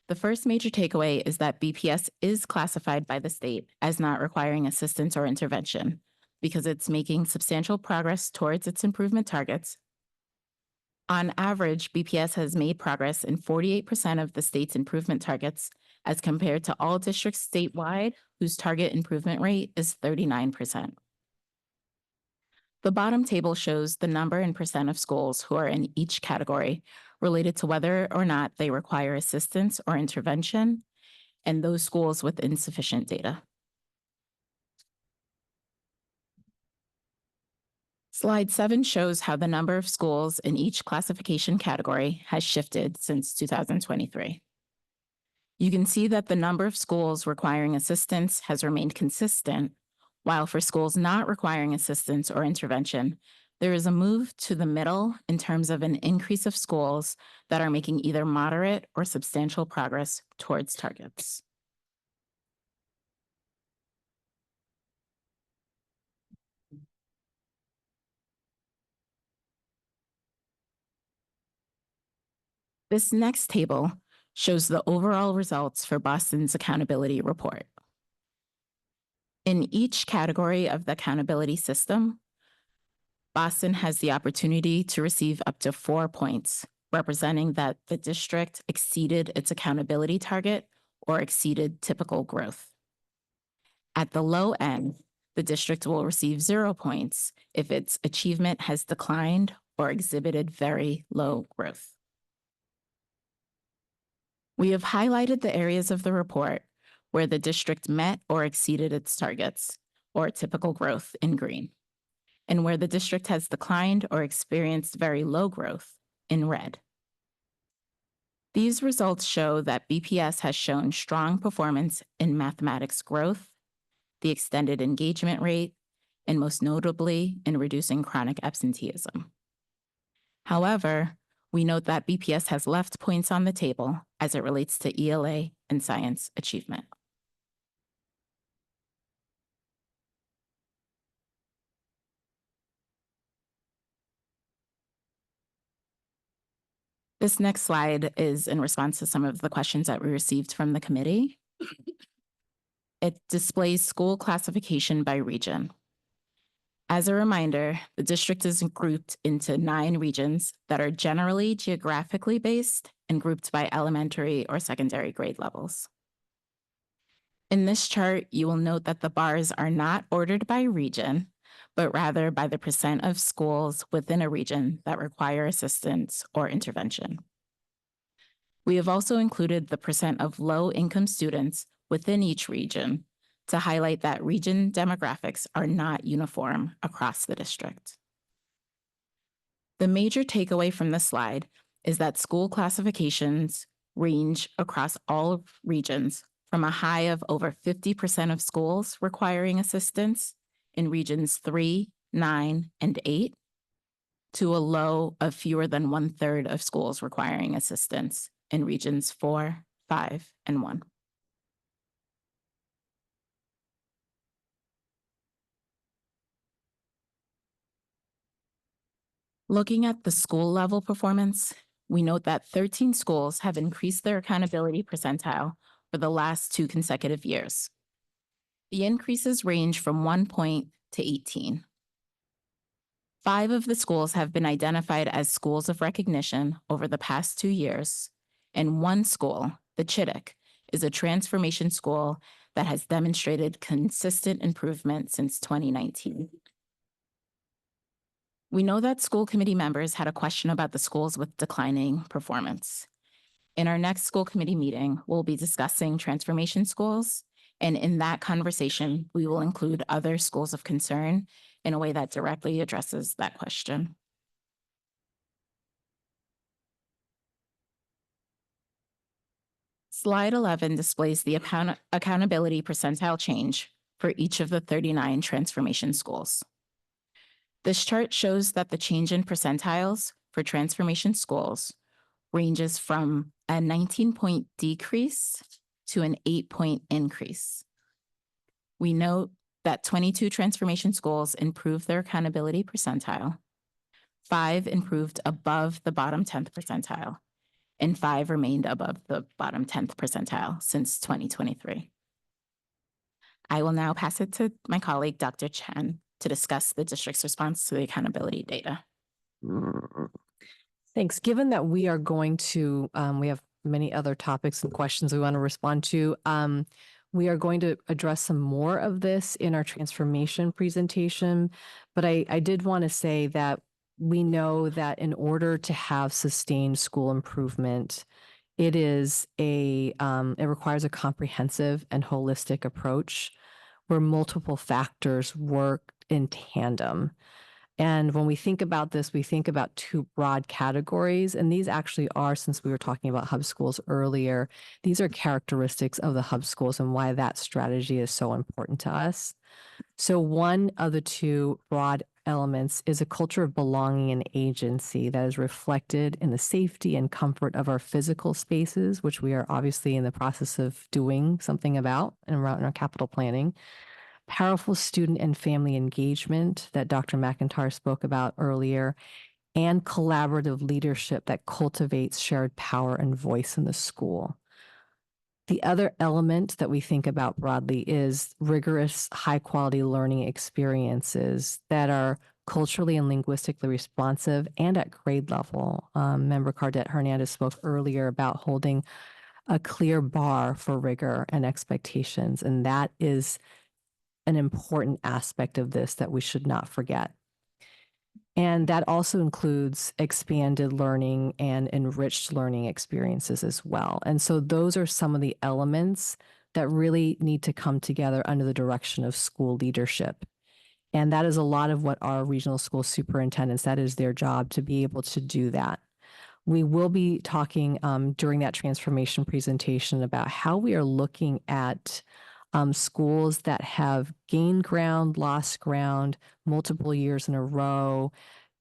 Speaker 21: the first major takeaway is that BPS is classified by the state as not requiring assistance or intervention because it's making substantial progress towards its improvement targets. On average, BPS has made progress in 48% of the state's improvement targets as compared to all districts statewide whose target improvement rate is 39%. The bottom table shows the number and percent of schools who are in each category related to whether or not they require assistance or intervention, and those schools with insufficient data. Slide 7 shows how the number of schools in each classification category has shifted since 2023. You can see that the number of schools requiring assistance has remained consistent, while for schools not requiring assistance or intervention, there is a move to the middle in terms of an increase of schools that are making either moderate or substantial progress towards targets. This next table shows the overall results for Boston's accountability report. In each category of the accountability system, Boston has the opportunity to receive up to 4 points, representing that the district exceeded its accountability target or exceeded typical growth. At the low end, the district will receive 0 points if its achievement has declined or exhibited very low growth. We have highlighted the areas of the report where the district met or exceeded its targets, or typical growth in green, and where the district has declined or experienced very low growth in red. These results show that BPS has shown strong performance in mathematics growth, the extended engagement rate, and most notably in reducing chronic absenteeism. However, we note that BPS has left points on the table as it relates to ELA and science achievement. This next slide is in response to some of the questions that we received from the committee. It displays school classification by region. As a reminder, the district is grouped into 9 regions that are generally geographically based and grouped by elementary or secondary grade levels. In this chart, you will note that the bars are not ordered by region, but rather by the percent of schools within a region that require assistance or intervention. We have also included the percent of low-income students within each region to highlight that region demographics are not uniform across the district. The major takeaway from this slide is that school classifications range across all regions from a high of over 50% of schools requiring assistance in regions 3, 9, and 8, to a low of fewer than 1/3 of schools requiring assistance in regions 4, 5, and 1. Looking at the school level performance, we note that 13 schools have increased their accountability percentile for the last 2 consecutive years. The increases range from 1 point to 18. 5 of the schools have been identified as schools of recognition over the past 2 years, and 1 school, the Chittick, is a transformation school that has demonstrated consistent improvement since 2019. We know that school committee members had a question about the schools with declining performance. In our next school committee meeting, we'll be discussing transformation schools, and in that conversation, we will include other schools of concern in a way that directly addresses that question. Slide 11 displays the accountability percentile change for each of the 39 transformation schools. This chart shows that the change in percentiles for transformation schools ranges from a 19-point decrease to an 8-point increase. We note that 22 transformation schools improved their accountability percentile, 5 improved above the bottom 10th percentile, and 5 remained above the bottom 10th percentile since 2023. I will now pass it to my colleague, Dr. Chen, to discuss the district's response to the accountability data.
Speaker 20: Thanks. Given that we are going to, we have many other topics and questions we want to respond to. We are going to address some more of this in our transformation presentation, but I did want to say that we know that in order to have sustained school improvement, it requires a comprehensive and holistic approach where multiple factors work in tandem. And when we think about this, we think about 2 broad categories. And these actually are, since we were talking about hub schools earlier, these are characteristics of the hub schools and why that strategy is so important to us. So one of the 2 broad elements is a culture of belonging and agency that is reflected in the safety and comfort of our physical spaces, which we are obviously in the process of doing something about in our capital planning. Powerful student and family engagement that Dr. McIntyre spoke about earlier, and collaborative leadership that cultivates shared power and voice in the school. The other element that we think about broadly is rigorous, high-quality learning experiences that are culturally and linguistically responsive and at grade level. Member Cardette Hernandez spoke earlier about holding a clear bar for rigor and expectations, and that is an important aspect of this that we should not forget. And that also includes expanded learning and enriched learning experiences as well. And so those are some of the elements that really need to come together under the direction of school leadership. And that is a lot of what our regional school superintendents, that is their job to be able to do that. We will be talking during that transformation presentation about how we are looking at schools that have gained ground, lost ground, multiple years in a row,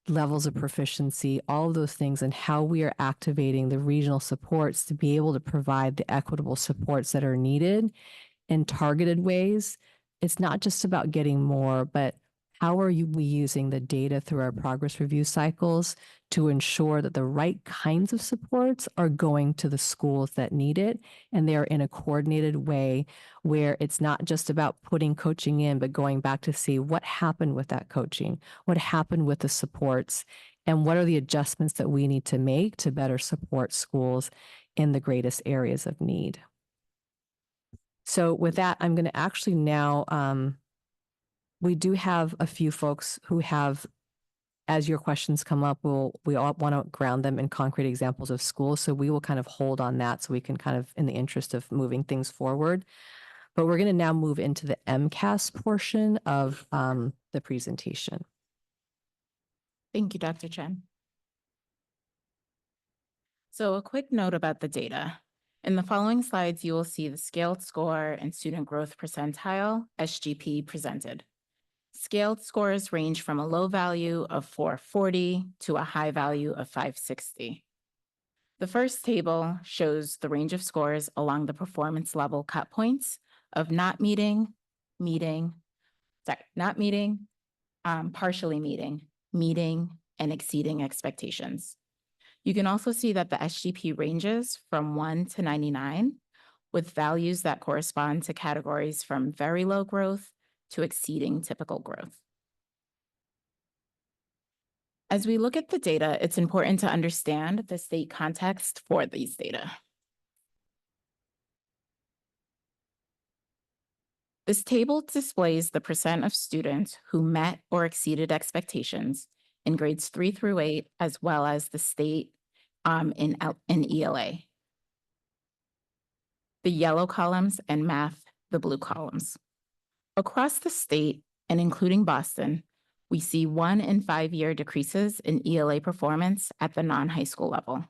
Speaker 20: levels of proficiency, all of those things, and how we are activating the regional supports to be able to provide the equitable supports that are needed in targeted ways. It's not just about getting more, but how are we using the data through our progress review cycles to ensure that the right kinds of supports are going to the schools that need it, and they're in a coordinated way where it's not just about putting coaching in, but going back to see what happened with that coaching, what happened with the supports, and what are the adjustments that we need to make to better support schools in the greatest areas of need. So with that, I'm going to actually now, we do have a few folks who have, as your questions come up, we all want to ground them in concrete examples of schools. So we will kind of hold on that so we can kind of, in the interest of moving things forward. But we're going to now move into the MCAS portion of the presentation.
Speaker 21: Thank you, Dr. Chen. So a quick note about the data. In the following slides, you will see the scaled score and student growth percentile, SGP, presented. Scaled scores range from a low value of 440 to a high value of 560. The first table shows the range of scores along the performance level cut points of not meeting, partially meeting, and exceeding expectations. You can also see that the SGP ranges from 1 to 99, with values that correspond to categories from very low growth to exceeding typical growth. As we look at the data, it's important to understand the state context for these data. This table displays the percent of students who met or exceeded expectations in grades 3 through 8, as well as the state in ELA. The yellow columns, and math, the blue columns. Across the state, and including Boston, we see 1 in 5 year decreases in ELA performance at the non-high school level.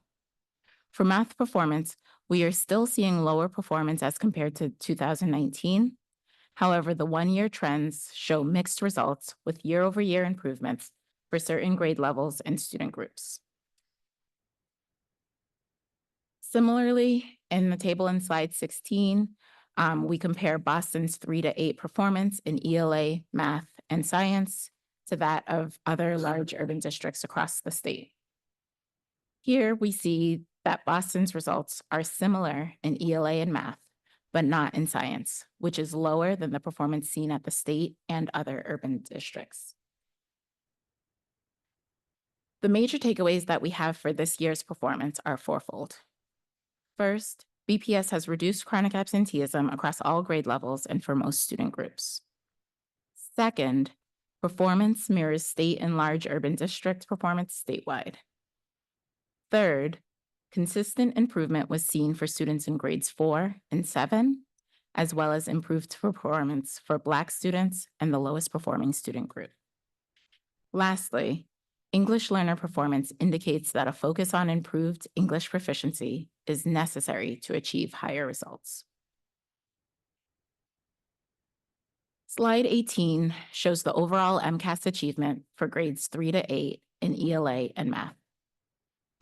Speaker 21: For math performance, we are still seeing lower performance as compared to 2019. However, the 1-year trends show mixed results with year-over-year improvements for certain grade levels and student groups. Similarly, in the table in slide 16, we compare Boston's 3 to 8 performance in ELA, math, and science to that of other large urban districts across the state. Here we see that Boston's results are similar in ELA and math, but not in science, which is lower than the performance seen at the state and other urban districts. The major takeaways that we have for this year's performance are fourfold. First, BPS has reduced chronic absenteeism across all grade levels and for most student groups. Second, performance mirrors state and large urban district performance statewide. Third, consistent improvement was seen for students in grades 4 and 7, as well as improved performance for Black students and the lowest performing student group. Lastly, English learner performance indicates that a focus on improved English proficiency is necessary to achieve higher results. Slide 18 shows the overall MCAS achievement for grades 3 to 8 in ELA and math.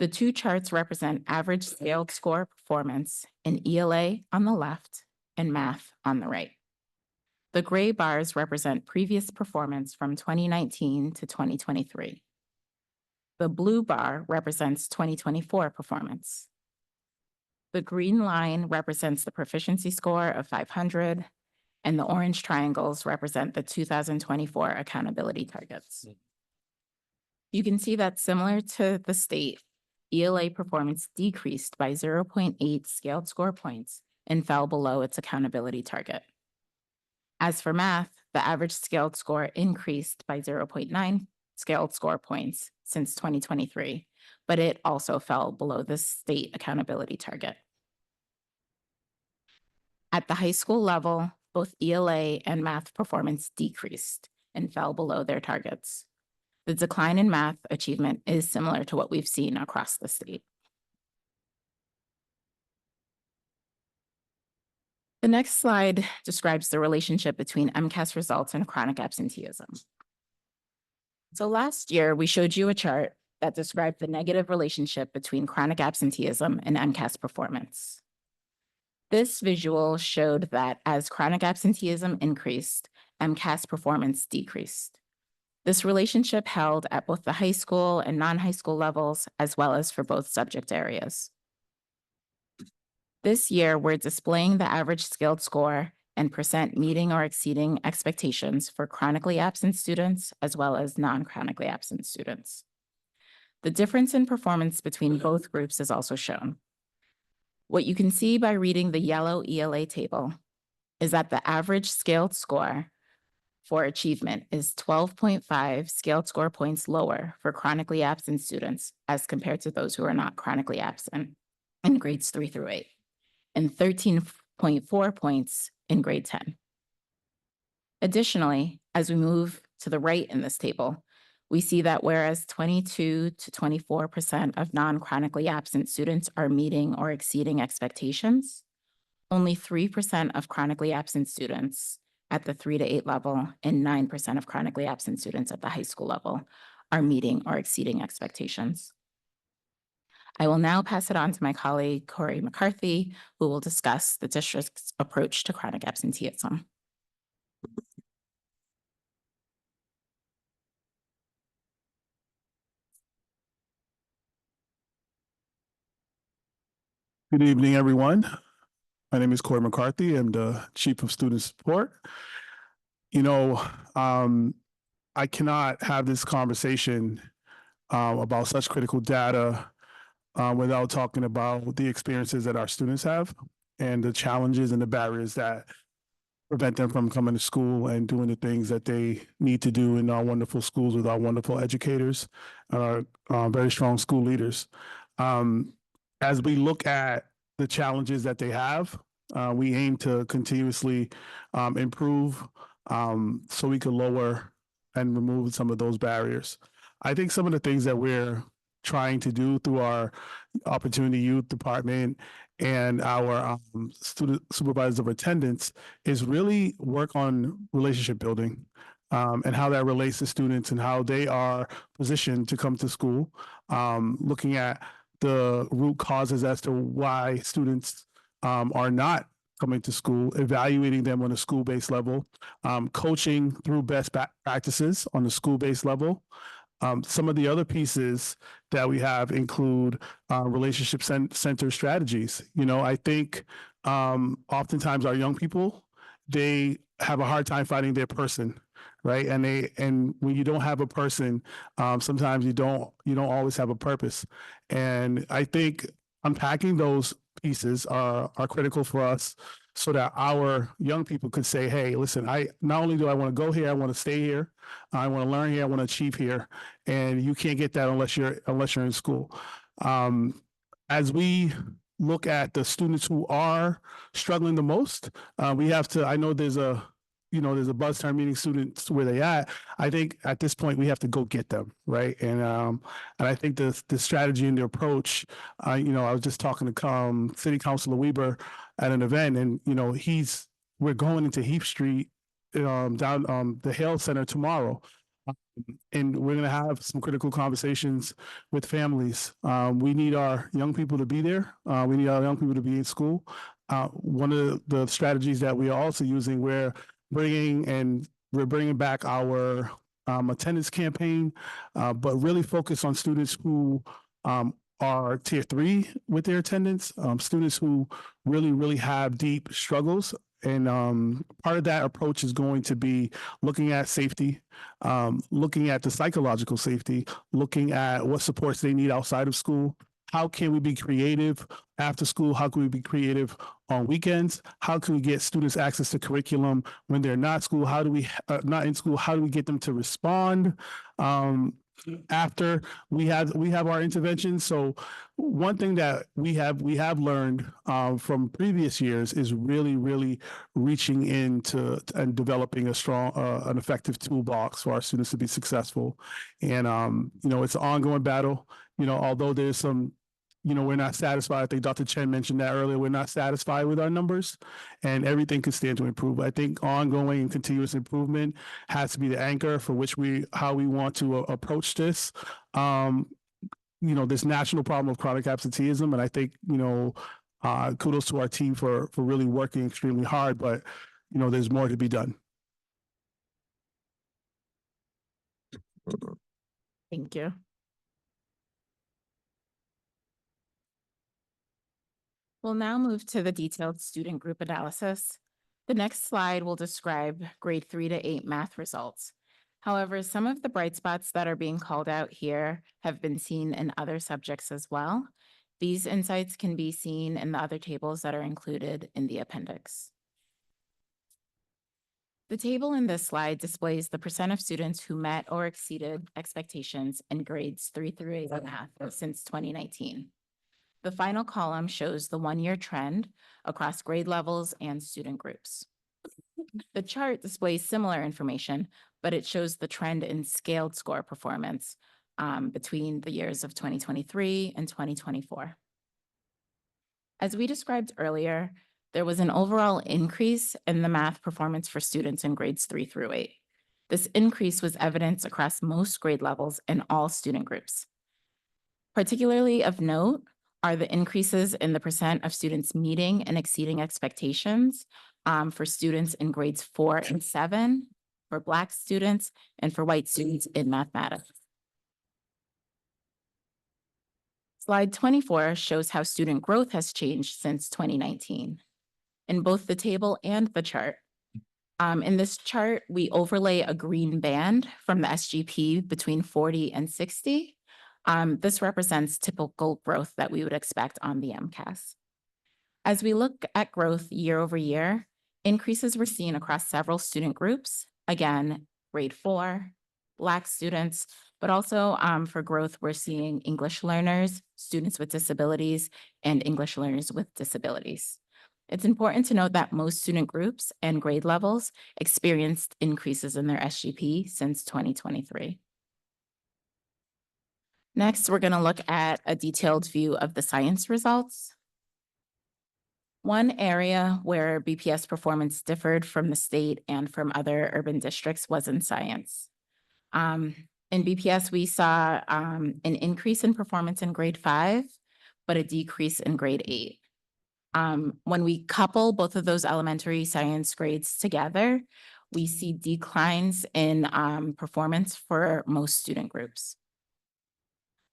Speaker 21: The two charts represent average scaled score performance in ELA on the left and math on the right. The gray bars represent previous performance from 2019 to 2023. The blue bar represents 2024 performance. The green line represents the proficiency score of 500, and the orange triangles represent the 2024 accountability targets. You can see that similar to the state, ELA performance decreased by 0.8 scaled score points and fell below its accountability target. As for math, the average scaled score increased by 0.9 scaled score points since 2023, but it also fell below the state accountability target. At the high school level, both ELA and math performance decreased and fell below their targets. The decline in math achievement is similar to what we've seen across the state. The next slide describes the relationship between MCAS results and chronic absenteeism. So last year, we showed you a chart that described the negative relationship between chronic absenteeism and MCAS performance. This visual showed that as chronic absenteeism increased, MCAS performance decreased. This relationship held at both the high school and non-high school levels, as well as for both subject areas. This year, we're displaying the average scaled score and percent meeting or exceeding expectations for chronically absent students, as well as non-chronically absent students. The difference in performance between both groups is also shown. What you can see by reading the yellow ELA table is that the average scaled score for achievement is 12.5 scaled score points lower for chronically absent students as compared to those who are not chronically absent in grades 3 through 8, and 13.4 points in grade 10. Additionally, as we move to the right in this table, we see that whereas 22 to 24% of non-chronically absent students are meeting or exceeding expectations, only 3% of chronically absent students at the 3 to 8 level and 9% of chronically absent students at the high school level are meeting or exceeding expectations. I will now pass it on to my colleague, Corey McCarthy, who will discuss the district's approach to chronic absenteeism.
Speaker 5: Good evening, everyone. My name is Corey McCarthy. I'm the Chief of Student Support. You know, I cannot have this conversation about such critical data without talking about the experiences that our students have and the challenges and the barriers that prevent them from coming to school and doing the things that they need to do in our wonderful schools with our wonderful educators and our very strong school leaders. As we look at the challenges that they have, we aim to continuously improve so we can lower and remove some of those barriers. I think some of the things that we're trying to do through our Opportunity Youth Department and our student supervisors of attendance is really work on relationship building and how that relates to students and how they are positioned to come to school, looking at the root causes as to why students are not coming to school, evaluating them on a school-based level, coaching through best practices on the school-based level. Some of the other pieces that we have include relationship-centered strategies. You know, I think oftentimes our young people, they have a hard time finding their person, right? And when you don't have a person, sometimes you don't always have a purpose. And I think unpacking those pieces are critical for us so that our young people could say, hey, listen, I not only do I want to go here, I want to stay here, I want to learn here, I want to achieve here. And you can't get that unless you're in school. As we look at the students who are struggling the most, we have to, I know there's a buzz term meeting students where they at. I think at this point we have to go get them, right? And I think the strategy and the approach, I was just talking to City Councilor Weber at an event, and we're going into Heath Street down the Hale Center tomorrow. And we're going to have some critical conversations with families. We need our young people to be there. We need our young people to be in school. One of the strategies that we are also using, we're bringing back our attendance campaign, but really focus on students who are tier 3 with their attendance, students who really have deep struggles. And part of that approach is going to be looking at safety, looking at the psychological safety, looking at what supports they need outside of school. How can we be creative after school? How can we be creative on weekends? How can we get students access to curriculum when they're not school? How do we not in school? How do we get them to respond after we have our interventions? So one thing that we have learned from previous years is really reaching into and developing a strong an effective toolbox for our students to be successful. And it's an ongoing battle. Although there's some, we're not satisfied. I think Dr. Chen mentioned that earlier. We're not satisfied with our numbers, and everything can stand to improve. I think ongoing and continuous improvement has to be the anchor for how we want to approach this. This national problem of chronic absenteeism, and I think kudos to our team for really working extremely hard. But there's more to be done.
Speaker 21: Thank you. We'll now move to the detailed student group analysis. The next slide will describe grade 3 to 8 math results. However, some of the bright spots that are being called out here have been seen in other subjects as well. These insights can be seen in the other tables that are included in the appendix. The table in this slide displays the percent of students who met or exceeded expectations in grades 3 through 8 in math since 2019. The final column shows the one-year trend across grade levels and student groups. The chart displays similar information, but it shows the trend in scaled score performance between the years of 2023 and 2024. As we described earlier, there was an overall increase in the math performance for students in grades 3 through 8. This increase was evident across most grade levels and all student groups. Particularly of note are the increases in the percent of students meeting and exceeding expectations for students in grades 4 and 7, for Black students, and for white students in mathematics. Slide 24 shows how student growth has changed since 2019. In both the table and the chart. In this chart, we overlay a green band from the SGP between 40 and 60. This represents typical growth that we would expect on the MCAS. As we look at growth year over year, increases were seen across several student groups. Again, grade 4, Black students, but also for growth, we're seeing English learners, students with disabilities, and English learners with disabilities. It's important to note that most student groups and grade levels experienced increases in their SGP since 2023. Next, we're going to look at a detailed view of the science results. One area where BPS performance differed from the state and from other urban districts was in science. In BPS, we saw an increase in performance in grade 5, but a decrease in grade 8. When we couple both of those elementary science grades together, we see declines in performance for most student groups.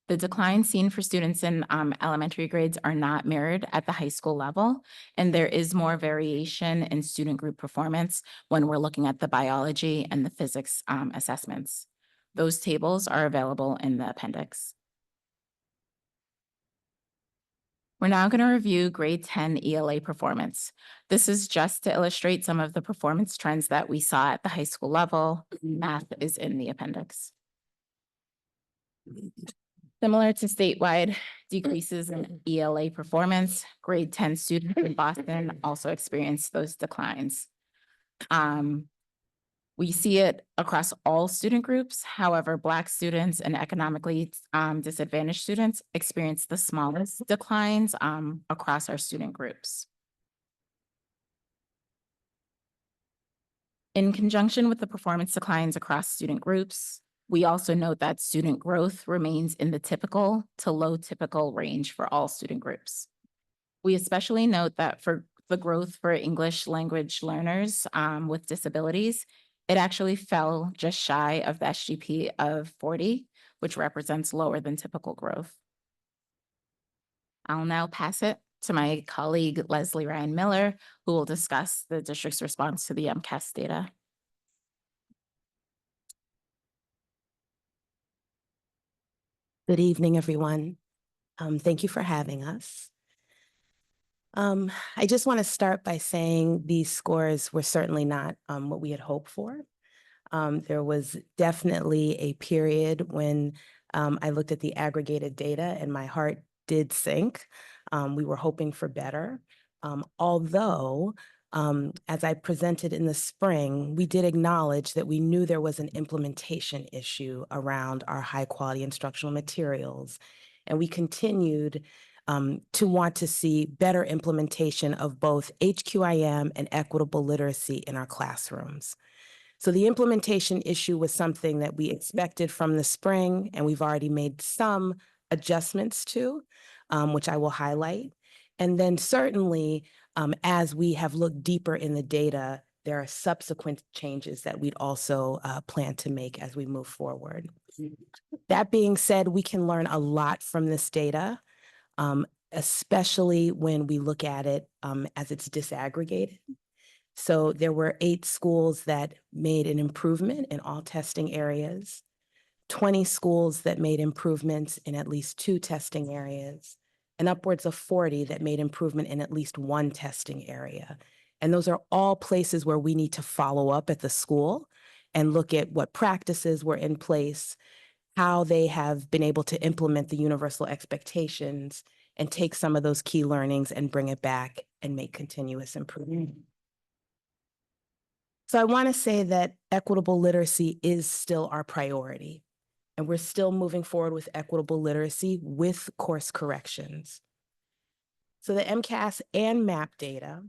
Speaker 21: The declines seen for students in elementary grades are not mirrored at the high school level, and there is more variation in student group performance when we're looking at the biology and the physics assessments. Those tables are available in the appendix. We're now going to review grade 10 ELA performance. This is just to illustrate some of the performance trends that we saw at the high school level. Math is in the appendix. Similar to statewide decreases in ELA performance, grade 10 students in Boston also experienced those declines. We see it across all student groups. However, Black students and economically disadvantaged students experience the smallest declines across our student groups. In conjunction with the performance declines across student groups, we also note that student growth remains in the typical to low typical range for all student groups. We especially note that for the growth for English language learners with disabilities, it actually fell just shy of the SGP of 40, which represents lower than typical growth. I'll now pass it to my colleague, Leslie Ryan Miller, who will discuss the district's response to the MCAS data.
Speaker 18: Good evening, everyone. Thank you for having us.
Speaker 4: I just want to start by saying these scores were certainly not what we had hoped for. There was definitely a period when I looked at the aggregated data and my heart did sink. We were hoping for better. Although, as I presented in the spring, we did acknowledge that we knew there was an implementation issue around our high quality instructional materials. And we continued to want to see better implementation of both HQIM and equitable literacy in our classrooms. So the implementation issue was something that we expected from the spring, and we've already made some adjustments to, which I will highlight. And then certainly, as we have looked deeper in the data, there are subsequent changes that we'd also plan to make as we move forward. That being said, we can learn a lot from this data, especially when we look at it as it's disaggregated. So there were 8 schools that made an improvement in all testing areas, 20 schools that made improvements in at least 2 testing areas, and upwards of 40 that made improvement in at least 1 testing area. And those are all places where we need to follow up at the school and look at what practices were in place, how they have been able to implement the universal expectations, and take some of those key learnings and bring it back and make continuous improvement. So I want to say that equitable literacy is still our priority, and we're still moving forward with equitable literacy with course corrections. So the MCAS and MAP data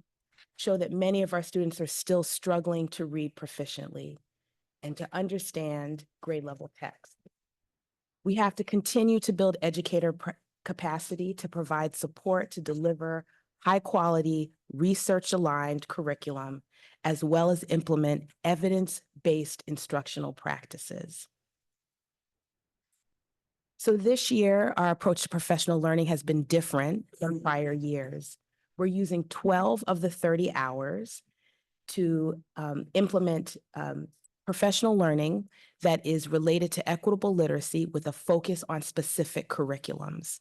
Speaker 4: show that many of our students are still struggling to read proficiently and to understand grade level text. We have to continue to build educator capacity to provide support to deliver high quality, research aligned curriculum, as well as implement evidence-based instructional practices. So this year, our approach to professional learning has been different than prior years. We're using 12 of the 30 hours to implement professional learning that is related to equitable literacy with a focus on specific curriculums.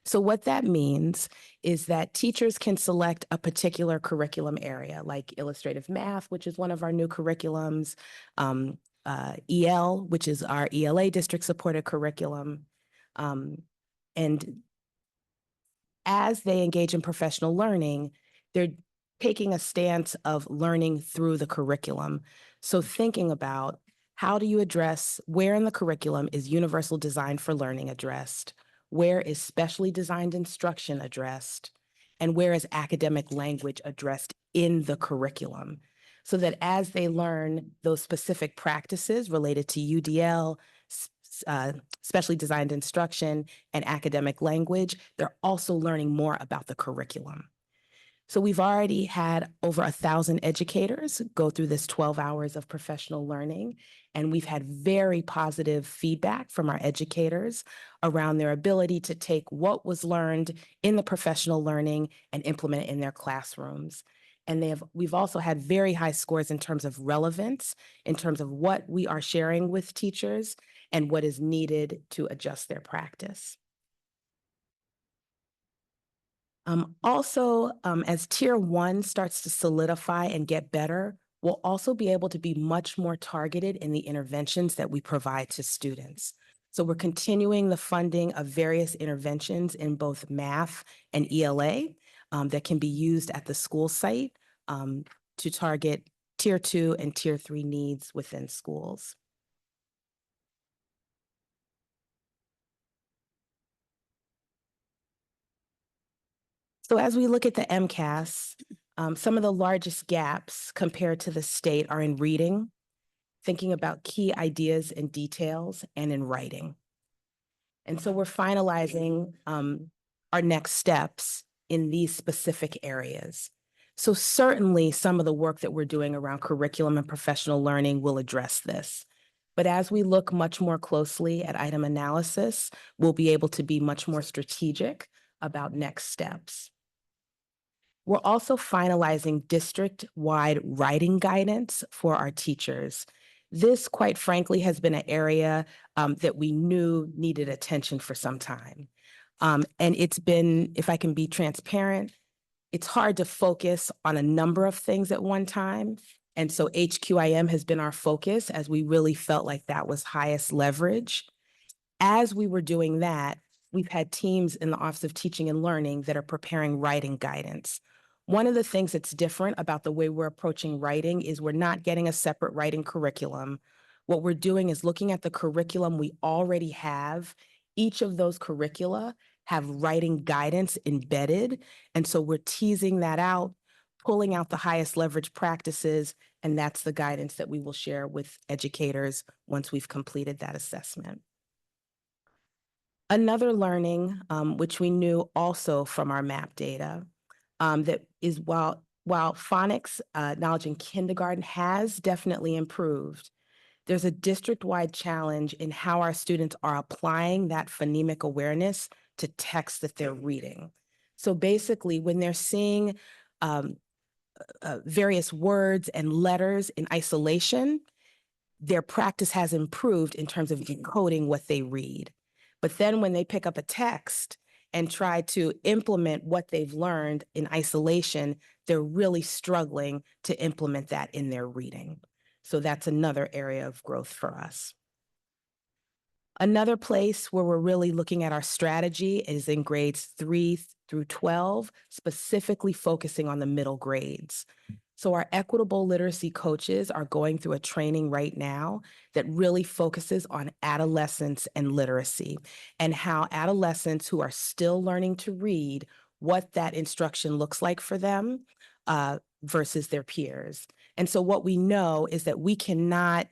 Speaker 4: So what that means is that teachers can select a particular curriculum area, like illustrative math, which is one of our new curriculums, EL, which is our ELA district-supported curriculum. And as they engage in professional learning, they're taking a stance of learning through the curriculum. So thinking about how do you address where in the curriculum is universal design for learning addressed? Where is specially designed instruction addressed? And where is academic language addressed in the curriculum? So that as they learn those specific practices related to UDL, specially designed instruction, and academic language, they're also learning more about the curriculum. So we've already had over 1,000 educators go through this 12 hours of professional learning, and we've had very positive feedback from our educators around their ability to take what was learned in the professional learning and implement it in their classrooms. And we've also had very high scores in terms of relevance, in terms of what we are sharing with teachers and what is needed to adjust their practice. As Tier 1 starts to solidify and get better, we'll also be able to be much more targeted in the interventions that we provide to students. So we're continuing the funding of various interventions in both math and ELA that can be used at the school site to target Tier 2 and Tier 3 needs within schools. So as we look at the MCAS, some of the largest gaps compared to the state are in reading, thinking about key ideas and details, and in writing. And so we're finalizing our next steps in these specific areas. So certainly some of the work that we're doing around curriculum and professional learning will address this. But as we look much more closely at item analysis, we'll be able to be much more strategic about next steps. We're also finalizing district-wide writing guidance for our teachers. This, quite frankly, has been an area that we knew needed attention for some time. And it's been, if I can be transparent, it's hard to focus on a number of things at one time. And so HQIM has been our focus as we really felt like that was highest leverage. As we were doing that, we've had teams in the Office of Teaching and Learning that are preparing writing guidance. One of the things that's different about the way we're approaching writing is we're not getting a separate writing curriculum. What we're doing is looking at the curriculum we already have. Each of those curricula have writing guidance embedded. And so we're teasing that out, pulling out the highest leverage practices, and that's the guidance that we will share with educators once we've completed that assessment. Another learning, which we knew also from our MAP data, that is while phonics knowledge in kindergarten has definitely improved, there's a district-wide challenge in how our students are applying that phonemic awareness to text that they're reading. So basically, when they're seeing various words and letters in isolation, their practice has improved in terms of decoding what they read. But then when they pick up a text and try to implement what they've learned in isolation, they're really struggling to implement that in their reading. So that's another area of growth for us. Another place where we're really looking at our strategy is in grades 3 through 12, specifically focusing on the middle grades. So our equitable literacy coaches are going through a training right now that really focuses on adolescence and literacy and how adolescents who are still learning to read, what that instruction looks like for them versus their peers. And so what we know is that we cannot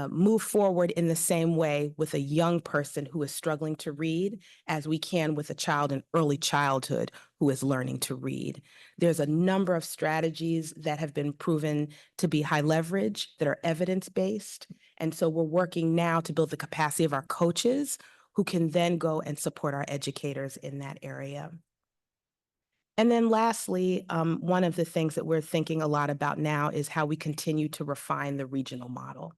Speaker 4: move forward in the same way with a young person who is struggling to read as we can with a child in early childhood who is learning to read. There's a number of strategies that have been proven to be high leverage that are evidence-based. And so we're working now to build the capacity of our coaches who can then go and support our educators in that area. And then lastly, one of the things that we're thinking a lot about now is how we continue to refine the regional model.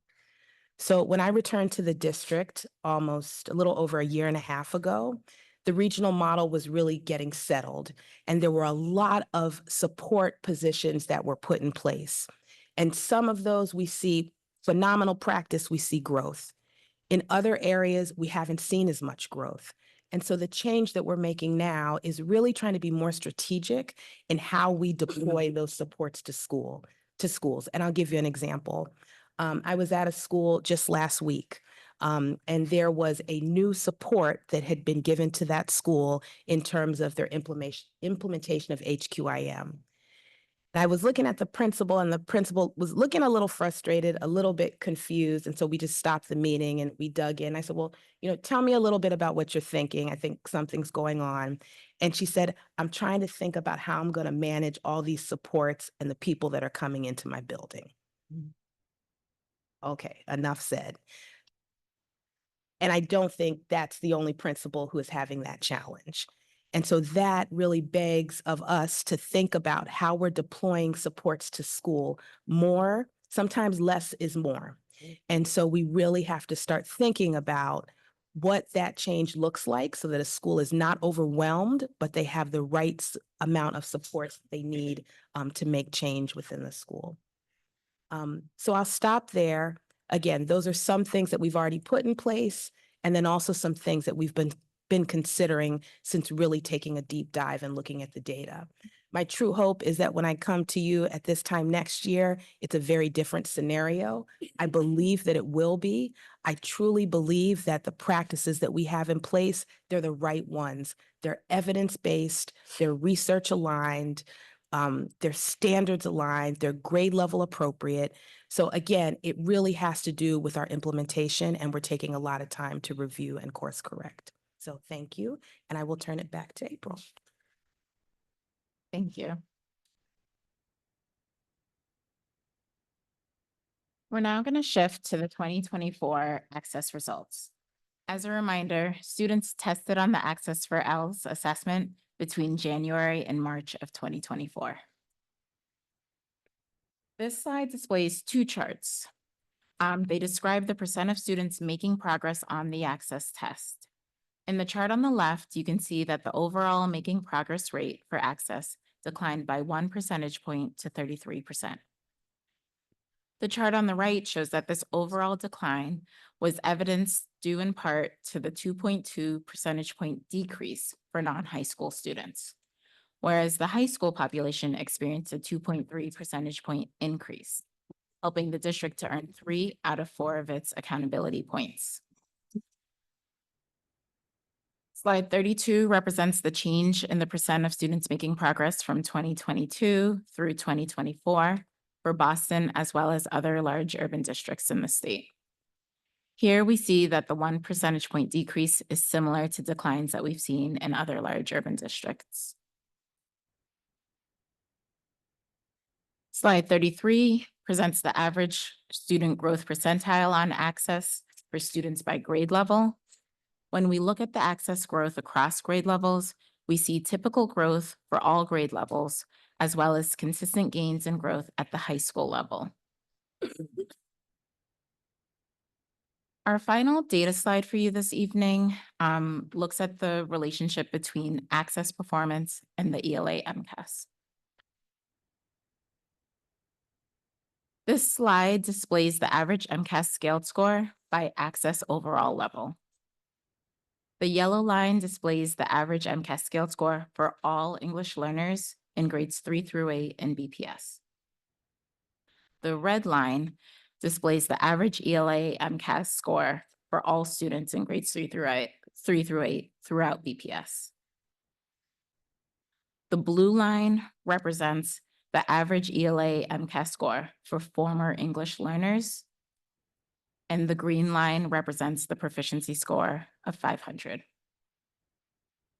Speaker 4: So when I returned to the district almost a little over a year and a half ago, the regional model was really getting settled, and there were a lot of support positions that were put in place. And some of those we see phenomenal practice, we see growth. In other areas, we haven't seen as much growth. And so the change that we're making now is really trying to be more strategic in how we deploy those supports to schools. And I'll give you an example. I was at a school just last week, and there was a new support that had been given to that school in terms of their implementation of HQIM. And I was looking at the principal, and the principal was looking a little frustrated, a little bit confused. And so we just stopped the meeting and we dug in. I said, well, tell me a little bit about what you're thinking. I think something's going on. And she said, I'm trying to think about how I'm going to manage all these supports and the people that are coming into my building. Okay, enough said. And I don't think that's the only principal who is having that challenge. And so that really begs of us to think about how we're deploying supports to school more. Sometimes less is more. And so we really have to start thinking about what that change looks like so that a school is not overwhelmed, but they have the right amount of supports they need to make change within the school. So I'll stop there. Again, those are some things that we've already put in place, and then also some things that we've been considering since really taking a deep dive and looking at the data. My true hope is that when I come to you at this time next year, it's a very different scenario. I believe that it will be. I truly believe that the practices that we have in place, they're the right ones. They're evidence-based, they're research aligned, they're standards aligned, they're grade level appropriate. So again, it really has to do with our implementation, and we're taking a lot of time to review and course correct. So thank you, and I will turn it back to April.
Speaker 21: Thank you. We're now going to shift to the 2024 Access results. As a reminder, students tested on the Access for ELS assessment between January and March of 2024. This slide displays two charts. They describe the percent of students making progress on the Access test. In the chart on the left, you can see that the overall making progress rate for Access declined by 1 percentage point to 33%. The chart on the right shows that this overall decline was evidence due in part to the 2.2 percentage point decrease for non-high school students, whereas the high school population experienced a 2.3 percentage point increase, helping the district to earn 3 out of 4 of its accountability points. Slide 32 represents the change in the percent of students making progress from 2022 through 2024 for Boston, as well as other large urban districts in the state. Here we see that the 1 percentage point decrease is similar to declines that we've seen in other large urban districts. Slide 33 presents the average student growth percentile on access for students by grade level. When we look at the access growth across grade levels, we see typical growth for all grade levels, as well as consistent gains in growth at the high school level. Our final data slide for you this evening looks at the relationship between access performance and the ELA MCAS. This slide displays the average MCAS scaled score by access overall level. The yellow line displays the average MCAS scaled score for all English learners in grades 3 through 8 in BPS. The red line displays the average ELA MCAS score for all students in grades 3 through 8 throughout BPS. The blue line represents the average ELA MCAS score for former English learners, and the green line represents the proficiency score of 500.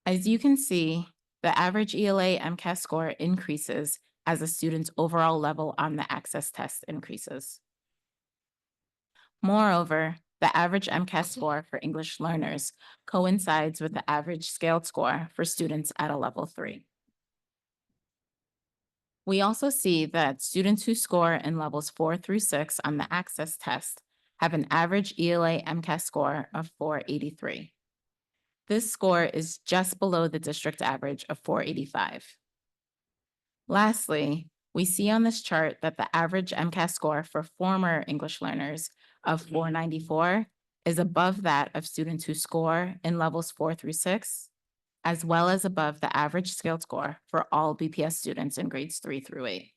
Speaker 21: As you can see, the average ELA MCAS score increases as a student's overall level on the access test increases. Moreover, the average MCAS score for English learners coincides with the average scaled score for students at a level 3. We also see that students who score in levels 4 through 6 on the access test have an average ELA MCAS score of 483. This score is just below the district average of 485. Lastly, we see on this chart that the average MCAS score for former English learners of 494 is above that of students who score in levels 4 through 6, as well as above the average scaled score for all BPS students in grades 3 through 8.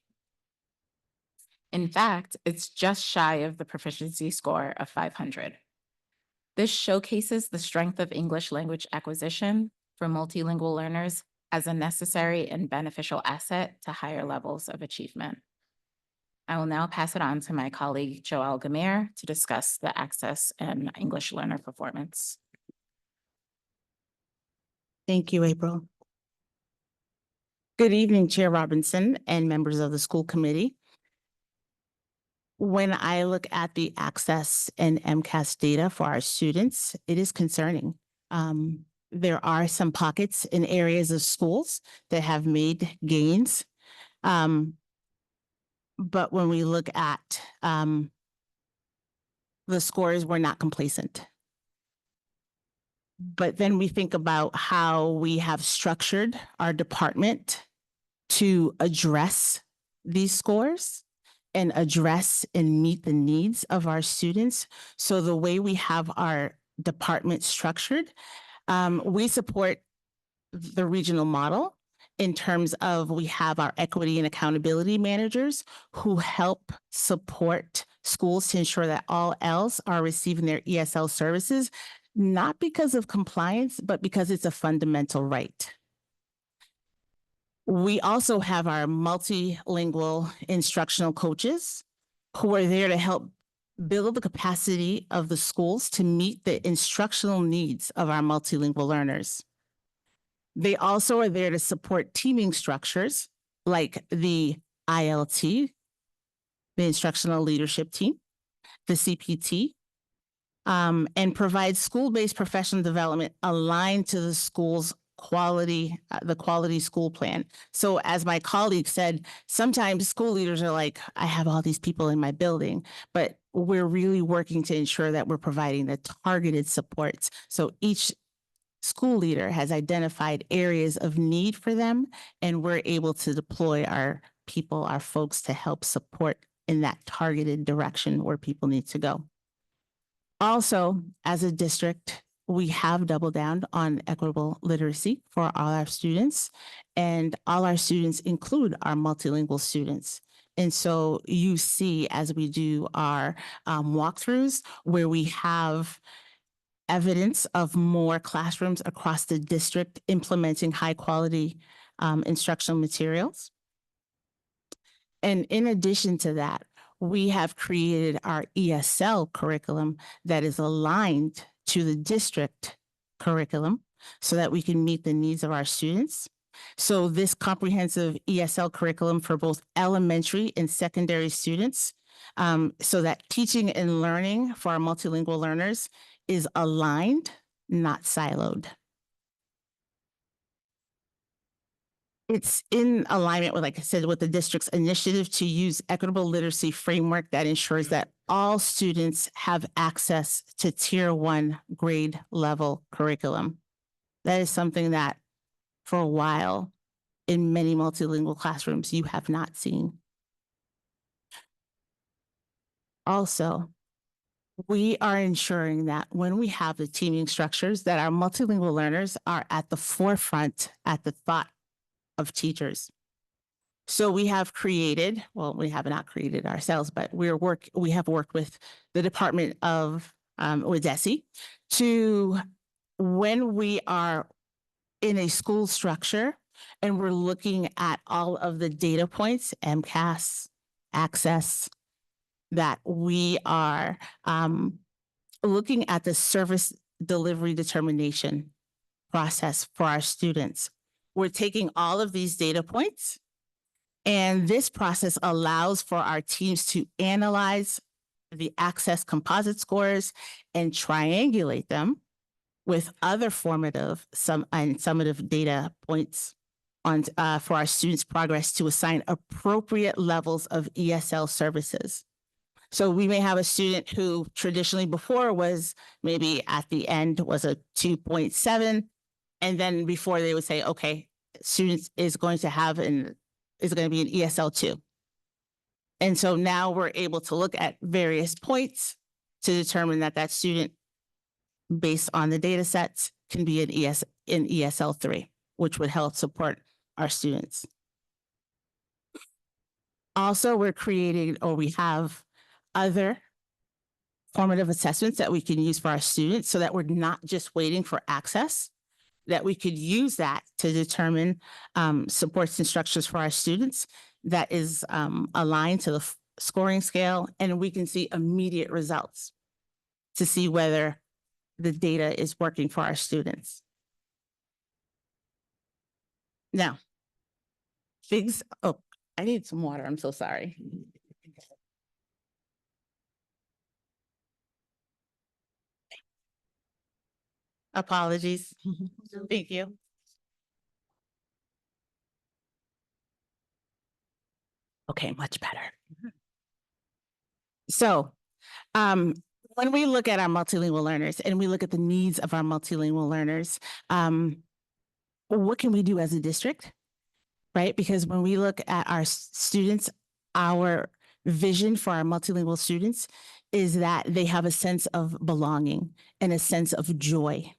Speaker 21: In fact, it's just shy of the proficiency score of 500. This showcases the strength of English language acquisition for multilingual learners as a necessary and beneficial asset to higher levels of achievement. I will now pass it on to my colleague, Joelle Gamer, to discuss the access and English learner performance.
Speaker 8: Thank you, April. Good evening, Chair Robinson and members of the school committee. When I look at the access and MCAS data for our students, it is concerning. There are some pockets in areas of schools that have made gains. But when we look at the scores, we're not complacent. But then we think about how we have structured our department to address these scores and address and meet the needs of our students. So the way we have our department structured, we support the regional model in terms of we have our equity and accountability managers who help support schools to ensure that all Ls are receiving their ESL services, not because of compliance, but because it's a fundamental right. We also have our multilingual instructional coaches who are there to help build the capacity of the schools to meet the instructional needs of our multilingual learners. They also are there to support teaming structures like the ILT, the Instructional Leadership Team, the CPT, and provide school-based professional development aligned to the school's quality, the quality school plan. So as my colleague said, sometimes school leaders are like, I have all these people in my building, but we're really working to ensure that we're providing the targeted supports. So each school leader has identified areas of need for them, and we're able to deploy our people, our folks to help support in that targeted direction where people need to go. Also, as a district, we have doubled down on equitable literacy for all our students, and all our students include our multilingual students. And so you see, as we do our walkthroughs, where we have evidence of more classrooms across the district implementing high quality instructional materials. And in addition to that, we have created our ESL curriculum that is aligned to the district curriculum so that we can meet the needs of our students. So this comprehensive ESL curriculum for both elementary and secondary students, so that teaching and learning for our multilingual learners is aligned, not siloed. It's in alignment with, like I said, with the district's initiative to use equitable literacy framework that ensures that all students have access to Tier 1 grade level curriculum. That is something that for a while in many multilingual classrooms you have not seen. Also, we are ensuring that when we have the teaming structures, that our multilingual learners are at the forefront, at the thought of teachers. So we have created, well, we have not created ourselves, but we have worked with the Department of, with DESE to, when we are in a school structure and we're looking at all of the data points, MCAS, access, that we are looking at the service delivery determination process for our students. We're taking all of these data points, and this process allows for our teams to analyze the access composite scores and triangulate them with other formative and summative data points on for our students' progress to assign appropriate levels of ESL services. So we may have a student who traditionally before was maybe at the end was a 2.7. And then before they would say, okay, students is going to be an ESL 2. And so now we're able to look at various points to determine that that student, based on the data sets, can be in ESL 3, which would help support our students. Also, we're creating, or we have other formative assessments that we can use for our students so that we're not just waiting for access, that we could use that to determine supports and structures for our students that is aligned to the scoring scale, and we can see immediate results to see whether the data is working for our students. Now, I need some water, I'm so sorry. Apologies. Thank you. Okay, much better. So, when we look at our multilingual learners and we look at the needs of our multilingual learners, what can we do as a district, right? Because when we look at our students, our vision for our multilingual students is that they have a sense of belonging and a sense of joy.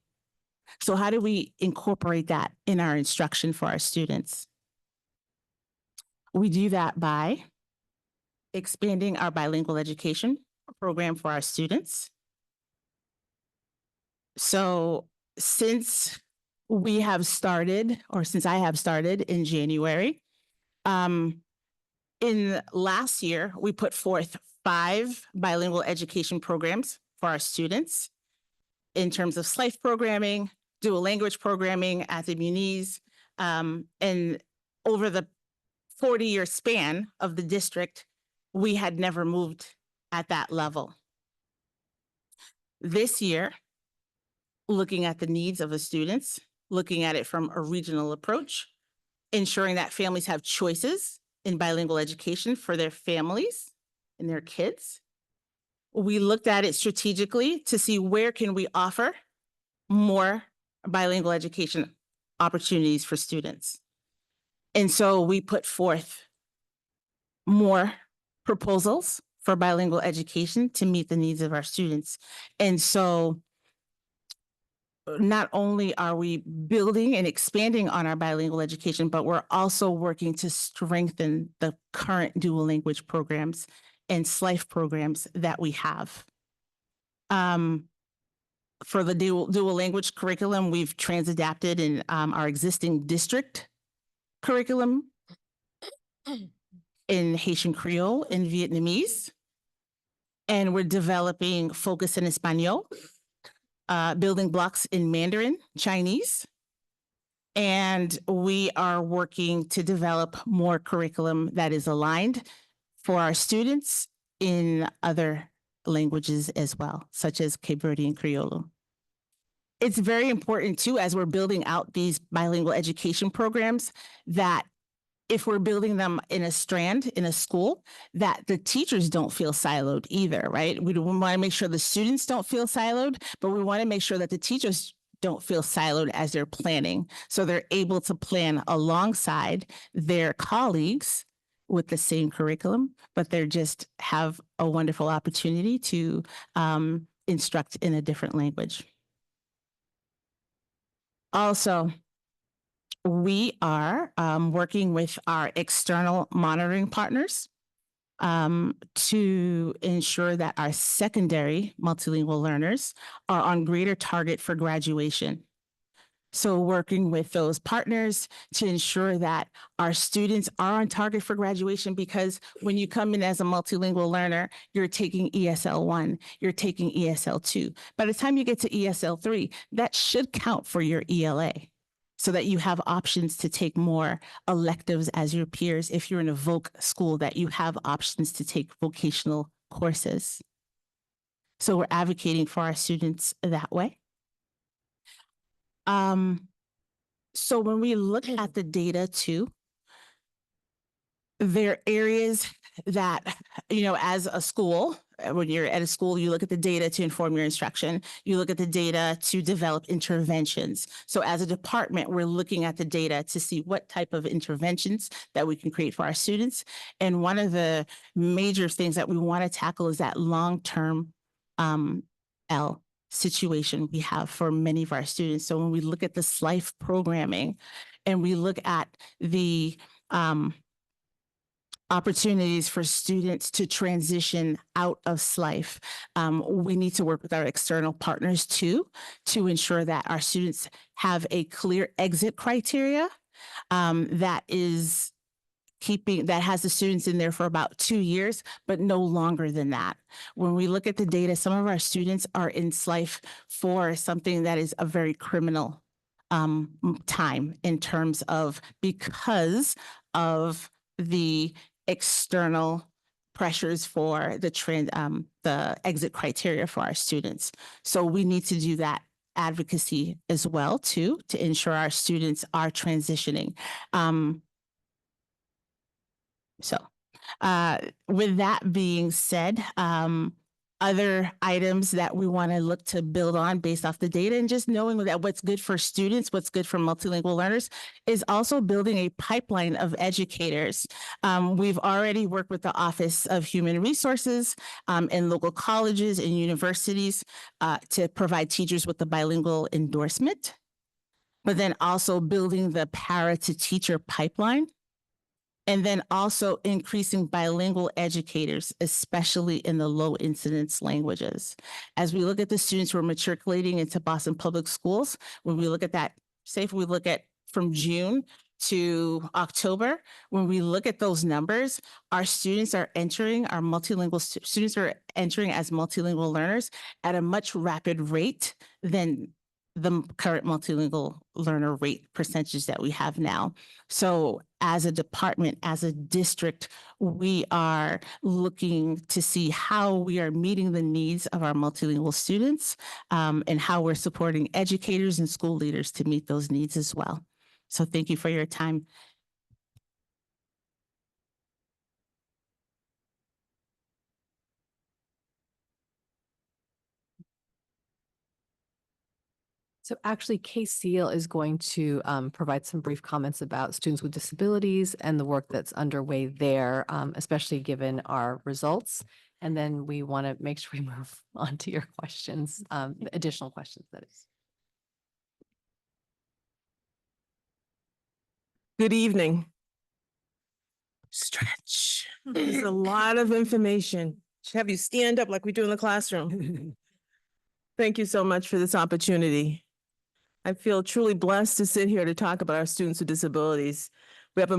Speaker 8: So how do we incorporate that in our instruction for our students? We do that by expanding our bilingual education program for our students. So since we have started, or since I have started in January, in last year, we put forth 5 bilingual education programs for our students in terms of SLIFE programming, dual language programming at the Muniz, and over the 40-year span of the district, we had never moved at that level. This year, looking at the needs of the students, looking at it from a regional approach, ensuring that families have choices in bilingual education for their families and their kids. We looked at it strategically to see where can we offer more bilingual education opportunities for students. And so we put forth more proposals for bilingual education to meet the needs of our students. And so not only are we building and expanding on our bilingual education, but we're also working to strengthen the current dual language programs and SLIFE programs that we have. For the dual language curriculum, we've transadapted in our existing district curriculum in Haitian Creole and Vietnamese. And we're developing focus in Espanol, building blocks in Mandarin, Chinese. And we are working to develop more curriculum that is aligned for our students in other languages as well, such as Cape Verdean Creole. It's very important too, as we're building out these bilingual education programs, that if we're building them in a strand in a school, that the teachers don't feel siloed either, right? We want to make sure the students don't feel siloed, but we want to make sure that the teachers don't feel siloed as they're planning. So they're able to plan alongside their colleagues with the same curriculum, but they're just have a wonderful opportunity to instruct in a different language. Also, we are working with our external monitoring partners to ensure that our secondary multilingual learners are on greater target for graduation. So working with those partners to ensure that our students are on target for graduation, because when you come in as a multilingual learner, you're taking ESL 1, you're taking ESL 2. By the time you get to ESL 3, that should count for your ELA, so that you have options to take more electives as your peers. If you're in a voc school, that you have options to take vocational courses. So we're advocating for our students that way. So when we look at the data too, there are areas that, you know, as a school, when you're at a school, you look at the data to inform your instruction. You look at the data to develop interventions. So as a department, we're looking at the data to see what type of interventions that we can create for our students. And one of the major things that we want to tackle is that long-term L situation we have for many of our students. So when we look at the SLIFE programming and we look at the opportunities for students to transition out of SLIFE, we need to work with our external partners too, to ensure that our students have a clear exit criteria that is that has the students in there for about 2 years, but no longer than that. When we look at the data, some of our students are in SLIFE for something that is a very criminal time in terms of, because of the external pressures for the exit criteria for our students. So we need to do that advocacy as well too, to ensure our students are transitioning. With that being said, other items that we want to look to build on based off the data, and just knowing that what's good for students, what's good for multilingual learners, is also building a pipeline of educators. We've already worked with the Office of Human Resources and local colleges and universities to provide teachers with the bilingual endorsement, but then also building the para to teacher pipeline. And then also increasing bilingual educators, especially in the low incidence languages. As we look at the students who are matriculating into Boston Public Schools, when we look at that, say if we look at from June to October, when we look at those numbers, our students are entering, our multilingual students are entering as multilingual learners at a much rapid rate than the current multilingual learner rate percentages that we have now. So as a department, as a district, we are looking to see how we are meeting the needs of our multilingual students and how we're supporting educators and school leaders to meet those needs as well. So thank you for your time.
Speaker 20: So actually, Case Seal is going to provide some brief comments about students with disabilities and the work that's underway there, especially given our results. And then we want to make sure we move on to your questions, additional questions, that is.
Speaker 2: Good evening. Stretch. It's a lot of information. Should have you stand up like we do in the classroom. Thank you so much for this opportunity. I feel truly blessed to sit here to talk about our students with disabilities. We have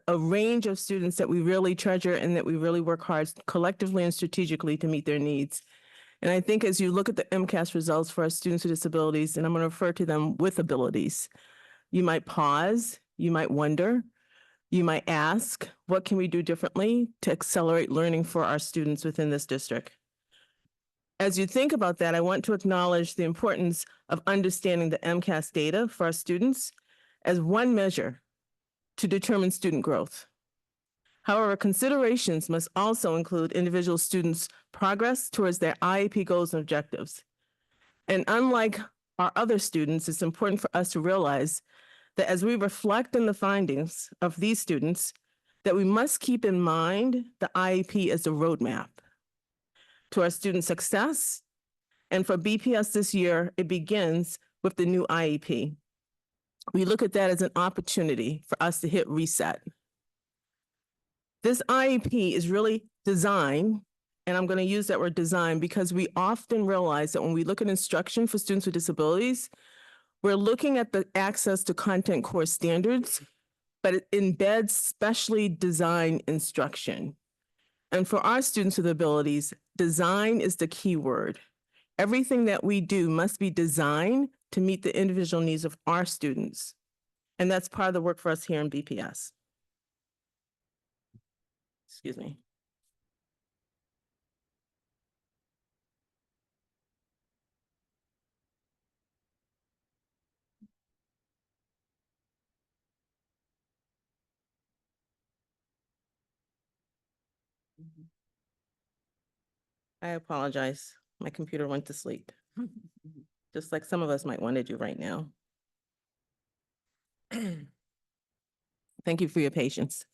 Speaker 2: a range of students that we really treasure and that we really work hard collectively and strategically to meet their needs. And I think as you look at the MCAS results for our students with disabilities, and I'm going to refer to them with abilities, you might pause, you might wonder, you might ask, what can we do differently to accelerate learning for our students within this district? As you think about that, I want to acknowledge the importance of understanding the MCAS data for our students as one measure to determine student growth. However, considerations must also include individual students' progress towards their IEP goals and objectives. And unlike our other students, it's important for us to realize that as we reflect on the findings of these students, that we must keep in mind the IEP as a roadmap to our student success. And for BPS this year, it begins with the new IEP. We look at that as an opportunity for us to hit reset. This IEP is really designed, and I'm going to use that word design because we often realize that when we look at instruction for students with disabilities, we're looking at the access to content core standards, but it embeds specially designed instruction. And for our students with abilities, design is the key word. Everything that we do must be designed to meet the individual needs of our students. And that's part of the work for us here in BPS. Excuse me. I apologize. My computer went to sleep. Just like some of us might want to do right now. Thank you for your patience.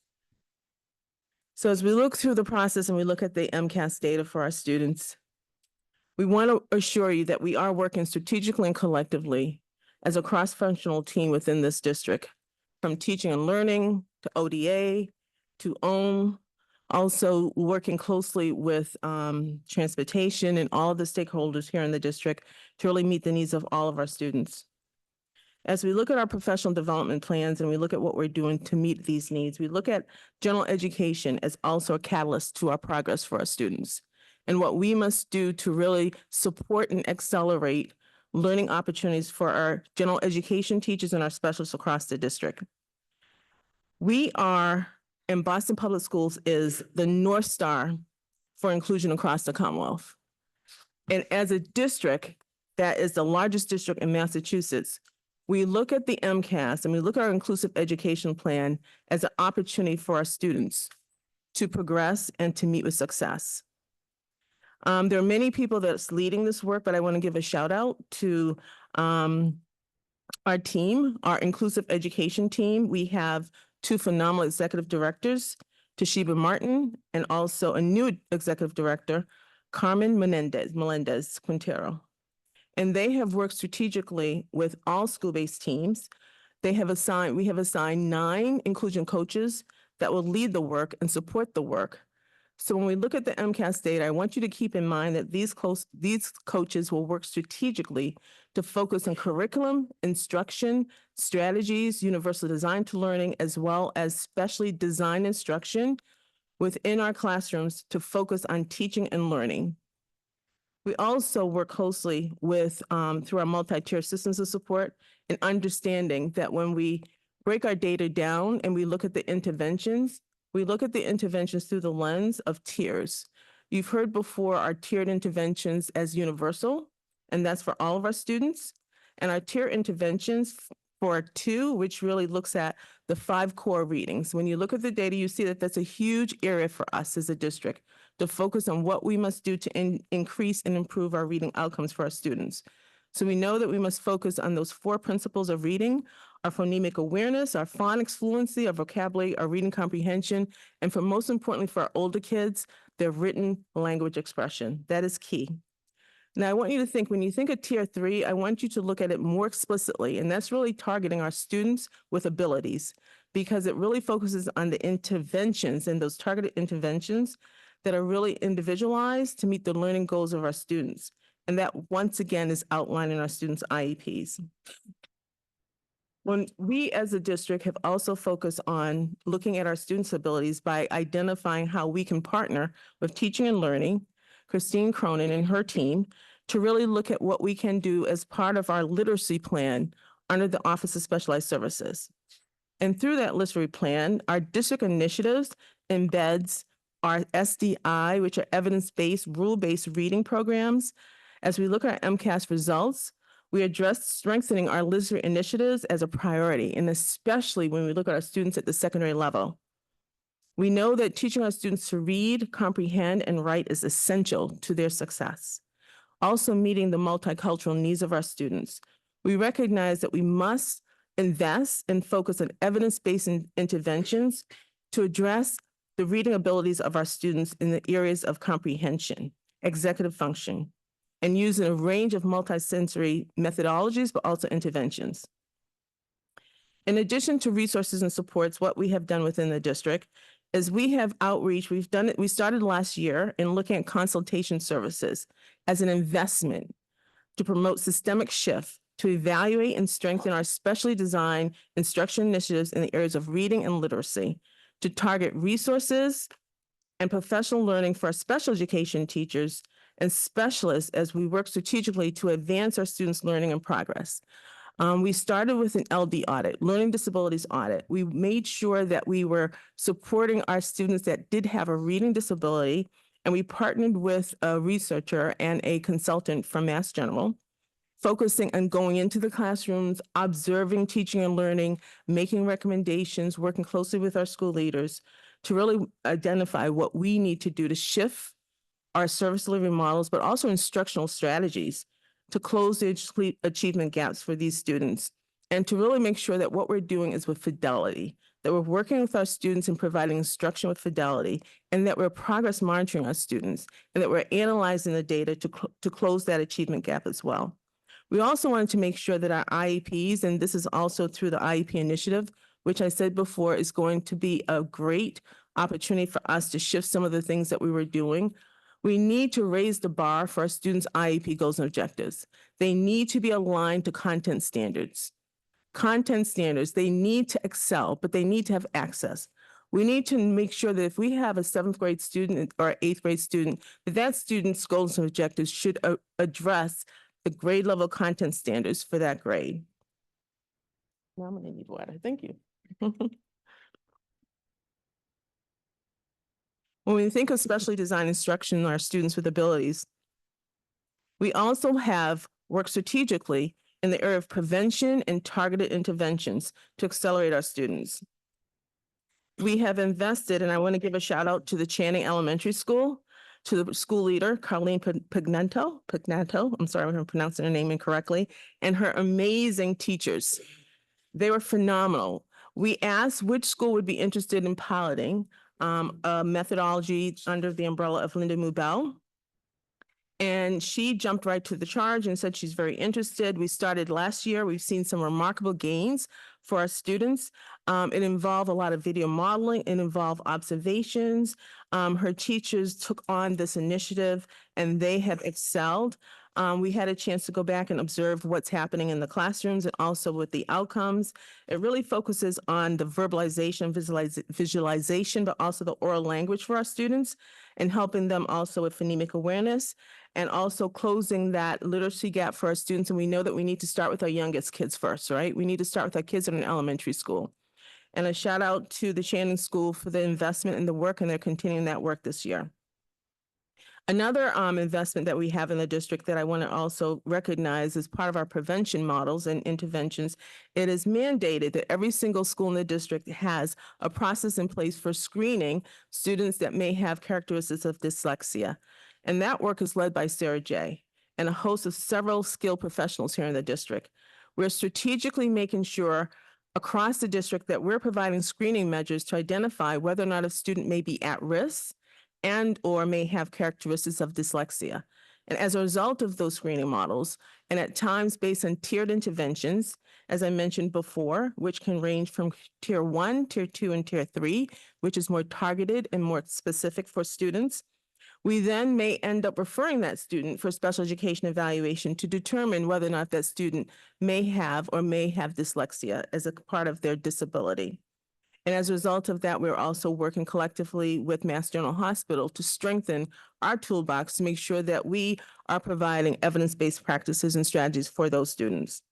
Speaker 2: So as we look through the process and we look at the MCAS data for our students, we want to assure you that we are working strategically and collectively as a cross-functional team within this district, from teaching and learning to ODA to OM, also working closely with transportation and all of the stakeholders here in the district to really meet the needs of all of our students. As we look at our professional development plans and we look at what we're doing to meet these needs, we look at general education as also a catalyst to our progress for our students and what we must do to really support and accelerate learning opportunities for our general education teachers and our specialists across the district. We are, in Boston Public Schools, is the North Star for inclusion across the Commonwealth. And as a district that is the largest district in Massachusetts, we look at the MCAS and we look at our inclusive education plan as an opportunity for our students to progress and to meet with success. There are many people that's leading this work, but I want to give a shout out to our team, our inclusive education team. We have two phenomenal executive directors, Toshiba Martin, and also a new executive director, Carmen Melendez Quintero. And they have worked strategically with all school-based teams. We have assigned 9 inclusion coaches that will lead the work and support the work. So when we look at the MCAS data, I want you to keep in mind that these coaches will work strategically to focus on curriculum, instruction, strategies, universal design to learning, as well as specially designed instruction within our classrooms to focus on teaching and learning. We also work closely with, through our multi-tier systems of support and understanding that when we break our data down and we look at the interventions, we look at the interventions through the lens of tiers. You've heard before our tiered interventions as universal, and that's for all of our students. And our tier interventions for 2, which really looks at the 5 core readings. When you look at the data, you see that that's a huge area for us as a district to focus on what we must do to increase and improve our reading outcomes for our students. So we know that we must focus on those 4 principles of reading: our phonemic awareness, our phonics fluency, our vocabulary, our reading comprehension, and for most importantly for our older kids, their written language expression. That is key. Now, I want you to think, when you think of Tier 3, I want you to look at it more explicitly, and that's really targeting our students with abilities, because it really focuses on the interventions and those targeted interventions that are really individualized to meet the learning goals of our students. And that, once again, is outlined in our students' IEPs. When we as a district have also focused on looking at our students' abilities by identifying how we can partner with teaching and learning, Christine Cronin and her team, to really look at what we can do as part of our literacy plan under the Office of Specialized Services. And through that literacy plan, our district initiatives embeds our SDI, which are evidence-based, rule-based reading programs. As we look at our MCAS results, we address strengthening our literacy initiatives as a priority, and especially when we look at our students at the secondary level. We know that teaching our students to read, comprehend, and write is essential to their success. Also meeting the multicultural needs of our students. We recognize that we must invest and focus on evidence-based interventions to address the reading abilities of our students in the areas of comprehension, executive function, and using a range of multisensory methodologies, but also interventions. In addition to resources and supports, what we have done within the district is we have outreach. We started last year in looking at consultation services as an investment to promote systemic shift, to evaluate and strengthen our specially designed instruction initiatives in the areas of reading and literacy, to target resources and professional learning for our special education teachers and specialists as we work strategically to advance our students' learning and progress. We started with an LD audit, learning disabilities audit. We made sure that we were supporting our students that did have a reading disability, and we partnered with a researcher and a consultant from Mass General, focusing on going into the classrooms, observing teaching and learning, making recommendations, working closely with our school leaders to really identify what we need to do to shift our service delivery models, but also instructional strategies to close the achievement gaps for these students, and to really make sure that what we're doing is with fidelity, that we're working with our students and providing instruction with fidelity, and that we're progress monitoring our students, and that we're analyzing the data to close that achievement gap as well. We also wanted to make sure that our IEPs, and this is also through the IEP initiative, which I said before is going to be a great opportunity for us to shift some of the things that we were doing. We need to raise the bar for our students' IEP goals and objectives. They need to be aligned to content standards. Content standards, they need to excel, but they need to have access. We need to make sure that if we have a 7th grade student or 8th grade student, that student's goals and objectives should address the grade level content standards for that grade. Now I'm gonna need water, thank you. When we think of specially designed instruction in our students with abilities, we also have worked strategically in the area of prevention and targeted interventions to accelerate our students. We have invested, and I want to give a shout out to the Channing Elementary School, to the school leader, Carlene Pignato, I'm sorry if I'm pronouncing her name incorrectly, and her amazing teachers. They were phenomenal. We asked which school would be interested in piloting a methodology under the umbrella of Linda Mubel. And she jumped right to the charge and said she's very interested. We started last year. We've seen some remarkable gains for our students. It involved a lot of video modeling. It involved observations. Her teachers took on this initiative and they have excelled. We had a chance to go back and observe what's happening in the classrooms and also with the outcomes. It really focuses on the verbalization, visualization, but also the oral language for our students and helping them also with phonemic awareness and also closing that literacy gap for our students. And we know that we need to start with our youngest kids first, right? We need to start with our kids in an elementary school. And a shout out to the Channing School for the investment in the work, and they're continuing that work this year. Another investment that we have in the district that I want to also recognize as part of our prevention models and interventions, it is mandated that every single school in the district has a process in place for screening students that may have characteristics of dyslexia. And that work is led by Sarah J. and a host of several skilled professionals here in the district. We're strategically making sure across the district that we're providing screening measures to identify whether or not a student may be at risk and or may have characteristics of dyslexia. And as a result of those screening models, and at times based on tiered interventions, as I mentioned before, which can range from tier 1, tier 2, and tier 3, which is more targeted and more specific for students, we then may end up referring that student for special education evaluation to determine whether or not that student may have dyslexia as a part of their disability. And as a result of that, we're also working collectively with Mass General Hospital to strengthen our toolbox to make sure that we are providing evidence-based practices and strategies for those students.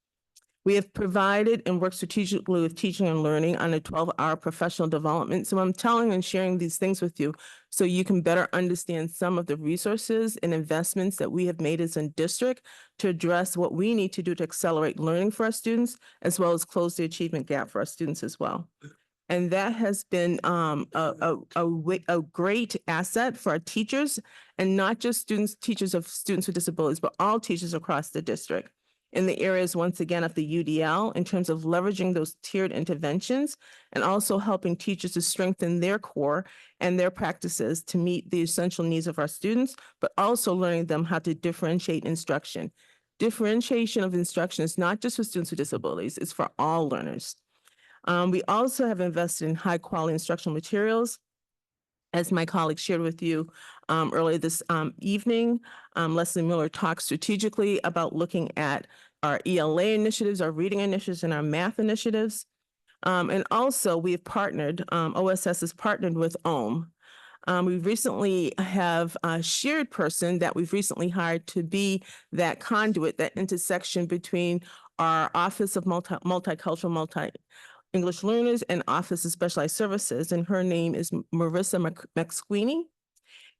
Speaker 2: We have provided and worked strategically with teaching and learning on a 12-hour professional development. So I'm telling and sharing these things with you so you can better understand some of the resources and investments that we have made as a district to address what we need to do to accelerate learning for our students, as well as close the achievement gap for our students as well. And that has been a great asset for our teachers, and not just teachers of students with disabilities, but all teachers across the district in the areas, once again, of the UDL in terms of leveraging those tiered interventions and also helping teachers to strengthen their core and their practices to meet the essential needs of our students, but also learning them how to differentiate instruction. Differentiation of instruction is not just for students with disabilities, it's for all learners. We also have invested in high quality instructional materials. As my colleague shared with you earlier this evening, Leslie Miller talked strategically about looking at our ELA initiatives, our reading initiatives, and our math initiatives. And also we have partnered, OSS has partnered with OHM. We recently have a shared person that we've recently hired to be that conduit, that intersection between our Office of Multicultural, English Learners and Office of Specialized Services, and her name is Marissa McSqueeney.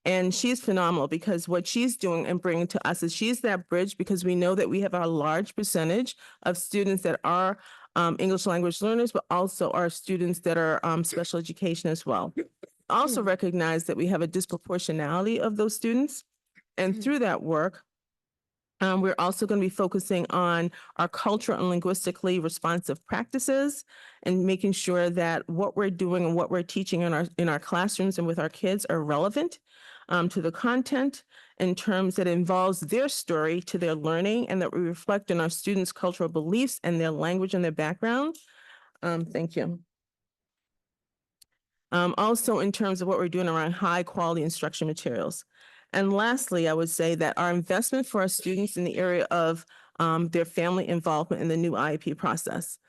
Speaker 2: And she's phenomenal because what she's doing and bringing to us is she's that bridge, because we know that we have a large percentage of students that are English language learners, but also our students that are special education as well. Also recognize that we have a disproportionality of those students. And through that work, we're also going to be focusing on our cultural and linguistically responsive practices and making sure that what we're doing and what we're teaching in our classrooms and with our kids are relevant to the content in terms that involves their story to their learning, and that we reflect in our students' cultural beliefs and their language and their background. Thank you. Also in terms of what we're doing around high quality instruction materials. And lastly, I would say that our investment for our students in the area of their family involvement in the new IEP process.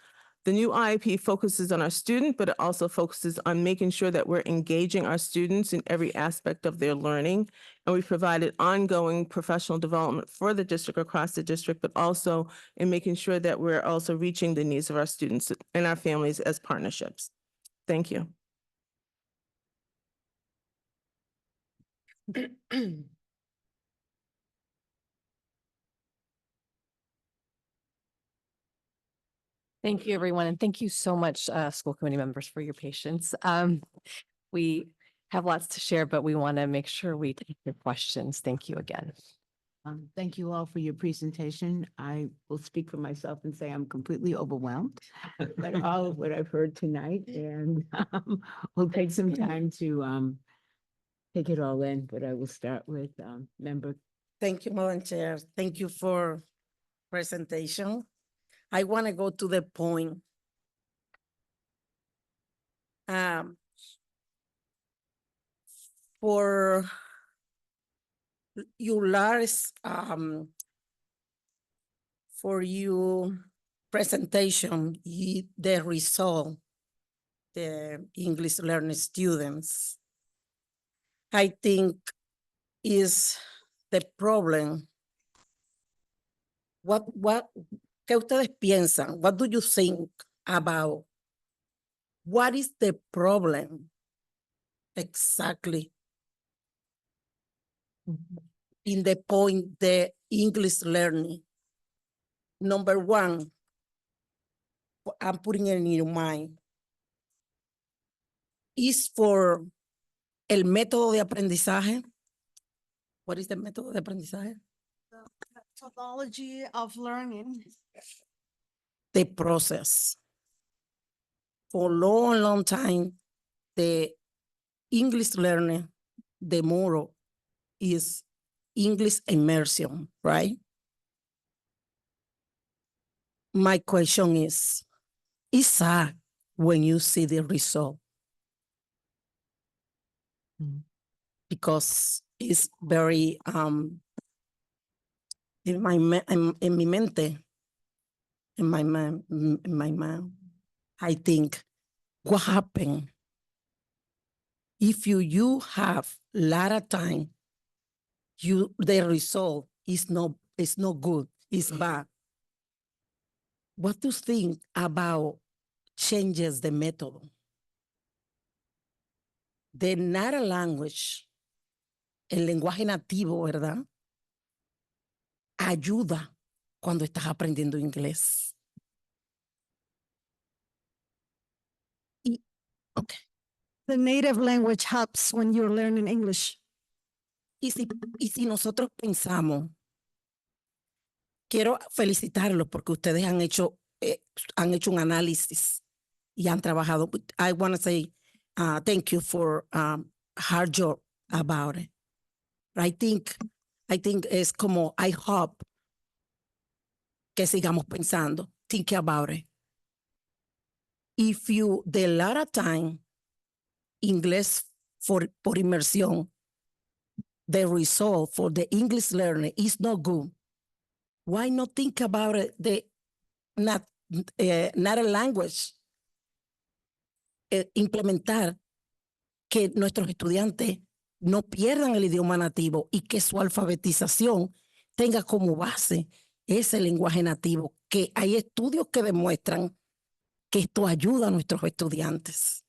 Speaker 2: The new IEP focuses on our student, but it also focuses on making sure that we're engaging our students in every aspect of their learning. And we've provided ongoing professional development for the district, across the district, but also in making sure that we're also reaching the needs of our students and our families as partnerships. Thank you.
Speaker 20: Thank you, everyone, and thank you so much, school committee members, for your patience. We have lots to share, but we want to make sure we take your questions. Thank you again.
Speaker 1: Thank you all for your presentation. I will speak for myself and say I'm completely overwhelmed by all of what I've heard tonight, and we'll take some time to take it all in, but I will start with member.
Speaker 4: Thank you, Madam Chair. Thank you for presentation. I want to go to the point. For your last, for your presentation, the result, the English learning students, I think is the problem. ¿Qué ustedes piensan? What do you think about what is the problem exactly in the point, the English learning? Number one, I'm putting it in your mind, is for el método de aprendizaje. What is the método de aprendizaje?
Speaker 11: Methodology of learning.
Speaker 4: The process. For long time, the English learning, the motto is English immersion, right? My question is sad when you see the result? Because it's very, in my, in mi mente, in my mind, I think, what happened if you have a lot of time, the result is not good, it's bad. What do you think about changes the method? The native language, el lenguaje nativo, ¿verdad? Ayuda cuando estás aprendiendo inglés. Okay.
Speaker 11: The native language helps when you're learning English.
Speaker 4: Y si nosotros pensamos, quiero felicitarlos porque ustedes han hecho un análisis y han trabajado. I want to say thank you for hard job about it. I think es como, I hope que sigamos pensando, think about it. If you, the lot of time, inglés por inmersión, the result for the English learning is not good. Why not think about it, the native language? Implementar que nuestros estudiantes no pierdan el idioma nativo y que su alfabetización tenga como base ese lenguaje nativo, que hay estudios que demuestran que esto ayuda a nuestros estudiantes.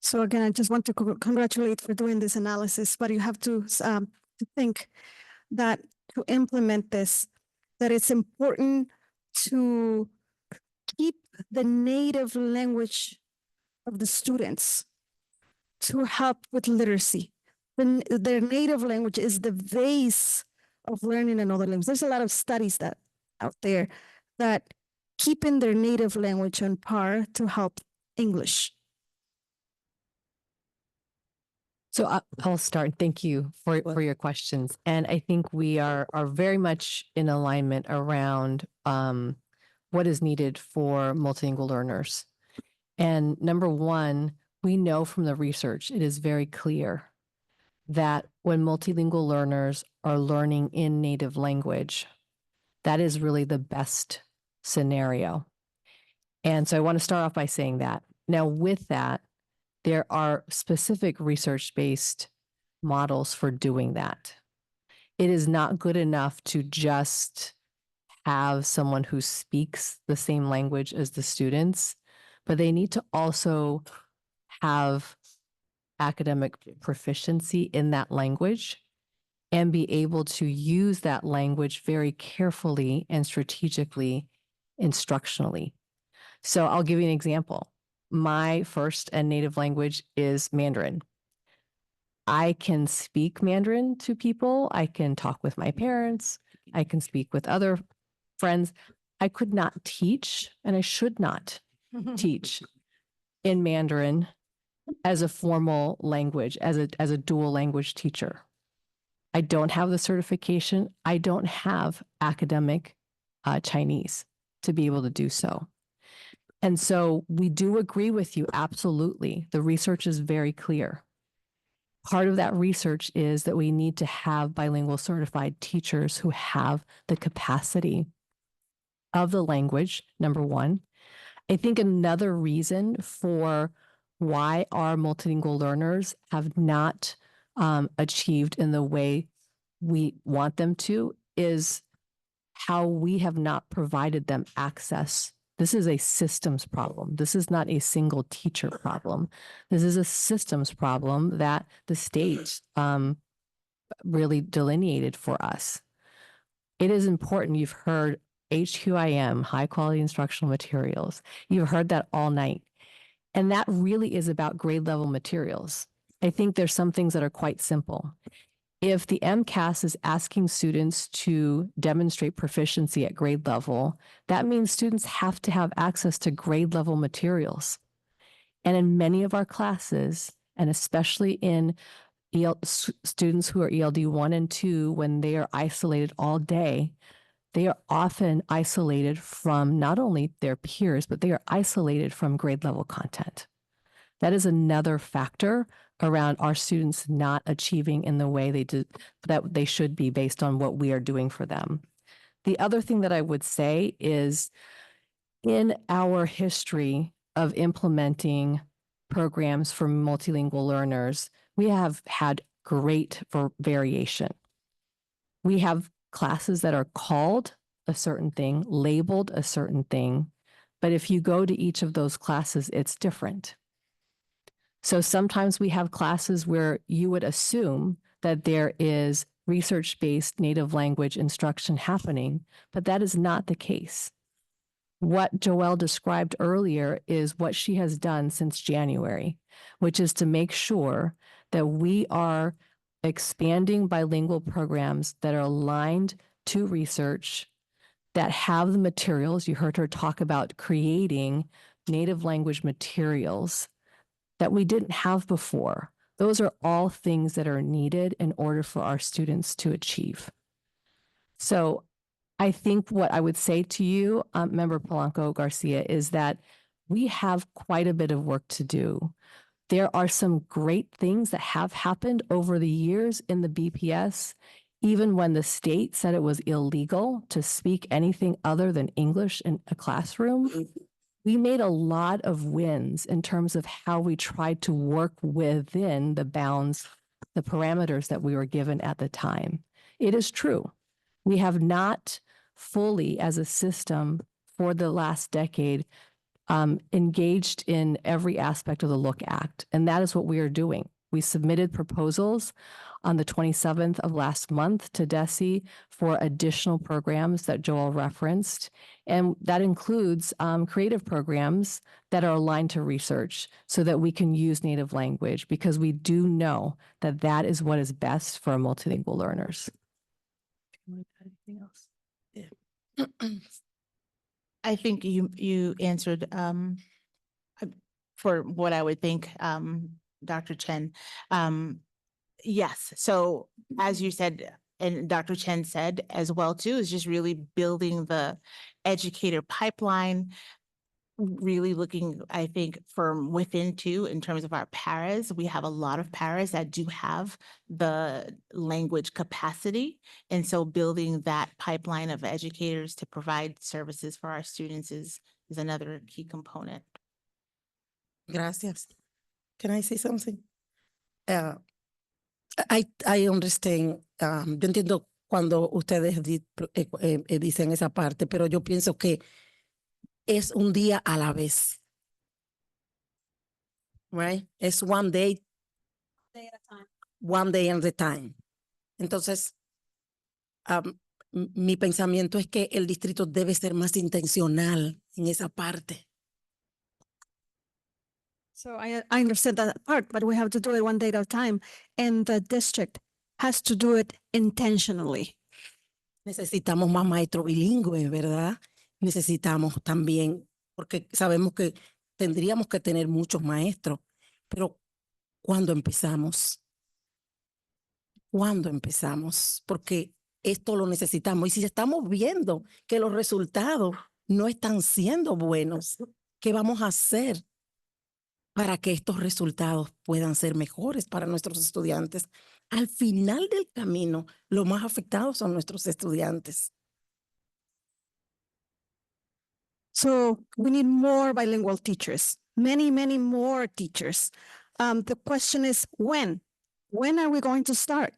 Speaker 11: So again, I just want to congratulate for doing this analysis, but you have to think that to implement this, that it's important to keep the native language of the students to help with literacy. Their native language is the base of learning another language. There's a lot of studies that out there that keeping their native language on par to help English.
Speaker 20: So I'll start. Thank you for your questions. And I think we are very much in alignment around what is needed for multilingual learners. And number one, we know from the research, it is very clear that when multilingual learners are learning in native language, that is really the best scenario. And so I want to start off by saying that. Now, with that, there are specific research-based models for doing that. It is not good enough to just have someone who speaks the same language as the students, but they need to also have academic proficiency in that language and be able to use that language very carefully and strategically instructionally. So I'll give you an example. My first and native language is Mandarin. I can speak Mandarin to people. I can talk with my parents. I can speak with other friends. I could not teach, and I should not teach in Mandarin as a formal language, as a dual language teacher. I don't have the certification. I don't have academic Chinese to be able to do so. And so we do agree with you, absolutely. The research is very clear. Part of that research is that we need to have bilingual certified teachers who have the capacity of the language, number one. I think another reason for why our multilingual learners have not achieved in the way we want them to is how we have not provided them access. This is a systems problem. This is not a single teacher problem. This is a systems problem that the state really delineated for us. It is important. You've heard HQIM, high quality instructional materials. You've heard that all night. And that really is about grade level materials. I think there's some things that are quite simple. If the MCAS is asking students to demonstrate proficiency at grade level, that means students have to have access to grade level materials. And in many of our classes, and especially in students who are ELD 1 and 2, when they are isolated all day, they are often isolated from not only their peers, but they are isolated from grade level content. That is another factor around our students not achieving in the way that they should be based on what we are doing for them. The other thing that I would say is in our history of implementing programs for multilingual learners, we have had great variation. We have classes that are called a certain thing, labeled a certain thing, but if you go to each of those classes, it's different. So sometimes we have classes where you would assume that there is research-based native language instruction happening, but that is not the case. What Joelle described earlier is what she has done since January, which is to make sure that we are expanding bilingual programs that are aligned to research, that have the materials. You heard her talk about creating native language materials that we didn't have before. Those are all things that are needed in order for our students to achieve. So I think what I would say to you, Member Polanco Garcia, is that we have quite a bit of work to do. There are some great things that have happened over the years in the BPS, even when the state said it was illegal to speak anything other than English in a classroom. We made a lot of wins in terms of how we tried to work within the bounds, the parameters that we were given at the time. It is true. We have not fully, as a system for the last decade, engaged in every aspect of the Look Act. And that is what we are doing. We submitted proposals on the 27th of last month to DESE for additional programs that Joel referenced. And that includes creative programs that are aligned to research so that we can use native language, because we do know that that is what is best for multilingual learners. Anything else?
Speaker 8: I think you answered for what I would think, Dr. Chen. Yes, so as you said, and Dr. Chen said as well too, is just really building the educator pipeline, really looking, I think, from within too, in terms of our paras. We have a lot of paras that do have the language capacity. And so building that pipeline of educators to provide services for our students is another key component.
Speaker 4: Gracias. Can I say something? I understand. Yo entiendo cuando ustedes dicen esa parte, pero yo pienso que es un día a la vez. Right? Es one day at a time. One day at a time. Entonces, mi pensamiento es que el distrito debe ser más intencional en esa parte.
Speaker 11: So I understand that part, but we have to do it one day at a time. And the district has to do it intentionally.
Speaker 4: Necesitamos más maestros bilingües, ¿verdad? Necesitamos también, porque sabemos que tendríamos que tener muchos maestros, pero ¿cuándo empezamos? ¿Cuándo empezamos? Porque esto lo necesitamos. Y si estamos viendo que los resultados no están siendo buenos, ¿qué vamos a hacer para que estos resultados puedan ser mejores para nuestros estudiantes? Al final del camino, los más afectados son nuestros estudiantes.
Speaker 11: So we need more bilingual teachers, many, many more teachers. The question is when? When are we going to start?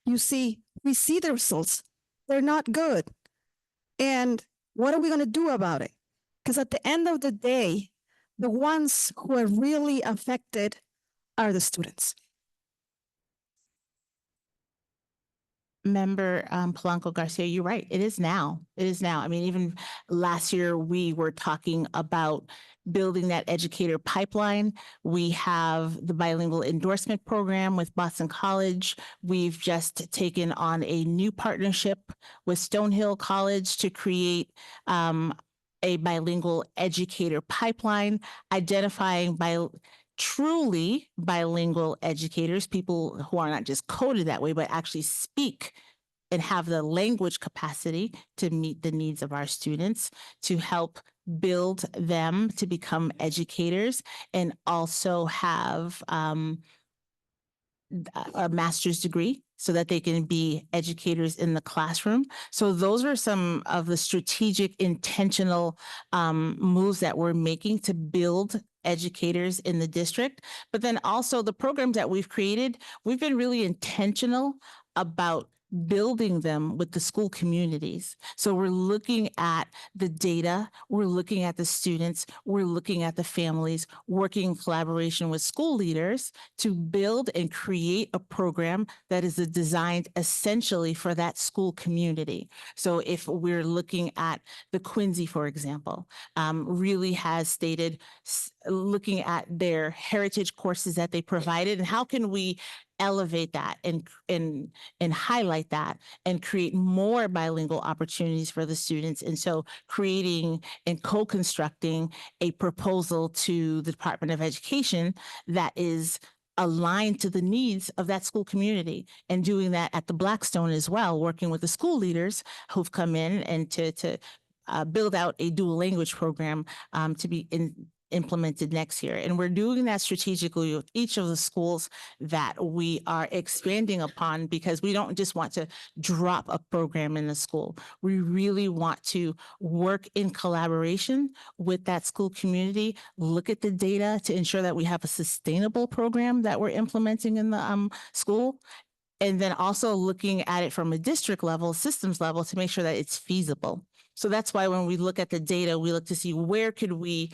Speaker 11: You see, we see the results. They're not good. And what are we going to do about it? Because at the end of the day, the ones who are really affected are the students.
Speaker 8: Member Polanco Garcia, you're right. It is now. It is now. I mean, even last year, we were talking about building that educator pipeline. We have the bilingual endorsement program with Boston College. We've just taken on a new partnership with Stonehill College to create a bilingual educator pipeline, identifying truly bilingual educators, people who are not just coded that way, but actually speak and have the language capacity to meet the needs of our students, to help build them to become educators, and also have a master's degree so that they can be educators in the classroom. So those are some of the strategic, intentional moves that we're making to build educators in the district. But then also the programs that we've created, we've been really intentional about building them with the school communities. So we're looking at the data, we're looking at the students, we're looking at the families, working in collaboration with school leaders to build and create a program that is designed essentially for that school community. So if we're looking at the Quincy, for example, really has stated looking at their heritage courses that they provided and how can we elevate that and highlight that and create more bilingual opportunities for the students. And so creating and co-constructing a proposal to the Department of Education that is aligned to the needs of that school community, and doing that at the Blackstone as well, working with the school leaders who've come in and to build out a dual language program to be implemented next year. And we're doing that strategically with each of the schools that we are expanding upon, because we don't just want to drop a program in the school. We really want to work in collaboration with that school community, look at the data to ensure that we have a sustainable program that we're implementing in the school. And then also looking at it from a district level, systems level, to make sure that it's feasible. So that's why when we look at the data, we look to see where could we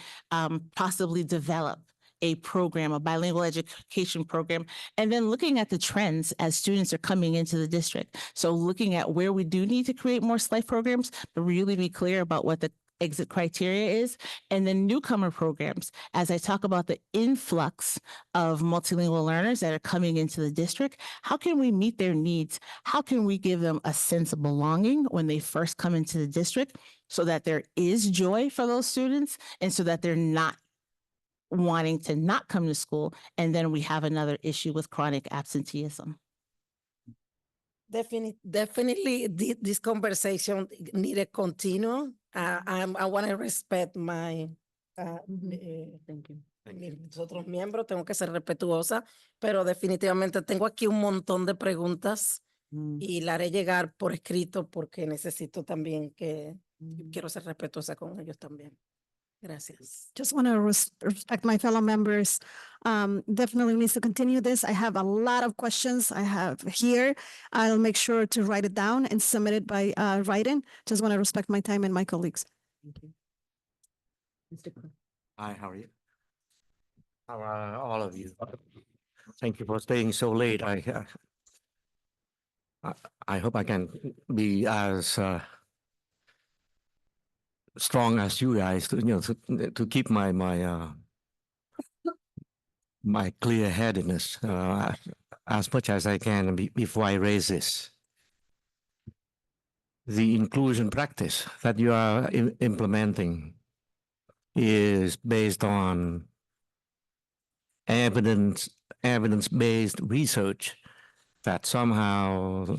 Speaker 8: possibly develop a program, a bilingual education program, and then looking at the trends as students are coming into the district. So looking at where we do need to create more SLIFE programs, but really be clear about what the exit criteria is, and then newcomer programs. As I talk about the influx of multilingual learners that are coming into the district, how can we meet their needs? How can we give them a sense of belonging when they first come into the district so that there is joy for those students and so that they're not wanting to not come to school? And then we have another issue with chronic absenteeism.
Speaker 4: Definitely, this conversation need a continue. I want to respect my
Speaker 1: Thank you.
Speaker 4: mis otros miembros, tengo que ser respetuosa, pero definitivamente tengo aquí un montón de preguntas y la haré llegar por escrito porque necesito también que quiero ser respetuosa con ellos también. Gracias.
Speaker 11: Just want to respect my fellow members. Definitely needs to continue this. I have a lot of questions I have here. I'll make sure to write it down and submit it by writing. Just want to respect my time and my colleagues.
Speaker 1: Thank you. Mr. Clerk.
Speaker 12: Hi, how are you? How are all of you? Thank you for staying so late. I hope I can be as strong as you guys to keep my clear-headedness as much as I can before I raise this. The inclusion practice that you are implementing is based on evidence-based research that somehow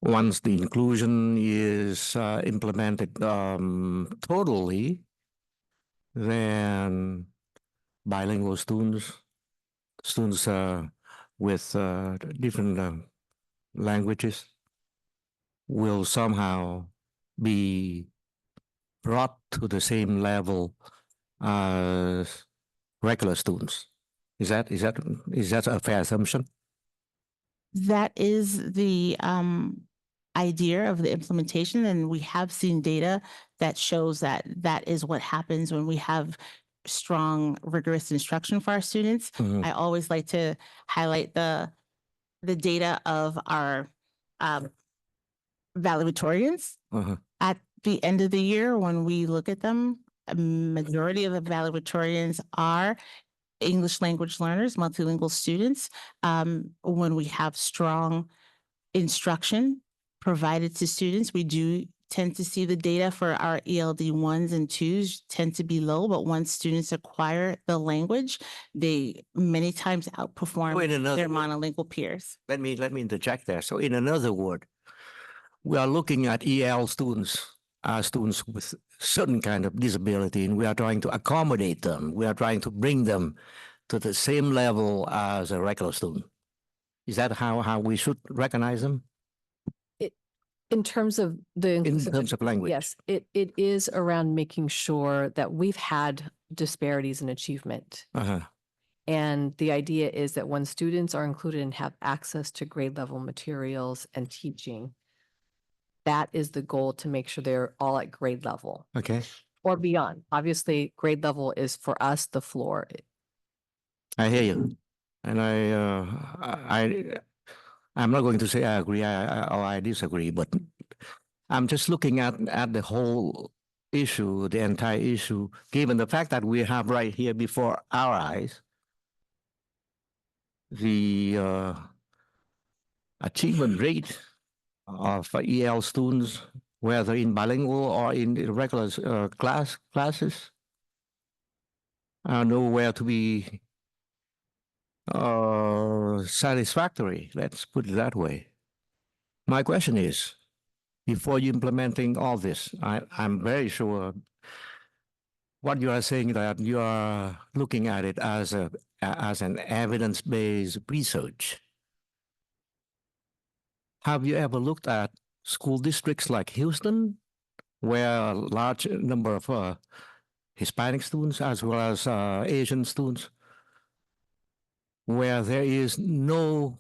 Speaker 12: once the inclusion is implemented totally, then bilingual students with different languages will somehow be brought to the same level as regular students. Is that a fair assumption?
Speaker 8: That is the idea of the implementation, and we have seen data that shows that that is what happens when we have strong, rigorous instruction for our students. I always like to highlight the data of our valedictorians.
Speaker 12: Uh-huh.
Speaker 8: At the end of the year, when we look at them, a majority of the valedictorians are English language learners, multilingual students. When we have strong instruction provided to students, we do tend to see the data for our ELD 1s and 2s tend to be low, but once students acquire the language, they many times outperform
Speaker 12: So in another
Speaker 8: their
Speaker 12: word-
Speaker 8: monolingual peers.
Speaker 12: Let me interject there. So in another word, we are looking at EL students as students with certain kind of disability, and we are trying to accommodate them. We are trying to bring them to the same level as a regular student. Is that how we should recognize them?
Speaker 20: In terms of the
Speaker 12: In
Speaker 20: inclusive
Speaker 12: terms of language?
Speaker 20: Yes, it is around making sure that we've had disparities in achievement.
Speaker 12: Uh-huh.
Speaker 20: And the idea is that when students are included and have access to grade level materials and teaching, that is the goal, to make sure they're all at grade level
Speaker 12: Okay.
Speaker 20: or beyond. Obviously, grade level is for us the floor.
Speaker 12: I hear you. And I'm not going to say I agree or I disagree, but I'm just looking at the whole issue, the entire issue, given the fact that we have right here before our eyes the achievement rate of EL students, whether in bilingual or in the regular classes, are nowhere to be satisfactory. Let's put it that way. My question is, before you implementing all this, I'm very sure what you are saying, that you are looking at it as an evidence-based research. Have you ever looked at school districts like Houston, where a large number of Hispanic students as well as Asian students, where there is no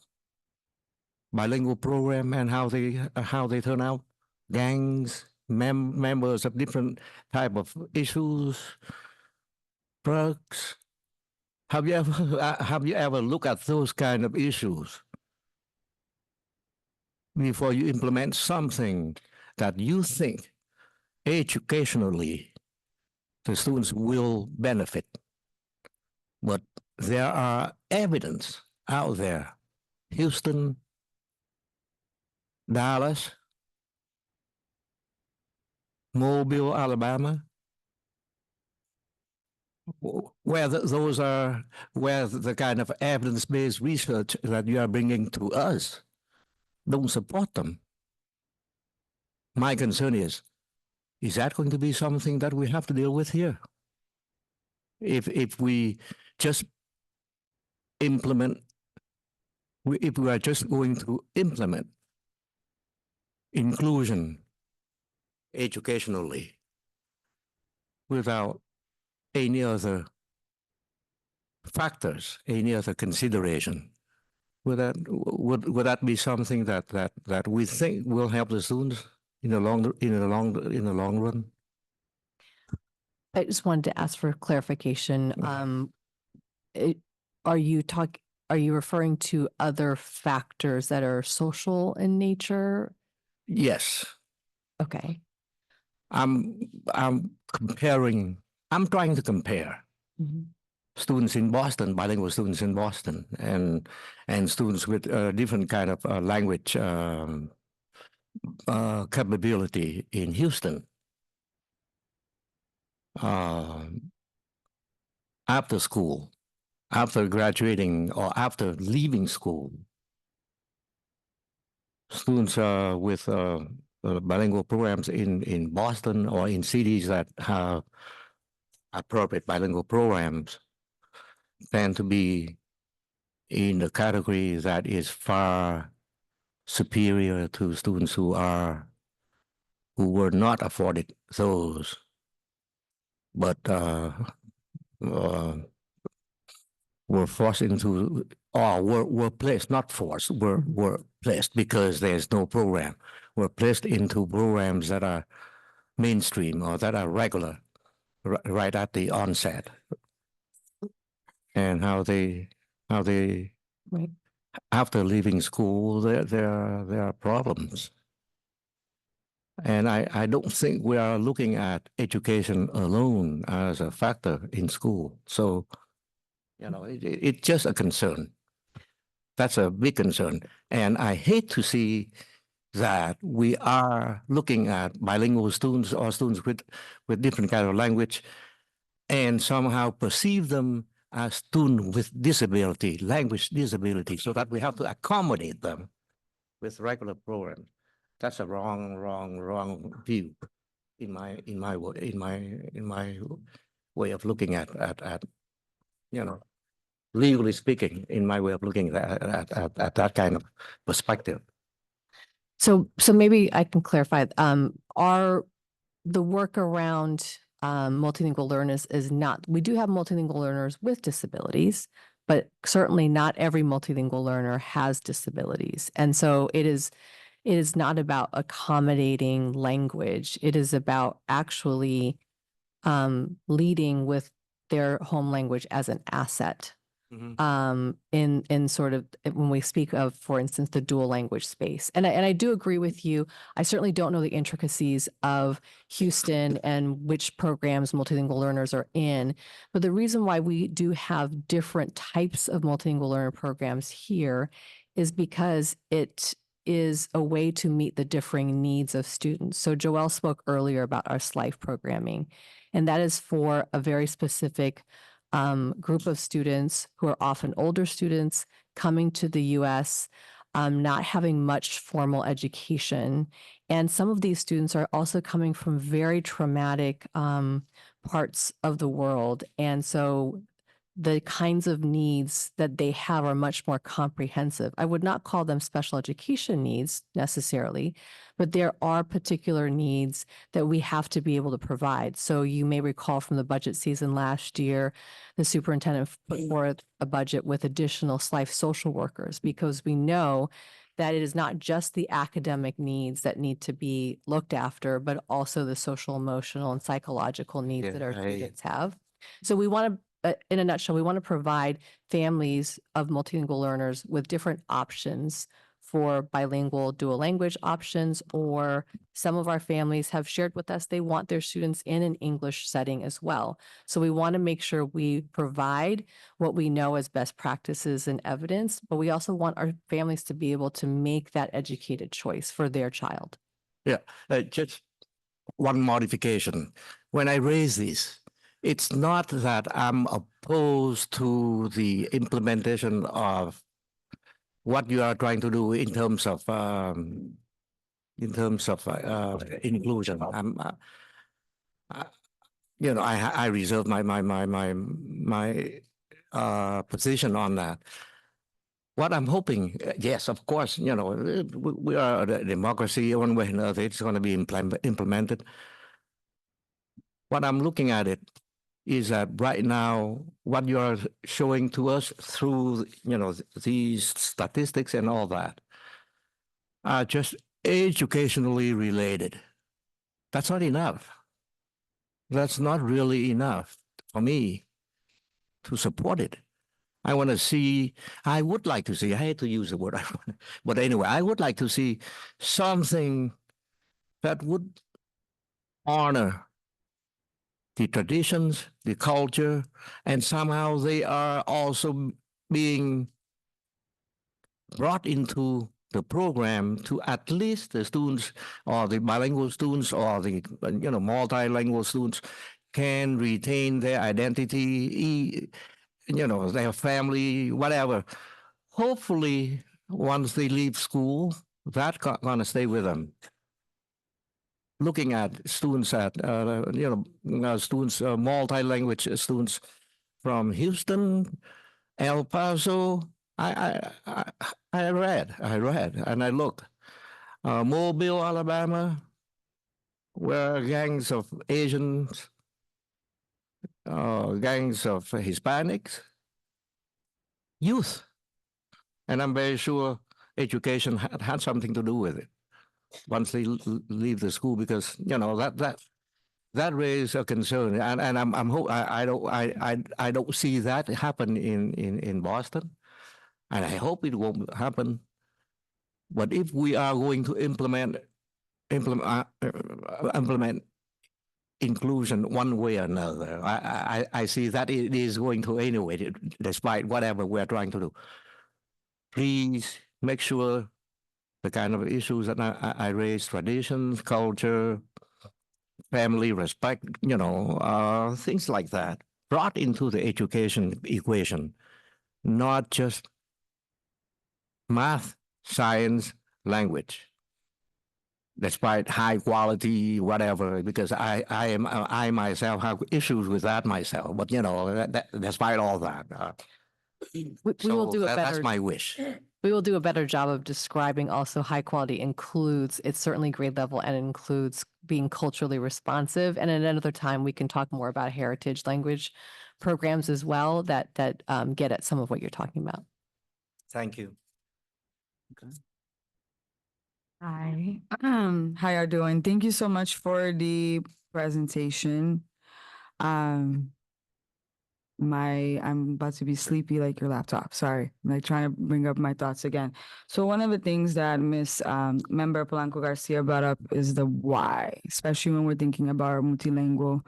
Speaker 12: bilingual program, and how they turn out? Gangs, members of different type of issues, drugs. Have you ever looked at those kind of issues before you implement something that you think educationally the students will benefit? But there are evidence out there. Houston, Dallas, Mobile, Alabama, where those are, where the kind of evidence-based research that you are bringing to us don't support them. My concern is that going to be something that we have to deal with here? If we just implement, if we are just going to implement inclusion educationally without any other factors, any other consideration, would that be something that we think will help the students in the long run?
Speaker 20: I just wanted to ask for clarification. Are you referring to other factors that are social in nature?
Speaker 12: Yes.
Speaker 20: Okay.
Speaker 12: I'm comparing. I'm trying to compare students in Boston, bilingual students in Boston, and students with different kind of language capability in Houston. After school, after graduating or after leaving school, students with bilingual programs in Boston or in cities that have appropriate bilingual programs tend to be in the category that is far superior to students who were not afforded those, but were forced into, or were placed, not forced, were placed because there's no program, were placed into programs that are mainstream or that are regular right at the onset, and how they
Speaker 20: Right.
Speaker 12: after leaving school, there are problems. And I don't think we are looking at education alone as a factor in school. So, it's just a concern. That's a big concern. And I hate to see that we are looking at bilingual students or students with different kind of language and somehow perceive them as students with disability, language disability, so that we have to accommodate them with regular programs. That's a wrong view in my way of looking at legally speaking, in my way of looking at that kind of perspective.
Speaker 20: So maybe I can clarify, are the work around multilingual learners is not, we do have multilingual learners with disabilities, but certainly not every multilingual learner has disabilities. And so it is not about accommodating language. It is about actually leading with their home language as an asset. In sort of when we speak of, for instance, the dual language space. And I do agree with you. I certainly don't know the intricacies of Houston and which programs multilingual learners are in. But the reason why we do have different types of multilingual learner programs here is because it is a way to meet the differing needs of students. So Joelle spoke earlier about our SLIFE programming, and that is for a very specific group of students who are often older students coming to the US, not having much formal education. And some of these students are also coming from very traumatic parts of the world. And so the kinds of needs that they have are much more comprehensive. I would not call them special education needs necessarily, but there are particular needs that we have to be able to provide. So you may recall from the budget season last year, the superintendent put forth a budget with additional SLIFE social workers, because we know that it is not just the academic needs that need to be looked after, but also the social, emotional, and psychological needs that our students have. So we want to, in a nutshell, we want to provide families of multilingual learners with different options for bilingual dual language options, or some of our families have shared with us they want their students in an English setting as well. So we want to make sure we provide what we know as best practices and evidence, but we also want our families to be able to make that educated choice for their child.
Speaker 12: Yeah, just one modification. When I raise this, it's not that I'm opposed to the implementation of what you are trying to do in terms of inclusion. I reserve my position on that. What I'm hoping, yes, of course, we are a democracy. One way or another, it's going to be implemented. What I'm looking at it is that right now, what you are showing to us through, these statistics and all that are just educationally related. That's not enough. That's not really enough for me to support it. I want to see, I would like to see, I hate to use the word, but anyway, I would like to see something that would honor the traditions, the culture, and somehow they are also being brought into the program to at least the students or the bilingual students or the multilingual students can retain their identity, their family, whatever. Hopefully, once they leave school, that's gonna stay with them. Looking at students students, multi-language students from Houston, El Paso. I read, and I looked. Mobile, Alabama, where gangs of Asians, gangs of Hispanics, youth, and I'm very sure education had something to do with it once they leave the school, because that raises a concern, and I don't see that happen in Boston. and I hope it won't happen. But if we are going to implement inclusion one way or another, I see that it is going to anyway, despite whatever we're trying to do. Please make sure the kind of issues that I raise, traditions, culture, family, respect, things like that, brought into the education equation, not just math, science, language, despite high quality, whatever, because I myself have issues with that myself, but despite all that.
Speaker 20: We will do a better.
Speaker 12: That's my wish.
Speaker 20: We will do a better job of describing also high quality includes, it's certainly grade level and includes being culturally responsive. And at another time, we can talk more about heritage language programs as well that get at some of what you're talking about.
Speaker 12: Thank you.
Speaker 13: Hi, how y'all doing? Thank you so much for the presentation. I'm about to be sleepy like your laptop. Sorry, I'm like trying to bring up my thoughts again. So one of the things that Miss Member Polanco Garcia brought up is the why, especially when we're thinking about our multilingual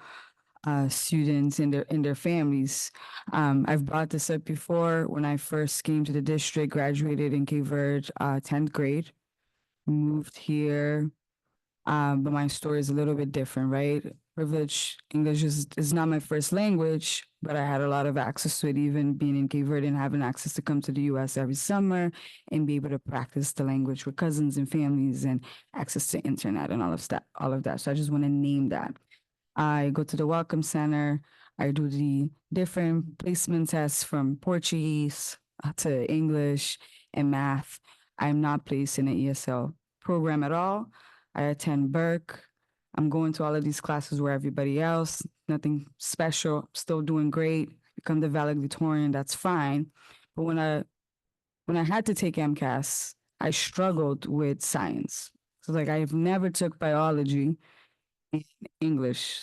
Speaker 13: students and their families. I've brought this up before when I first came to the district, graduated in Cape Verde, 10th grade, moved here. But my story is a little bit different, right? Privilege, English is not my first language, but I had a lot of access to it, even being in Cape Verde and having access to come to the US every summer and be able to practice the language with cousins and families and access to internet and all of that. So I just want to name that. I go to the Welcome Center. I do the different placement tests from Portuguese to English and math. I'm not placed in an ESL program at all. I attend Burke. I'm going to all of these classes where everybody else, nothing special, still doing great, become the valedictorian, that's fine. But when I had to take MCAS, I struggled with science. So like I've never took biology in English.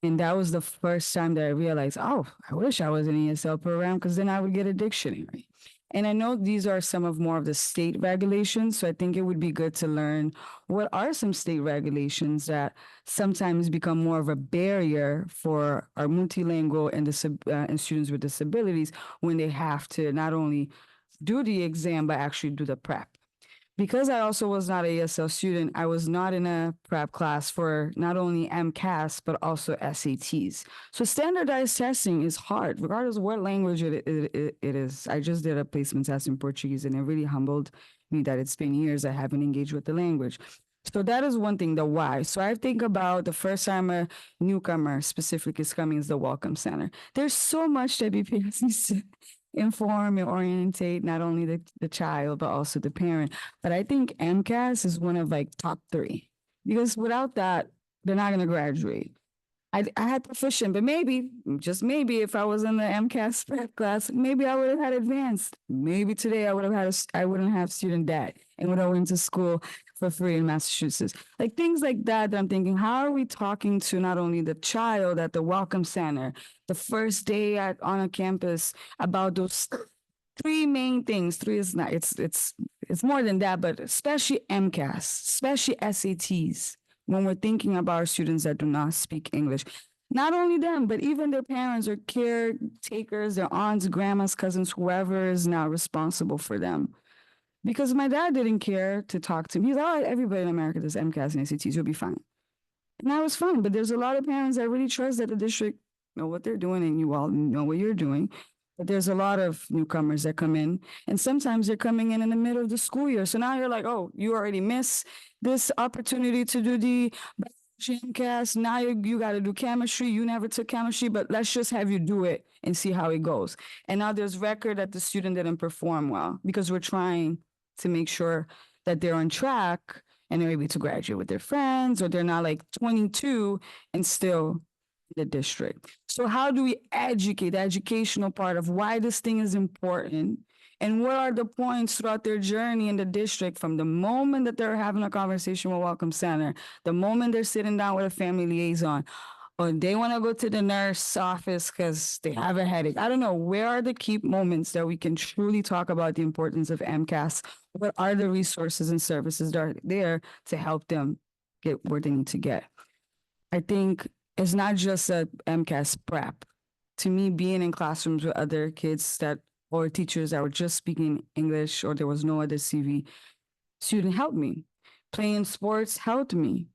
Speaker 13: And that was the first time that I realized, oh, I wish I was in an ESL program because then I would get a dictionary. And I know these are some of more of the state regulations, so I think it would be good to learn what are some state regulations that sometimes become more of a barrier for our multilingual and students with disabilities when they have to not only do the exam, but actually do the prep. Because I also was not an ESL student, I was not in a prep class for not only MCAS, but also SATs. So standardized testing is hard, regardless of what language it is. I just did a placement test in Portuguese, and it really humbled me that it's been years I haven't engaged with the language. So that is one thing, the why. So I think about the first time a newcomer specifically is coming is the Welcome Center. There's so much that BPS needs to inform and orientate not only the child, but also the parent. But I think MCAS is one of like top 3 because without that, they're not going to graduate. I had proficient, but maybe, just maybe, if I was in the MCAS prep class, maybe I would have had advanced. Maybe today I wouldn't have student debt and would have went to school for free in Massachusetts. Like things like that I'm thinking, how are we talking to not only the child at the Welcome Center, the first day on a campus about those 3 main things. 3 is not, it's more than that, but especially MCAS, especially SATs. When we're thinking about our students that do not speak English, not only them, but even their parents or caretakers, their aunts, grandmas, cousins, whoever is now responsible for them. Because my dad didn't care to talk to me. He's like, oh, everybody in America does MCAS and SATs, you'll be fine. And that was fine, but there's a lot of parents that really trust that the district know what they're doing and you all know what you're doing. But there's a lot of newcomers that come in, and sometimes they're coming in the middle of the school year. So now you're like, oh, you already missed this opportunity to do the MCAS. Now you got to do chemistry. You never took chemistry, but let's just have you do it and see how it goes. And now there's record that the student didn't perform well because we're trying to make sure that they're on track and they're able to graduate with their friends, or they're not like 22 and still the district. So how do we educate, the educational part of why this thing is important, and what are the points throughout their journey in the district from the moment that they're having a conversation with Welcome Center, the moment they're sitting down with a family liaison, or they want to go to the nurse office because they have a headache. I don't know. Where are the key moments that we can truly talk about the importance of MCAS? What are the resources and services that are there to help them get where they need to get? I think it's not just a MCAS prep. To me, being in classrooms with other kids that or teachers that were just speaking English or there was no other CV student helped me. Playing sports helped me.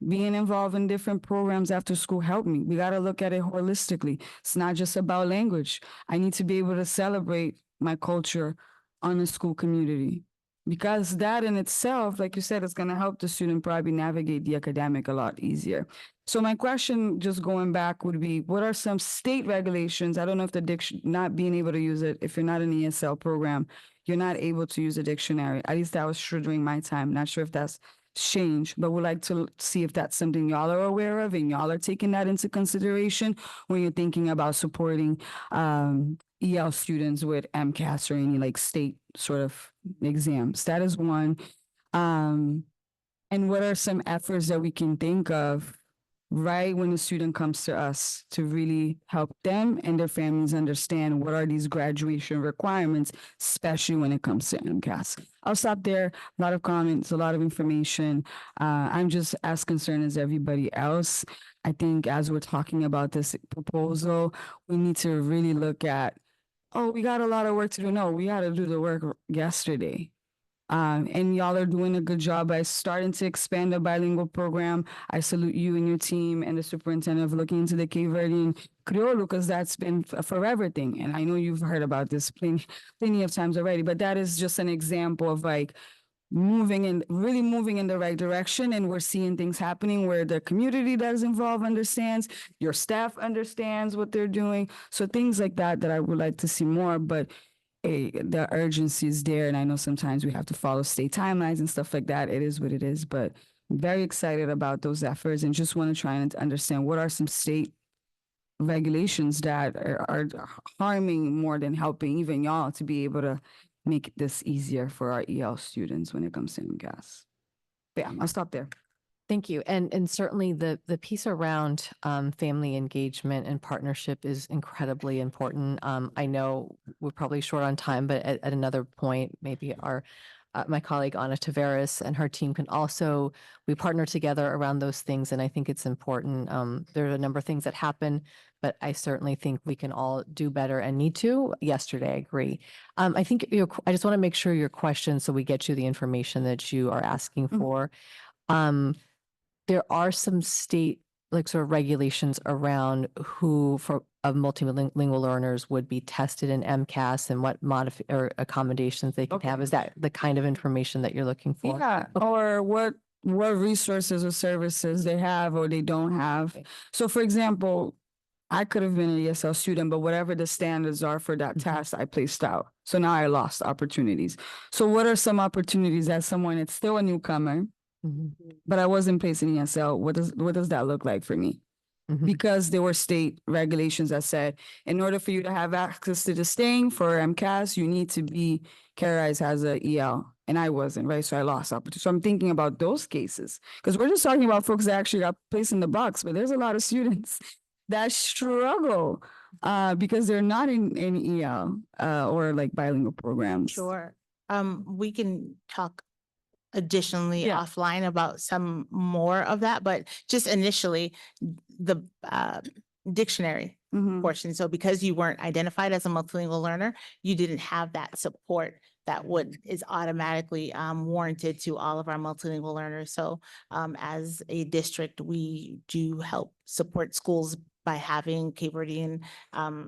Speaker 13: Being involved in different programs after school helped me. We got to look at it holistically. It's not just about language. I need to be able to celebrate my culture on the school community. Because that in itself, like you said, is going to help the student probably navigate the academic a lot easier. So my question, just going back, would be, what are some state regulations? I don't know if the not being able to use it, if you're not in the ASL program, you're not able to use a dictionary. At least that was true during my time. Not sure if that's changed, but would like to see if that's something y'all are aware of and y'all are taking that into consideration when you're thinking about supporting EL students with MCAS or any like state sort of exams. That is one. And what are some efforts that we can think of right when the student comes to us to really help them and their families understand what are these graduation requirements, especially when it comes to MCAS. I'll stop there. A lot of comments, a lot of information. I'm just as concerned as everybody else. I think as we're talking about this proposal, we need to really look at, oh, we got a lot of work to do. No, we got to do the work yesterday. And y'all are doing a good job by starting to expand the bilingual program. I salute you and your team and the superintendent of looking into the Cape Verdean Creole, because that's been a forever thing. And I know you've heard about this plenty of times already, but that is just an example of like really moving in the right direction. And we're seeing things happening where the community that is involved understands, your staff understands what they're doing. So things like that I would like to see more, but the urgency is there. And I know sometimes we have to follow state timelines and stuff like that. It is what it is, but I'm very excited about those efforts and just want to try and understand what are some state regulations that are harming more than helping even y'all to be able to make this easier for our EL students when it comes to MCAS. But yeah, I'll stop there.
Speaker 20: Thank you. And certainly the piece around family engagement and partnership is incredibly important. I know we're probably short on time, but at another point, maybe my colleague Ana Taveras and her team can also, we partner together around those things. And I think it's important. There are a number of things that happen, but I certainly think we can all do better and need to. Yesterday, I agree. I think I just want to make sure your question, so we get you the information that you are asking for. There are some state like sort of regulations around who of multilingual learners would be tested in MCAS and what or accommodations they can have. Is that the kind of information that you're looking for?
Speaker 13: Yeah, or what resources or services they have or they don't have. So for example, I could have been an ESL student, but whatever the standards are for that test, I placed out. So now I lost opportunities. So what are some opportunities as someone that's still a newcomer, but I wasn't placed in ESL? What does that look like for me? Because there were state regulations that said, in order for you to have access to the staying for MCAS, you need to be categorized as a EL. And I wasn't, right? So I lost opportunity. So I'm thinking about those cases, because we're just talking about folks that actually got placed in the box, but there's a lot of students that struggle because they're not in EL or like bilingual programs.
Speaker 18: Sure. We can talk additionally offline about some more of that, but just initially the dictionary portion. So because you weren't identified as a multilingual learner, you didn't have that support that is automatically warranted to all of our multilingual learners. So as a district, we do help support schools by having Cape Verdean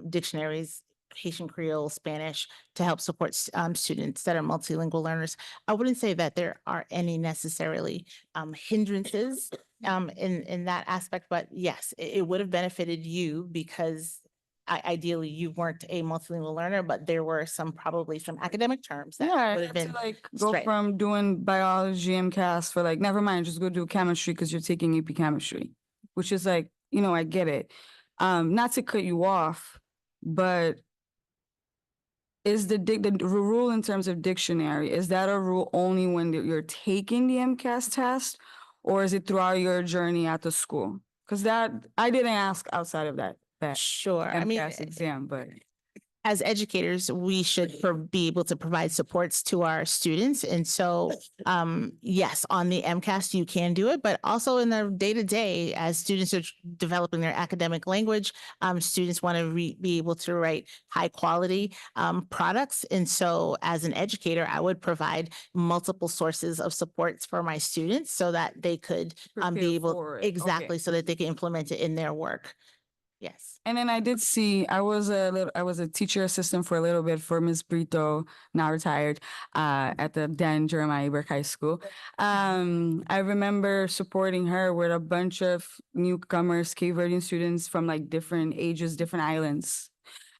Speaker 18: dictionaries, Haitian Creole, Spanish, to help support students that are multilingual learners. I wouldn't say that there are any necessarily hindrances in that aspect, but yes, it would have benefited you because ideally you weren't a multilingual learner, but there were probably some academic terms that would have been
Speaker 13: go from doing biology MCAS for like, never mind, just go do chemistry because you're taking AP chemistry, which is like, I get it. Not to cut you off, but is the rule in terms of dictionary, is that a rule only when you're taking the MCAS test, or is it throughout your journey at the school? Because that, I didn't ask outside of that
Speaker 8: Sure. I mean,
Speaker 13: MCAS exam, but
Speaker 8: as educators, we should be able to provide supports to our students. And so, yes, on the MCAS, you can do it, but also in their day to day, as students are developing their academic language, students want to be able to write high quality products. And so, as an educator, I would provide multiple sources of supports for my students so that they could
Speaker 13: Prepare
Speaker 8: be able,
Speaker 13: for it.
Speaker 8: exactly,
Speaker 13: Okay.
Speaker 8: so that they can implement it in their work. Yes.
Speaker 13: And then I did see, I was a teacher assistant for a little bit for Ms. Brito, now retired, at the Dan Jeremiah Burke High School. I remember supporting her with a bunch of newcomers, Cape Verdean students from like different ages, different islands.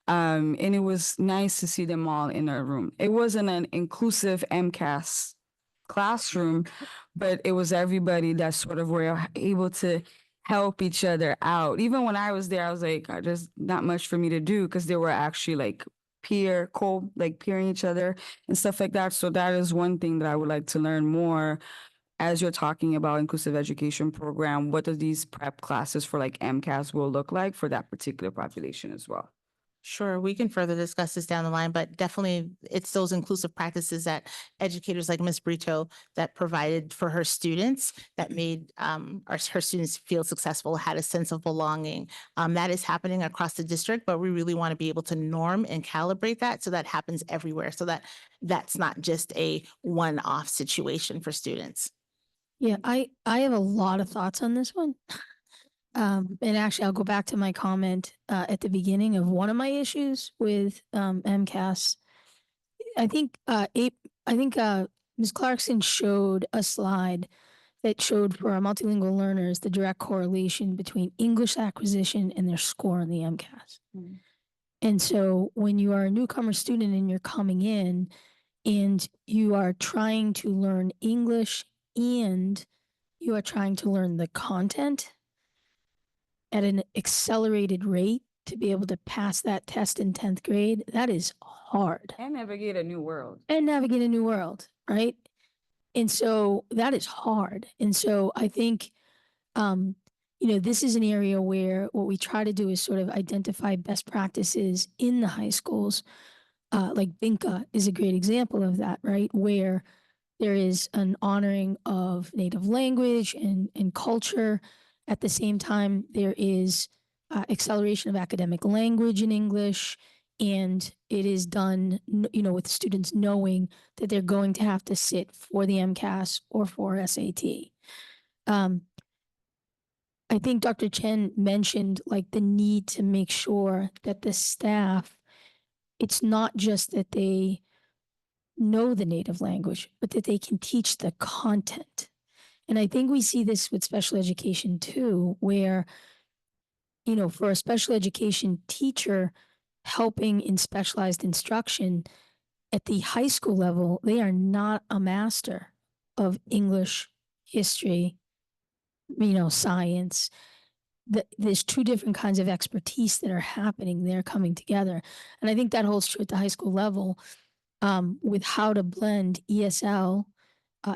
Speaker 13: And it was nice to see them all in a room. It wasn't an inclusive MCAS classroom, but it was everybody that sort of were able to help each other out. Even when I was there, I was like, there's not much for me to do because they were actually like peering each other and stuff like that. So that is one thing that I would like to learn more as you're talking about inclusive education program. What do these prep classes for like MCAS will look like for that particular population as well?
Speaker 8: Sure, we can further discuss this down the line, but definitely it's those inclusive practices that educators like Ms. Brito that provided for her students that made her students feel successful, had a sense of belonging. That is happening across the district, but we really want to be able to norm and calibrate that so that happens everywhere, so that that's not just a one-off situation for students.
Speaker 3: Yeah, I have a lot of thoughts on this one. And actually, I'll go back to my comment at the beginning of one of my issues with MCAS. I think Ms. Clarkson showed a slide that showed for our multilingual learners the direct correlation between English acquisition and their score on the MCAS. And so, when you are a newcomer student and you're coming in and you are trying to learn English and you are trying to learn the content at an accelerated rate to be able to pass that test in 10th grade, that is hard.
Speaker 13: And navigate a new world.
Speaker 3: And navigate a new world, right? And so that is hard. And so I think, this is an area where what we try to do is sort of identify best practices in the high schools. Like Binka is a great example of that, right? Where there is an honoring of native language and culture. At the same time, there is acceleration of academic language in English, and it is done, with students knowing that they're going to have to sit for the MCAS or for SAT. I think Dr. Chen mentioned like the need to make sure that the staff, it's not just that they know the native language, but that they can teach the content. And I think we see this with special education too, where, for a special education teacher helping in specialized instruction at the high school level, they are not a master of English, history, science. There's two different kinds of expertise that are happening there coming together. And I think that holds true at the high school level. With how to blend ESL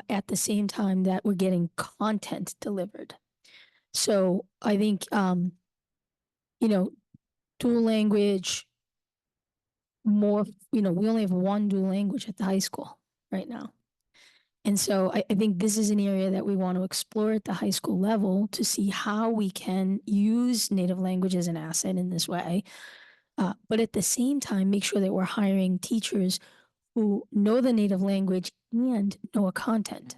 Speaker 3: at the same time that we're getting content delivered. So I think, dual language, more, we only have one dual language at the high school right now. And so I think this is an area that we want to explore at the high school level to see how we can use native language as an asset in this way. But at the same time, make sure that we're hiring teachers who know the native language and know a content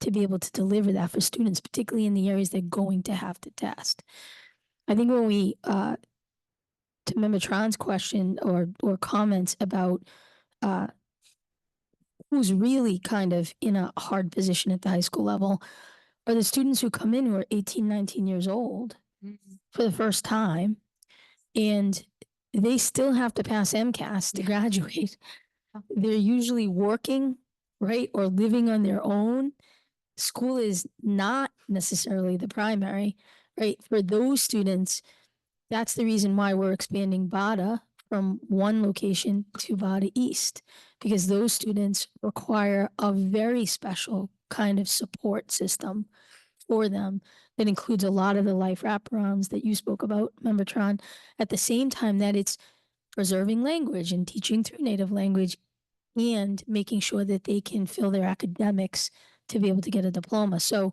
Speaker 3: to be able to deliver that for students, particularly in the areas they're going to have to test. I think when we, to Member Tron's question or comments about who's really kind of in a hard position at the high school level are the students who come in who are 18, 19 years old for the first time, and they still have to pass MCAS to graduate. They're usually working, right, or living on their own. School is not necessarily the primary, right? For those students, that's the reason why we're expanding BADA from one location to BADA East, because those students require a very special kind of support system for them that includes a lot of the life wraparounds that you spoke about, Member Tron. At the same time that it's preserving language and teaching through native language and making sure that they can fill their academics to be able to get a diploma. So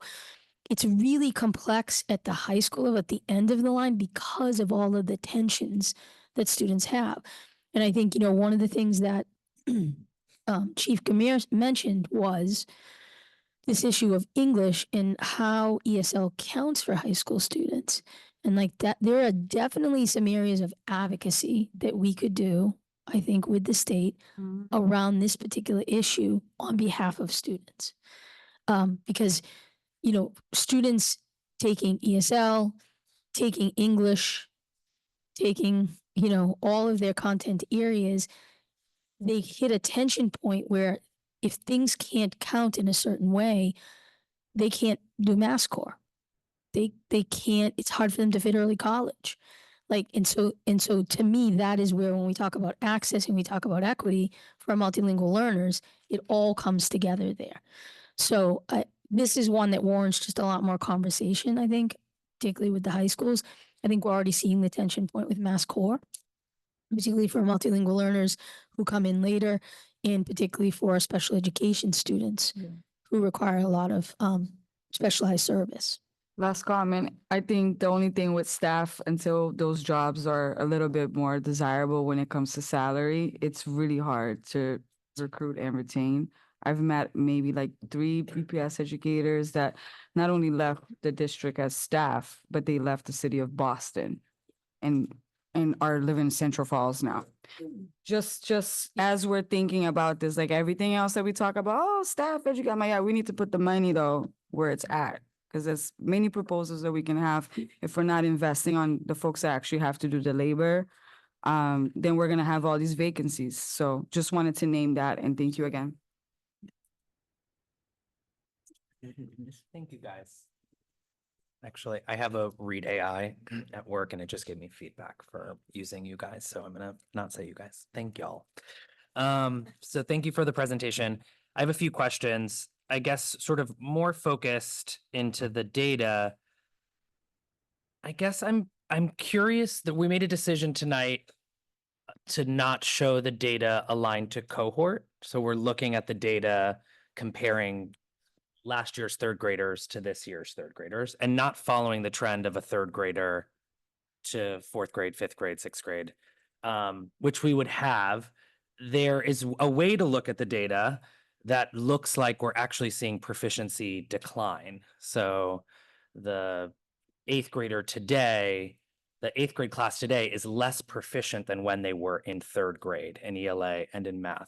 Speaker 3: it's really complex at the high school level, at the end of the line, because of all of the tensions that students have. And I think, one of the things that Chief Gamir mentioned was this issue of English and how ESL counts for high school students. And like that, there are definitely some areas of advocacy that we could do, I think, with the state around this particular issue on behalf of students. Because, students taking ESL, taking English, taking, all of their content areas, they hit a tension point where if things can't count in a certain way, they can't do mass core. They can't, it's hard for them to fit early college. And so to me, that is where when we talk about access and we talk about equity for our multilingual learners, it all comes together there. So this is one that warrants just a lot more conversation, I think, particularly with the high schools. I think we're already seeing the tension point with mass core, particularly for multilingual learners who come in later, and particularly for our special education students who require a lot of specialized service.
Speaker 13: Last comment, I think the only thing with staff, until those jobs are a little bit more desirable when it comes to salary, it's really hard to recruit and retain. I've met maybe like 3 BPS educators that not only left the district as staff, but they left the city of Boston and are living in Central Falls now. Just as we're thinking about this, like everything else that we talk about, oh, staff education, yeah, we need to put the money though where it's at. Because there's many proposals that we can have. If we're not investing on the folks that actually have to do the labor, then we're gonna have all these vacancies. So just wanted to name that, and thank you again.
Speaker 10: Thank you, guys. Actually, I have a Read AI at work and it just gave me feedback for using you guys. So I'm gonna not say you guys. Thank y'all. So thank you for the presentation. I have a few questions. I guess sort of more focused into the data. I guess I'm curious that we made a decision tonight to not show the data aligned to cohort. So we're looking at the data comparing last year's third graders to this year's third graders and not following the trend of a third grader to fourth grade, fifth grade, sixth grade, which we would have. There is a way to look at the data that looks like we're actually seeing proficiency decline. So the eighth grader today, the eighth grade class today is less proficient than when they were in third grade in ELA and in math.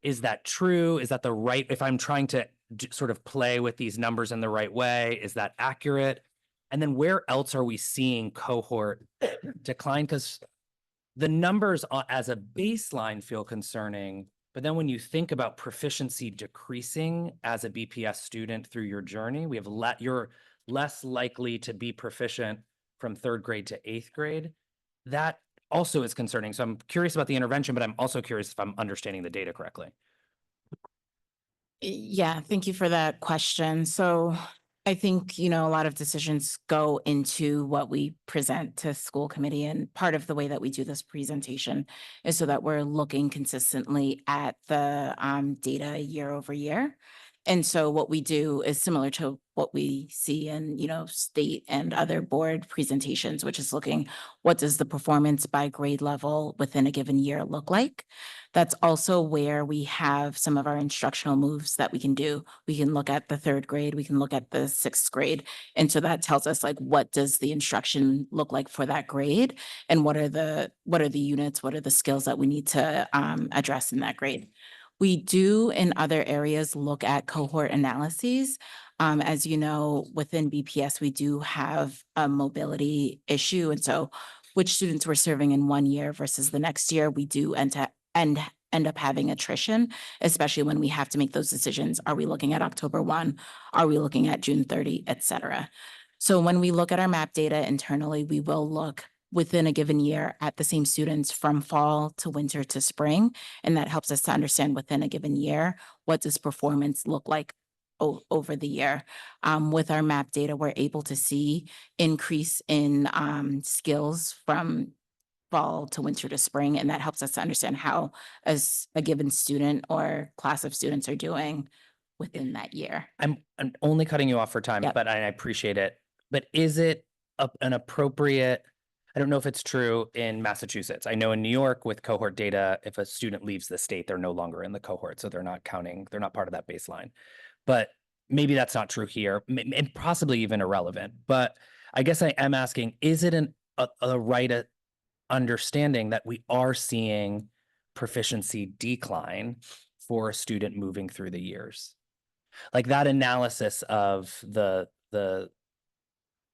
Speaker 10: Is that true? Is that the right, if I'm trying to sort of play with these numbers in the right way, is that accurate? And then where else are we seeing cohort decline? Because the numbers as a baseline feel concerning, but then when you think about proficiency decreasing as a BPS student through your journey, we have you're less likely to be proficient from third grade to eighth grade. That also is concerning. So I'm curious about the intervention, but I'm also curious if I'm understanding the data correctly.
Speaker 21: Yeah, thank you for that question. So I think, a lot of decisions go into what we present to school committee. And part of the way that we do this presentation is so that we're looking consistently at the data year over year. And so what we do is similar to what we see in, state and other board presentations, which is looking, what does the performance by grade level within a given year look like? That's also where we have some of our instructional moves that we can do. We can look at the third grade, we can look at the sixth grade. And so that tells us like, what does the instruction look like for that grade? And what are the units, what are the skills that we need to address in that grade? We do in other areas look at cohort analyses. As you know, within BPS, we do have a mobility issue. And so which students we're serving in one year versus the next year, we do end up having attrition, especially when we have to make those decisions. Are we looking at October 1? Are we looking at June 30, et cetera? So when we look at our map data internally, we will look within a given year at the same students from fall to winter to spring. And that helps us to understand within a given year, what does performance look like over the year. With our map data, we're able to see increase in skills from fall to winter to spring, and that helps us to understand how as a given student or class of students are doing within that year.
Speaker 10: I'm only cutting you off for time,
Speaker 21: Yep.
Speaker 10: but I appreciate it. But is it an appropriate, I don't know if it's true in Massachusetts. I know in New York with cohort data, if a student leaves the state, they're no longer in the cohort, so they're not counting, they're not part of that baseline. But maybe that's not true here, and possibly even irrelevant. But I guess I am asking, is it a right understanding that we are seeing proficiency decline for a student moving through the years? Like that analysis of the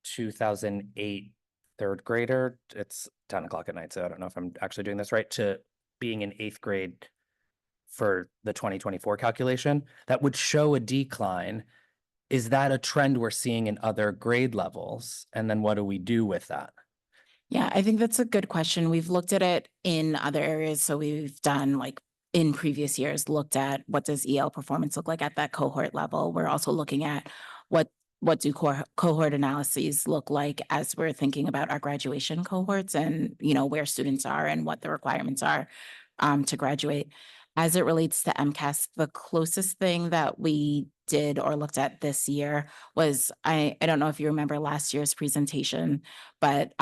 Speaker 10: 2008 third grader, it's 10 o'clock at night, so I don't know if I'm actually doing this right, to being in 8th grade for the 2024 calculation, that would show a decline. Is that a trend we're seeing in other grade levels? And then what do we do with that?
Speaker 21: Yeah, I think that's a good question. We've looked at it in other areas. So we've done like in previous years, looked at what does EL performance look like at that cohort level. We're also looking at what do cohort analyses look like as we're thinking about our graduation cohorts and, you know, where students are and what the requirements are to graduate. As it relates to MCAS, the closest thing that we did or looked at this year was, I don't know if you remember last year's presentation, but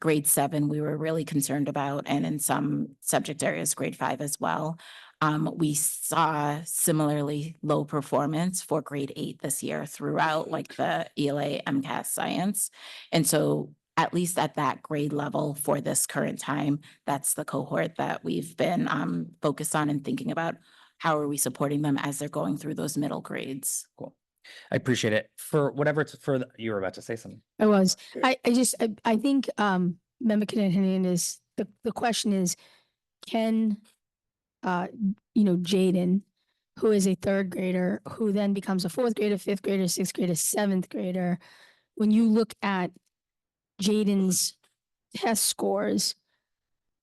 Speaker 21: grade 7, we were really concerned about, and in some subject areas, grade 5 as well. We saw similarly low performance for grade 8 this year throughout like the ELA MCAS science. And so at least at that grade level for this current time, that's the cohort that we've been focused on and thinking about how are we supporting them as they're going through those middle grades.
Speaker 10: Cool. I appreciate it. For whatever it's for, you were about to say something.
Speaker 3: I was. I think Member Hernandez, the question is, can Jaden, who is a third grader, who then becomes a 4th grader, 5th grader, 6th grader, 7th grader, when you look at Jaden's test scores,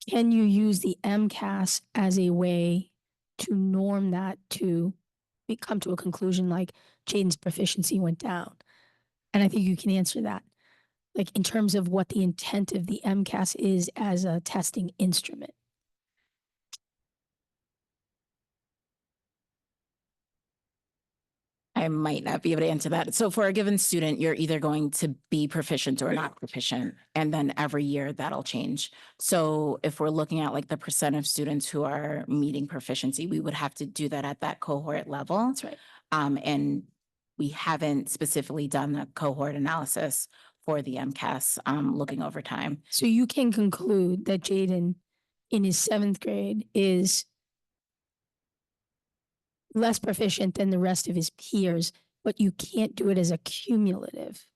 Speaker 3: can you use the MCAS as a way to norm that to come to a conclusion like Jaden's proficiency went down? And I think you can answer that, like in terms of what the intent of the MCAS is as a testing instrument.
Speaker 21: I might not be able to answer that. So for a given student, you're either going to be proficient or not proficient. And then every year that'll change. So if we're looking at like the percent of students who are meeting proficiency, we would have to do that at that cohort level.
Speaker 3: That's right.
Speaker 21: And we haven't specifically done the cohort analysis for the MCAS looking over time.
Speaker 3: So you can conclude that Jaden in his 7th grade is less proficient than the rest of his peers, but you can't do it as a cumulative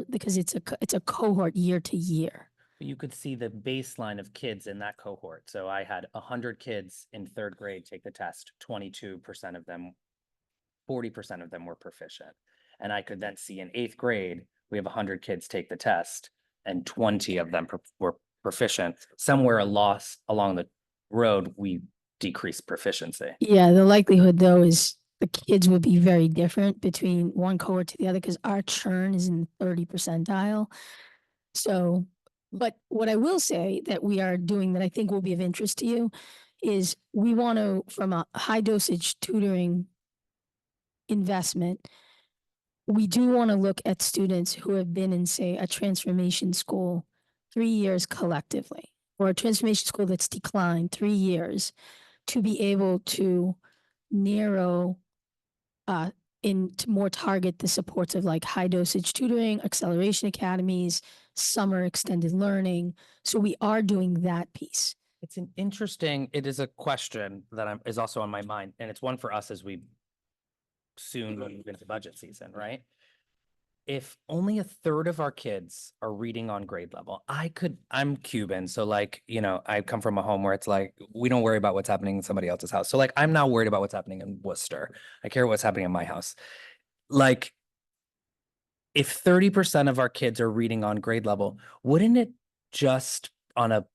Speaker 3: because it's a cohort year to year.
Speaker 10: You could see the baseline of kids in that cohort. So I had 100 kids in 3rd grade take the test, 22% of them, 40% of them were proficient. And I could then see in 8th grade, we have 100 kids take the test and 20 of them were proficient. Somewhere along the road, we decreased proficiency.
Speaker 3: Yeah, the likelihood though is the kids will be very different between one cohort to the other because our churn is in the 30 percentile. So, but what I will say that we are doing that I think will be of interest to you is we want to, from a high dosage tutoring investment, we do want to look at students who have been in, say, a transformation school 3 years collectively, or a transformation school that's declined 3 years, to be able to narrow to more target the supports of like high dosage tutoring, acceleration academies, summer extended learning. So we are doing that piece.
Speaker 10: It's an interesting, it is a question that is also on my mind, and it's one for us as we soon move into budget season, right? If only 1/3 of our kids are reading on grade level, I'm Cuban, so like, you know, I come from a home where it's like, we don't worry about what's happening in somebody else's house. So like, I'm now worried about what's happening in Worcester. I care what's happening in my house. Like, if 30% of our kids are reading on grade level, wouldn't it just on a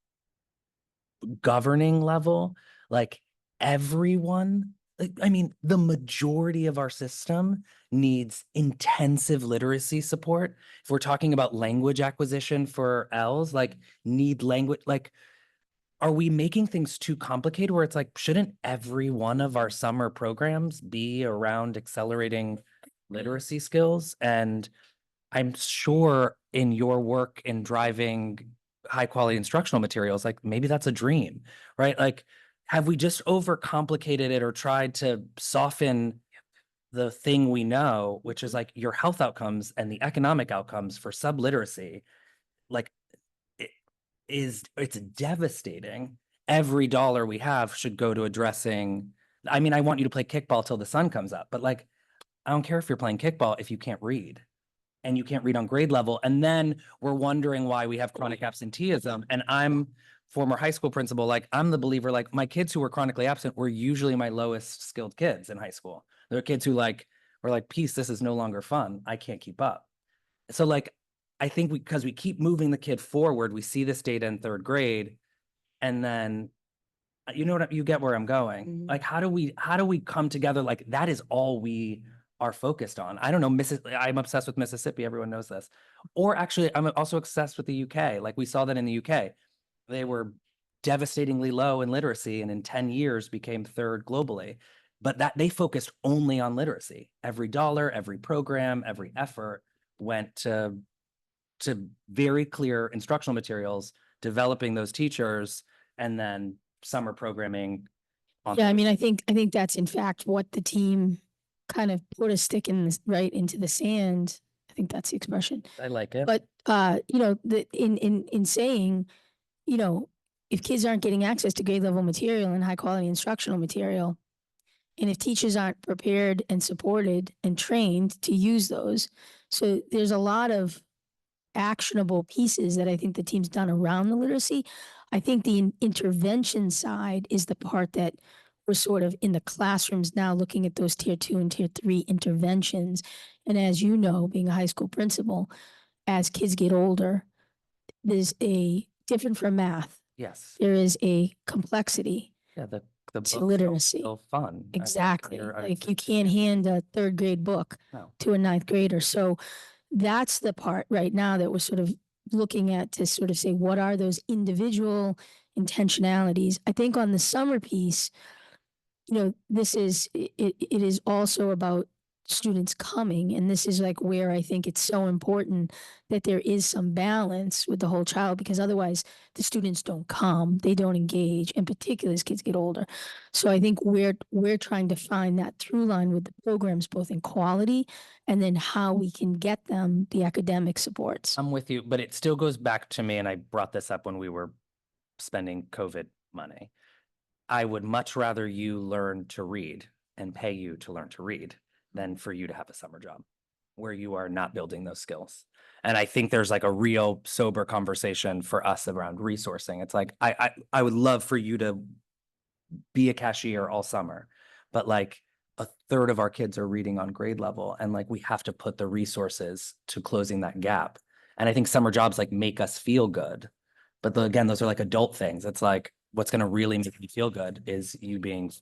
Speaker 10: governing level, like everyone I mean, the majority of our system needs intensive literacy support. If we're talking about language acquisition for Ls, like need language, like, are we making things too complicated where it's like, shouldn't every one of our summer programs be around accelerating literacy skills? And I'm sure in your work in driving high quality instructional materials, like maybe that's a dream, right? Like, have we just overcomplicated it or tried to soften the thing we know, which is like your health outcomes and the economic outcomes for subliteracy? Like, it's devastating. Every dollar we have should go to addressing. I mean, I want you to play kickball till the sun comes up, but like, I don't care if you're playing kickball if you can't read and you can't read on grade level. And then we're wondering why we have chronic absenteeism. And I'm former high school principal. Like, I'm the believer, like my kids who were chronically absent were usually my lowest skilled kids in high school. They're kids who like were like, peace, this is no longer fun. I can't keep up. So like, I think because we keep moving the kid forward, we see this data in third grade, and then you know what, you get where I'm going. Like, how do we come together? Like, that is all we are focused on. I don't know, I'm obsessed with Mississippi. Everyone knows this. Or actually, I'm also obsessed with the UK. Like, we saw that in the UK. They were devastatingly low in literacy and in 10 years became third globally. But that they focused only on literacy. Every dollar, every program, every effort went to very clear instructional materials, developing those teachers, and then summer programming.
Speaker 3: Yeah, I mean, I think that's in fact what the team kind of put a stick in this, right into the sand. I think that's the expression.
Speaker 10: I like it.
Speaker 3: But you know, in saying, you know, if kids aren't getting access to grade level material and high quality instructional material, and if teachers aren't prepared and supported and trained to use those, so there's a lot of actionable pieces that I think the team's done around the literacy. I think the intervention side is the part that we're sort of in the classrooms now looking at those tier 2 and tier 3 interventions. And as you know, being a high school principal, as kids get older, there's a different from math.
Speaker 10: Yes.
Speaker 3: There is a complexity
Speaker 10: Yeah, the
Speaker 3: to
Speaker 10: books
Speaker 3: literacy.
Speaker 10: don't feel fun.
Speaker 3: Exactly. Like you can't hand a third grade book
Speaker 10: No.
Speaker 3: to a ninth grader. So that's the part right now that we're sort of looking at to sort of say, what are those individual intentionalities? I think on the summer piece, you know, this is, it is also about students coming. And this is like where I think it's so important that there is some balance with the whole child, because otherwise the students don't come, they don't engage, in particular as kids get older. So I think we're trying to find that through line with the programs, both in quality and then how we can get them the academic supports.
Speaker 10: I'm with you, but it still goes back to me, and I brought this up when we were spending COVID money. I would much rather you learn to read and pay you to learn to read than for you to have a summer job where you are not building those skills. And I think there's like a real sober conversation for us around resourcing. It's like, I would love for you to be a cashier all summer, but like a third of our kids are reading on grade level, and like we have to put the resources to closing that gap. And I think summer jobs like make us feel good, but again, those are like adult things. It's like, what's going to really make me feel good is you being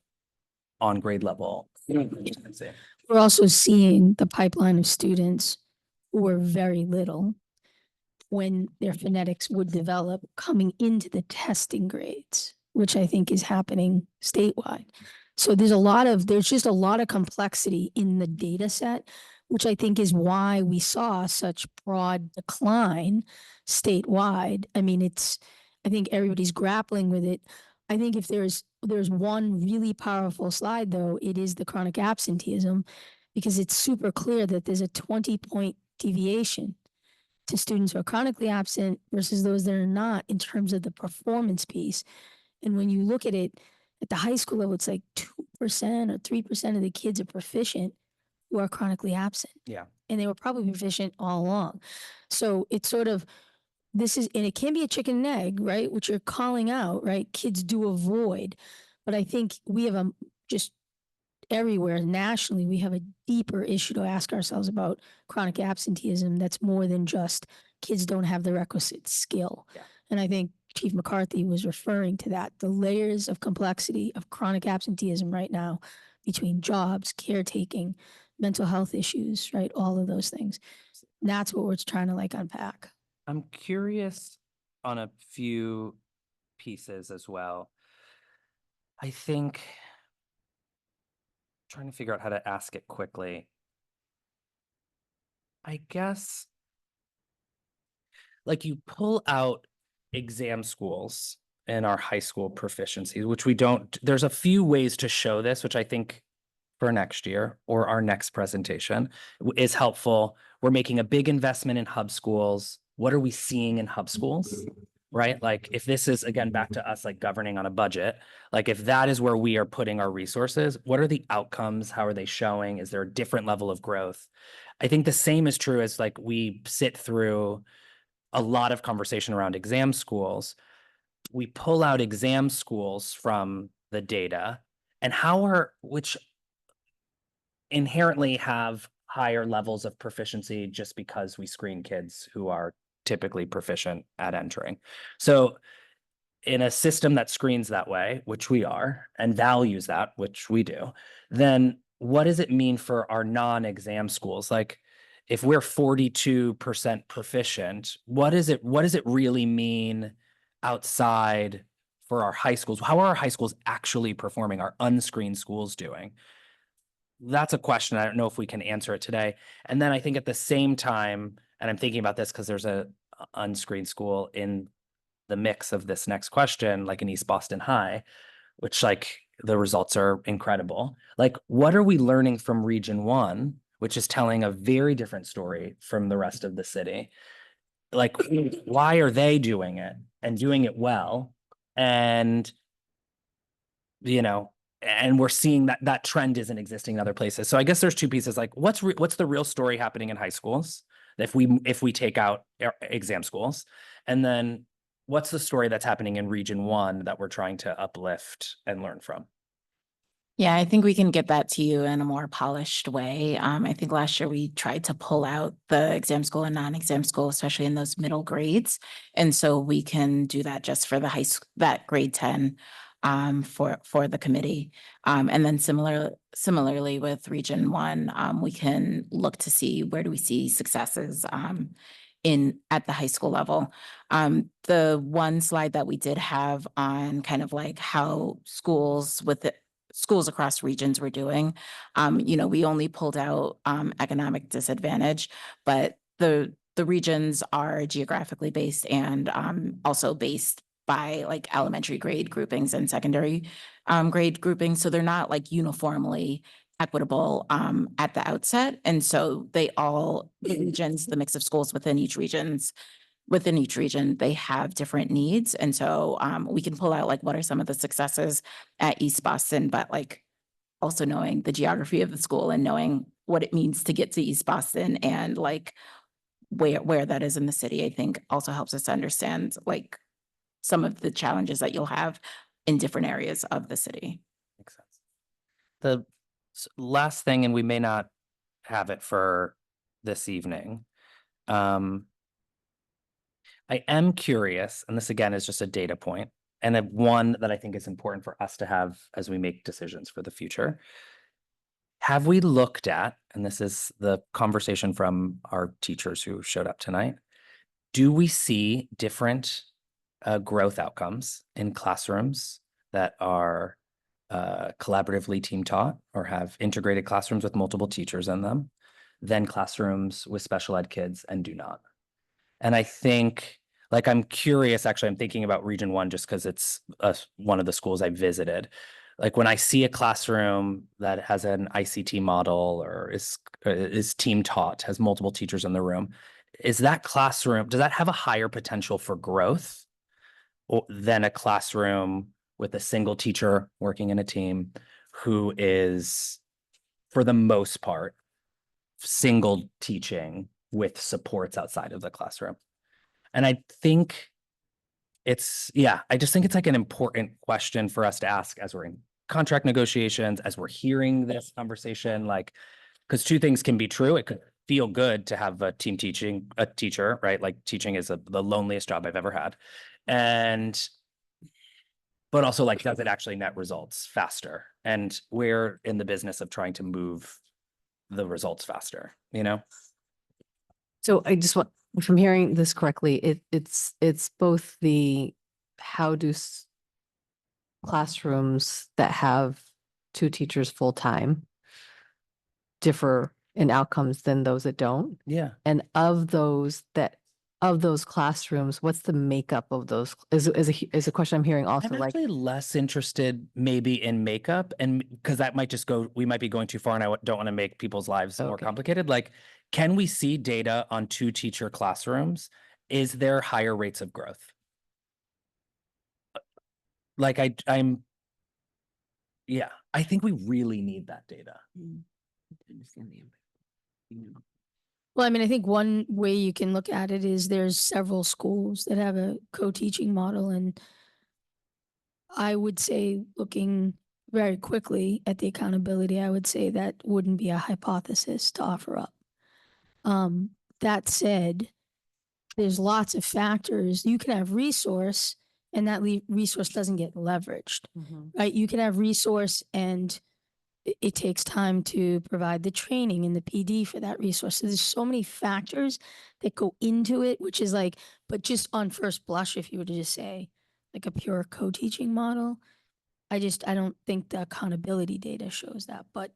Speaker 10: on grade level.
Speaker 3: We're also seeing the pipeline of students who were very little when their phonetics would develop coming into the testing grades, which I think is happening statewide. So there's just a lot of complexity in the data set, which I think is why we saw such broad decline statewide. I mean, I think everybody's grappling with it. I think if there's one really powerful slide though, it is the chronic absenteeism, because it's super clear that there's a 20-point deviation to students who are chronically absent versus those that are not in terms of the performance piece. And when you look at it at the high school level, it's like 2% or 3% of the kids are proficient who are chronically absent.
Speaker 10: Yeah.
Speaker 3: And they were probably proficient all along. So it's sort of, and it can be a chicken and egg, right? Which you're calling out, right? Kids do avoid. But I think we have just everywhere nationally, we have a deeper issue to ask ourselves about chronic absenteeism that's more than just kids don't have the requisite skill.
Speaker 10: Yeah.
Speaker 3: And I think Chief McCarthy was referring to that, the layers of complexity of chronic absenteeism right now, between jobs, caretaking, mental health issues, right? All of those things. That's what we're trying to like unpack.
Speaker 10: I'm curious on a few pieces as well. I think trying to figure out how to ask it quickly. I guess like you pull out exam schools in our high school proficiency, which we don't, there's a few ways to show this, which I think for next year or our next presentation is helpful. We're making a big investment in hub schools. What are we seeing in hub schools? Right? Like if this is again back to us like governing on a budget, like if that is where we are putting our resources, what are the outcomes? How are they showing? Is there a different level of growth? I think the same is true as like we sit through a lot of conversation around exam schools. We pull out exam schools from the data and which inherently have higher levels of proficiency just because we screen kids who are typically proficient at entering. So in a system that screens that way, which we are, and values that, which we do, then what does it mean for our non-exam schools? Like if we're 42% proficient, what does it really mean outside for our high schools? How are our high schools actually performing? Our unscreened schools doing? That's a question. I don't know if we can answer it today. And then I think at the same time, and I'm thinking about this because there's a unscreened school in the mix of this next question, like in East Boston High, which like the results are incredible. Like, what are we learning from Region 1, which is telling a very different story from the rest of the city? Like, why are they doing it and doing it well? And, you know, and we're seeing that trend isn't existing in other places. So I guess there's two pieces, like what's the real story happening in high schools if we take out exam schools, and then what's the story that's happening in Region 1 that we're trying to uplift and learn from?
Speaker 21: Yeah, I think we can get that to you in a more polished way. I think last year we tried to pull out the exam school and non-exam school, especially in those middle grades. And so we can do that just for the that grade 10 for the committee. And then similarly with Region 1, we can look to see where do we see successes at the high school level. The one slide that we did have on kind of like how schools across regions were doing. We only pulled out economic disadvantage, but the regions are geographically based and also based by like elementary grade groupings and secondary grade groupings. So they're not like uniformly equitable at the outset. And so the regions, the mix of schools within each region, they have different needs. And so we can pull out like what are some of the successes at East Boston, but like also knowing the geography of the school and knowing what it means to get to East Boston and like where that is in the city, I think also helps us understand like some of the challenges that you'll have in different areas of the city.
Speaker 10: Makes sense. The last thing, and we may not have it for this evening. I am curious, and this again is just a data point, and one that I think is important for us to have as we make decisions for the future. Have we looked at, and this is the conversation from our teachers who showed up tonight, do we see different growth outcomes in classrooms that are collaboratively team taught or have integrated classrooms with multiple teachers in them than classrooms with special ed kids and do not? And I think, like, I'm curious, actually, I'm thinking about Region 1 just because it's one of the schools I visited. Like when I see a classroom that has an ICT model or is team taught, has multiple teachers in the room, is that classroom, does that have a higher potential for growth than a classroom with a single teacher working in a team who is, for the most part, single teaching with supports outside of the classroom? And I think I just think it's like an important question for us to ask as we're in contract negotiations, as we're hearing this conversation, like, because two things can be true. It could feel good to have a teacher, right? Like teaching is the loneliest job I've ever had. But also like, does it actually net results faster And we're in the business of trying to move the results faster, you know?
Speaker 20: So I just want, if I'm hearing this correctly, it's both the, how do classrooms that have two teachers full-time differ in outcomes than those that don't?
Speaker 10: Yeah.
Speaker 20: And of those classrooms, what's the makeup of those? Is a question I'm hearing also,
Speaker 10: I'm
Speaker 20: like,
Speaker 10: actually less interested maybe in makeup, and because that might just go, we might be going too far, and don't want to make people's lives more
Speaker 20: Okay.
Speaker 10: complicated. Like, can we see data on 2-teacher classrooms? Is there higher rates of growth? Like yeah, I think we really need that data.
Speaker 3: Well, I mean, I think one way you can look at it is there's several schools that have a co-teaching model, and I would say, looking very quickly at the accountability, I would say that wouldn't be a hypothesis to offer up. That said, there's lots of factors. You can have resource and that resource doesn't get leveraged, right? You can have resource and it takes time to provide the training and the PD for that resource. So there's so many factors that go into it, which is like, but just on first blush, if you were to just say like a pure co-teaching model, I don't think the accountability data shows that, but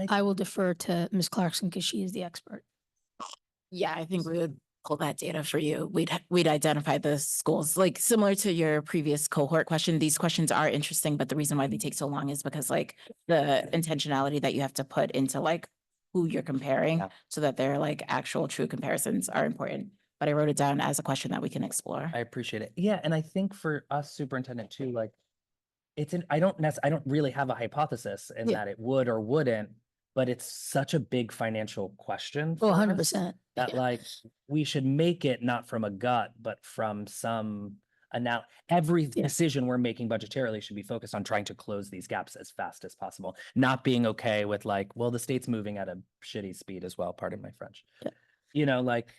Speaker 3: I will defer to Ms. Clarkson because she is the expert.
Speaker 21: Yeah, I think we would pull that data for you. We'd identify the schools, like similar to your previous cohort question. These questions are interesting, but the reason why they take so long is because like the intentionality that you have to put into like who you're comparing so that they're like actual true comparisons are important. But I wrote it down as a question that we can explore.
Speaker 10: I appreciate it. Yeah, and I think for us superintendent too, like I don't really have a hypothesis in that it would or wouldn't, but it's such a big financial question.
Speaker 3: Oh,
Speaker 10: for us
Speaker 3: 100%.
Speaker 10: That like we should make it not from a gut, but from some every decision we're making budgetarily should be focused on trying to close these gaps as fast as possible, not being okay with like, well, the state's moving at a shitty speed as well. Pardon my French. You know, like.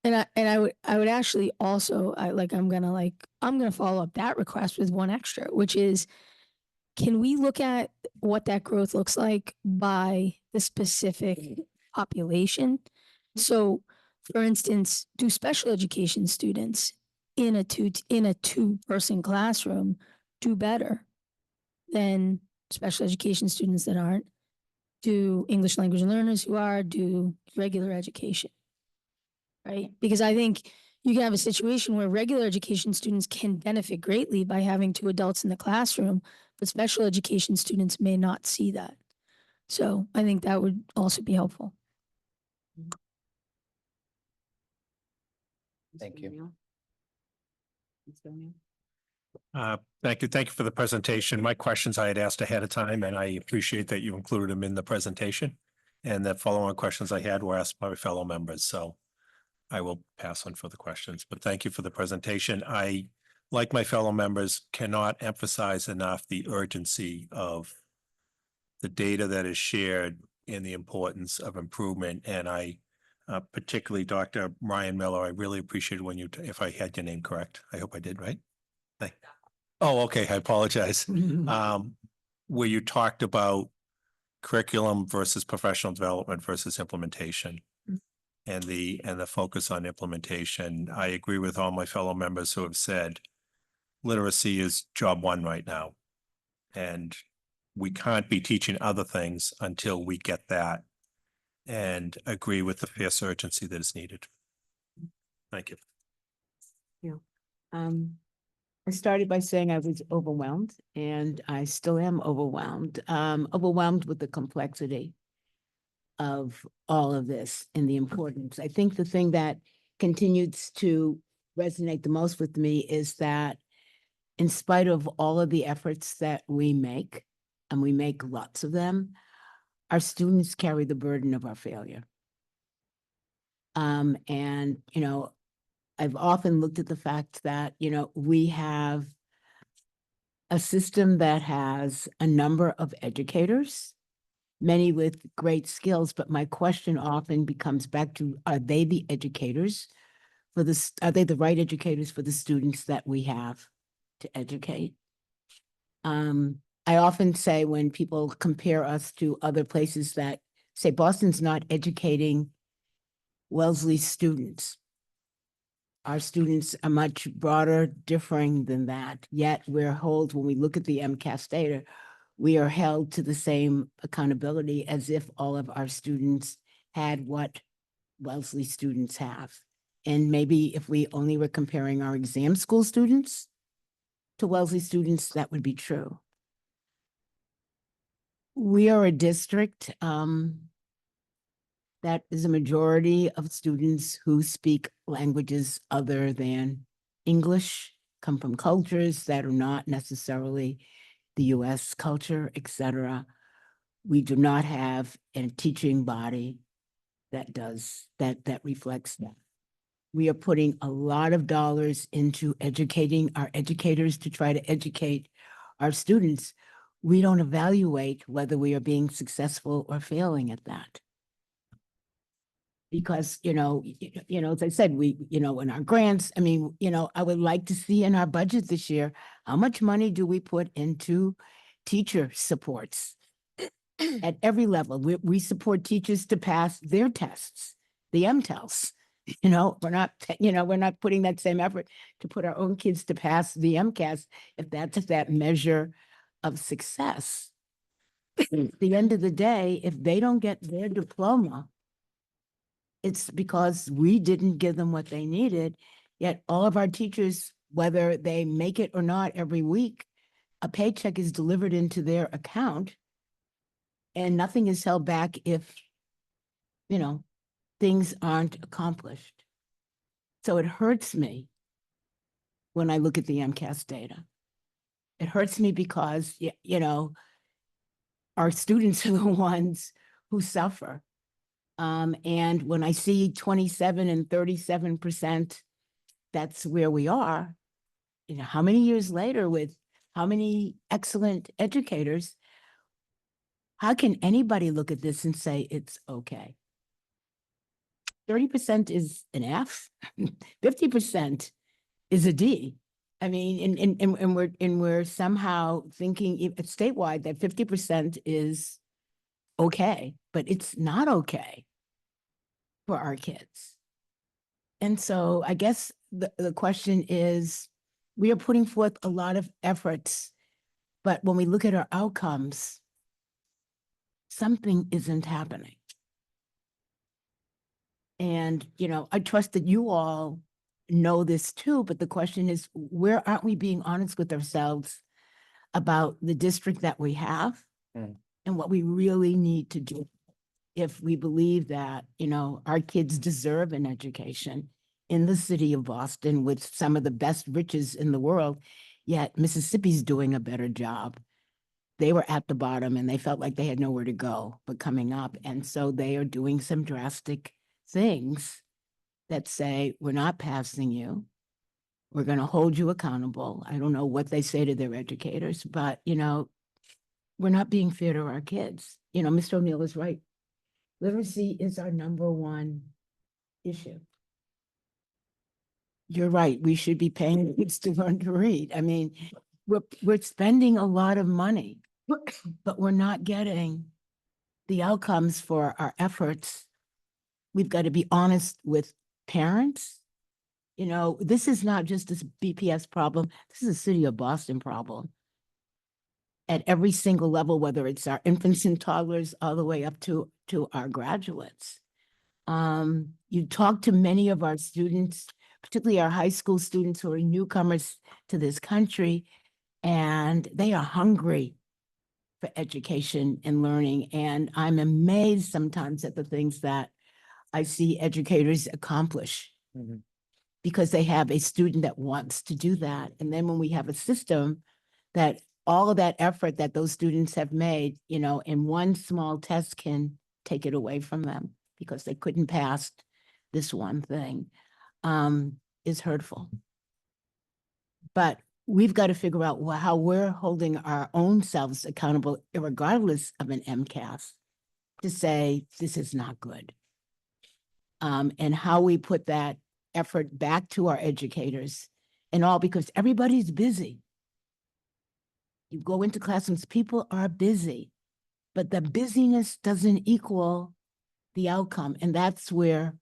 Speaker 3: And I would actually also, I'm gonna follow up that request with one extra, which is, can we look at what that growth looks like by the specific population? So, for instance, do special education students in a two-person classroom do better than special education students that aren't? Do English language learners who are, do regular education? Right? Because I think you can have a situation where regular education students can benefit greatly by having 2 adults in the classroom, but special education students may not see that. So I think that would also be helpful.
Speaker 10: Thank you.
Speaker 6: Thank you. Thank you for the presentation. My questions I had asked ahead of time, and I appreciate that you included them in the presentation. And the follow-on questions I had were asked by my fellow members, so I will pass on further questions, but thank you for the presentation. I, like my fellow members, cannot emphasize enough the urgency of the data that is shared and the importance of improvement. And I, particularly Dr. Ryan Miller, I really appreciated when if I had your name correct. I hope I did, right? Oh, okay. I apologize. Where you talked about curriculum versus professional development versus implementation. And the focus on implementation. I agree with all my fellow members who have said literacy is job one right now. And we can't be teaching other things until we get that, and agree with the fierce urgency that is needed. Thank you.
Speaker 1: Yeah. I started by saying I was overwhelmed, and I still am overwhelmed. Overwhelmed with the complexity of all of this and the importance. I think the thing that continues to resonate the most with me is that in spite of all of the efforts that we make, and we make lots of them, our students carry the burden of our failure. And, I've often looked at the fact that, we have a system that has a number of educators, many with great skills, but my question often becomes back to, are they the educators are they the right educators for the students that we have to educate? I often say when people compare us to other places that say Boston's not educating Wellesley students. Our students are much broader, differing than that. Yet we're held, when we look at the MCAS data, we are held to the same accountability as if all of our students had what Wellesley students have. And maybe if we only were comparing our exam school students to Wellesley students, that would be true. We are a district that is a majority of students who speak languages other than English, come from cultures that are not necessarily the US culture, etc. We do not have a teaching body that reflects that. We are putting a lot of dollars into educating our educators to try to educate our students. We don't evaluate whether we are being successful or failing at that. Because, as I said, in our grants, I mean, I would like to see in our budget this year, how much money do we put into teacher supports at every level? We support teachers to pass their tests, the MTELs. We're not putting that same effort to put our own kids to pass the MCAS if that's that measure of success. At the end of the day, if they don't get their diploma, it's because we didn't give them what they needed. Yet all of our teachers, whether they make it or not every week, a paycheck is delivered into their account and nothing is held back if, things aren't accomplished. So it hurts me when I look at the MCAS data. It hurts me because, our students are the ones who suffer. And when I see 27 and 37%, that's where we are. How many years later with how many excellent educators, how can anybody look at this and say it's okay? 30% is an F, 50% is a D. I mean, and we're somehow thinking statewide that 50% is okay, but it's not okay for our kids. And so I guess the question is, we are putting forth a lot of efforts, but when we look at our outcomes, something isn't happening. And, I trust that you all know this too, but the question is, where aren't we being honest with ourselves about the district that we have and what we really need to do if we believe that, our kids deserve an education in the city of Boston with some of the best riches in the world, yet Mississippi's doing a better job. They were at the bottom and they felt like they had nowhere to go but coming up. And so they are doing some drastic things that say, we're not passing you. We're going to hold you accountable. I don't know what they say to their educators, but, we're not being fair to our kids. Mr. O'Neill is right. Literacy is our number one issue. You're right. We should be paying kids to learn to read. I mean, we're spending a lot of money, but we're not getting the outcomes for our efforts. We've got to be honest with parents. This is not just a BPS problem. This is a city of Boston problem. At every single level, whether it's our infants and toddlers all the way up to our graduates. You talk to many of our students, particularly our high school students who are newcomers to this country, and they are hungry for education and learning. And I'm amazed sometimes at the things that I see educators accomplish because they have a student that wants to do that. And then when we have a system that all of that effort that those students have made, in one small test can take it away from them because they couldn't pass this one thing, is hurtful. But we've got to figure out how we're holding our own selves accountable, regardless of an MCAS, to say this is not good. And how we put that effort back to our educators and all, because everybody's busy. You go into classrooms, people are busy, but the busyness doesn't equal the outcome. And that's where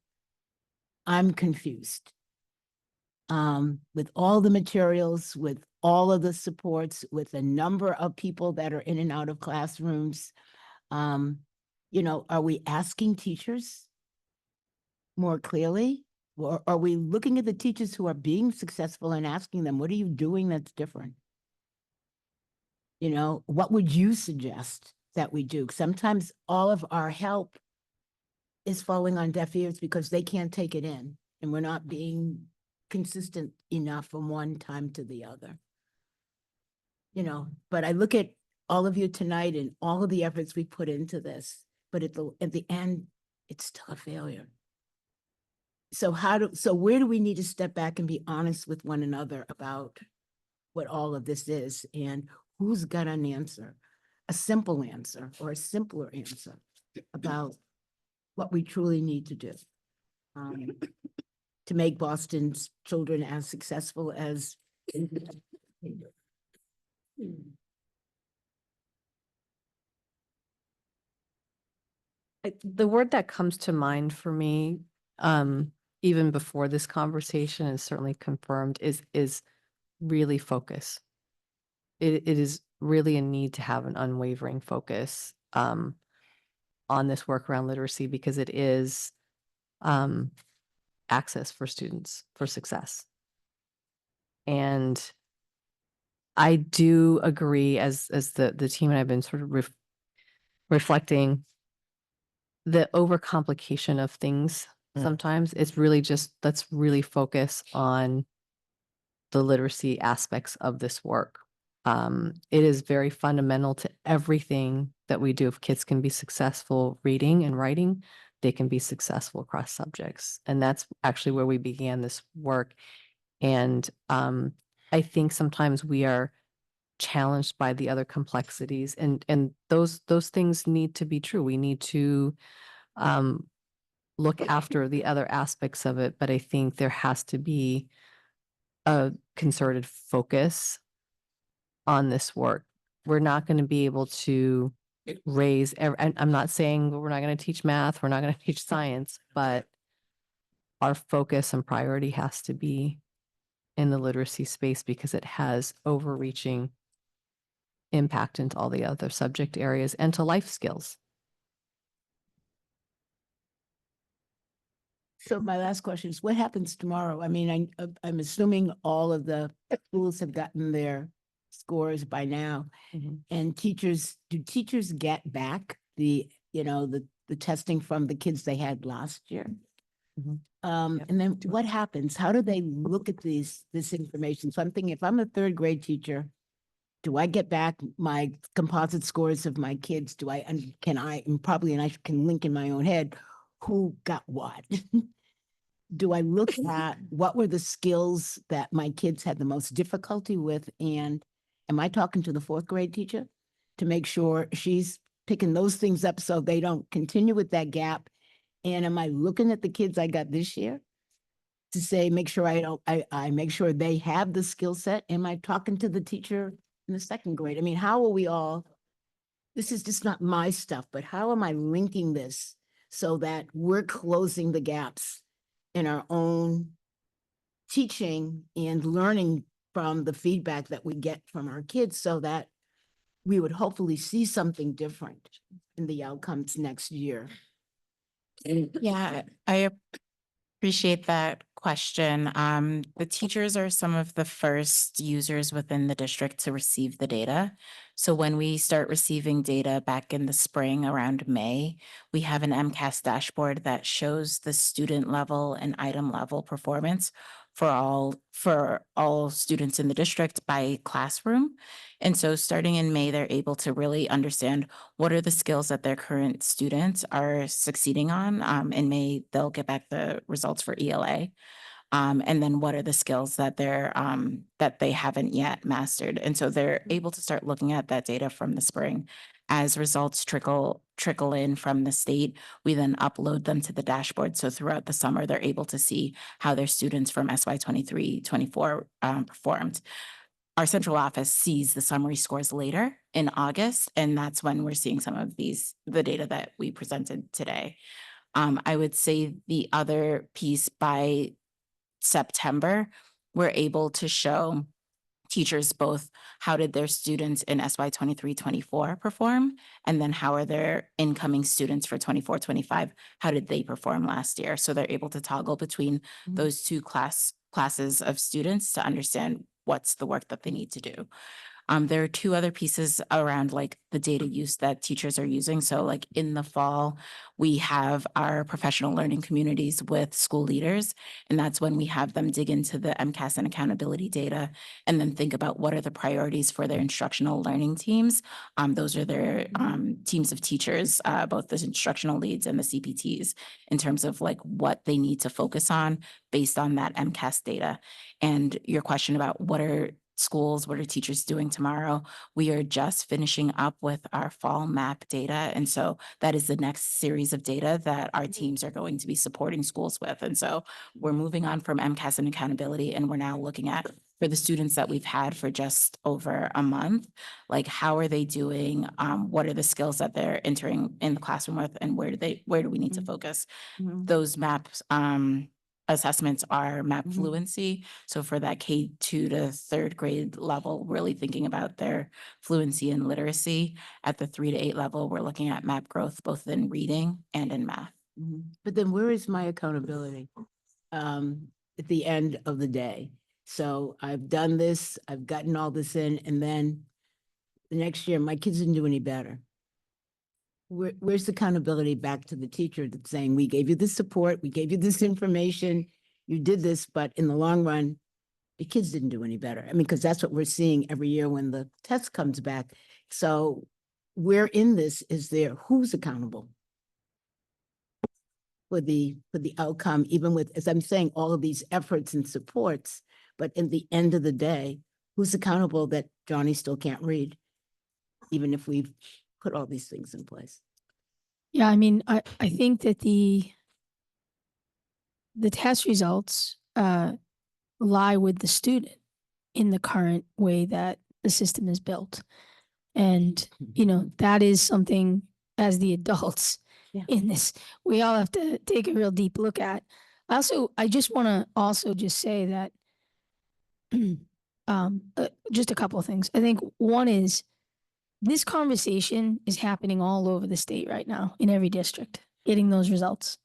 Speaker 1: I'm confused. With all the materials, with all of the supports, with the number of people that are in and out of classrooms, are we asking teachers more clearly? Or are we looking at the teachers who are being successful and asking them, what are you doing that's different? What would you suggest that we do? Sometimes all of our help is falling on deaf ears because they can't take it in, and we're not being consistent enough from one time to the other. But I look at all of you tonight and all of the efforts we put into this, but at the end, it's still a failure. So where do we need to step back and be honest with one another about what all of this is, and who's got an answer, a simple answer or a simpler answer about what we truly need to do to make Boston's children as successful as
Speaker 20: The word that comes to mind for me, even before this conversation is certainly confirmed, is really focus. It is really a need to have an unwavering focus on this work around literacy, because it is access for students for success. And I do agree, as the team and I've been sort of reflecting, the overcomplication of things sometimes. It's really just, let's really focus on the literacy aspects of this work. It is very fundamental to everything that we do. If kids can be successful reading and writing, they can be successful across subjects. And that's actually where we began this work. And I think sometimes we are challenged by the other complexities, and those things need to be true. We need to look after the other aspects of it, but I think there has to be a concerted focus on this work. We're not going to be able to raise, I'm not saying we're not going to teach math, we're not going to teach science, but our focus and priority has to be in the literacy space, because it has overreaching impact into all the other subject areas and to life skills.
Speaker 1: So my last question is, what happens tomorrow? I mean, I'm assuming all of the schools have gotten their scores by now. And do teachers get back the testing from the kids they had last year? And then what happens? How do they look at this information? So I'm thinking, if I'm a third grade teacher, do I get back my composite scores of my kids? And I can link in my own head who got what? Do I look at what were the skills that my kids had the most difficulty with? And am I talking to the fourth grade teacher to make sure she's picking those things up so they don't continue with that gap? And am I looking at the kids I got this year to say, make sure I make sure they have the skill set? Am I talking to the teacher in the second grade? I mean, how are we all, this is just not my stuff, but how am I linking this so that we're closing the gaps in our own teaching and learning from the feedback that we get from our kids, so that we would hopefully see something different in the outcomes next year?
Speaker 21: Yeah, I appreciate that question. The teachers are some of the first users within the district to receive the data. So when we start receiving data back in the spring around May, we have an MCAS dashboard that shows the student level and item level performance for all students in the district by classroom. And so starting in May, they're able to really understand what are the skills that their current students are succeeding on. In May, they'll get back the results for ELA. And then what are the skills that that they haven't yet mastered. And so they're able to start looking at that data from the spring. As results trickle in from the state, we then upload them to the dashboard. So throughout the summer, they're able to see how their students from SY23-24 performed. our central office sees the summary scores later in August, and that's when we're seeing some of the data that we presented today. I would say the other piece, by September, we're able to show teachers both how did their students in SY 23-24 perform, and then how are their incoming students for 24-25, how did they perform last year? So they're able to toggle between those two classes of students to understand what's the work that they need to do. There are two other pieces around like the data use that teachers are using. So like in the fall, we have our professional learning communities with school leaders, and that's when we have them dig into the MCAS and accountability data and then think about what are the priorities for their instructional learning teams. Those are their teams of teachers, both the instructional leads and the CPTs, in terms of like what they need to focus on based on that MCAS data. And your question about what are schools, what are teachers doing tomorrow? We are just finishing up with our fall map data. And so that is the next series of data that our teams are going to be supporting schools with. And so we're moving on from MCAS and accountability, and we're now looking at, for the students that we've had for just over a month, like how are they doing? What are the skills that they're entering in the classroom with, and where do we need to focus? Those maps, assessments are map fluency. So for that K2 to 3rd grade level, really thinking about their fluency and literacy. At the 3 to 8 level, we're looking at map growth, both in reading and in math.
Speaker 1: But then where is my accountability? At the end of the day. So I've done this, I've gotten all this in, and then the next year, my kids didn't do any better. Where's the accountability back to the teacher that's saying, we gave you this support, we gave you this information, you did this, but in the long run, the kids didn't do any better. I mean, because that's what we're seeing every year when the test comes back. So where in this is there, who's accountable for the outcome, even with, as I'm saying, all of these efforts and supports, but in the end of the day, who's accountable that Johnny still can't read, even if we've put all these things in place?
Speaker 3: Yeah, I mean, I think that the test results lie with the student in the current way that the system is built. And, you know, that is something as the adults in this, we all have to take a real deep look at. I just want to also just say that just a couple of things. I think one is this conversation is happening all over the state right now in every district, getting those results,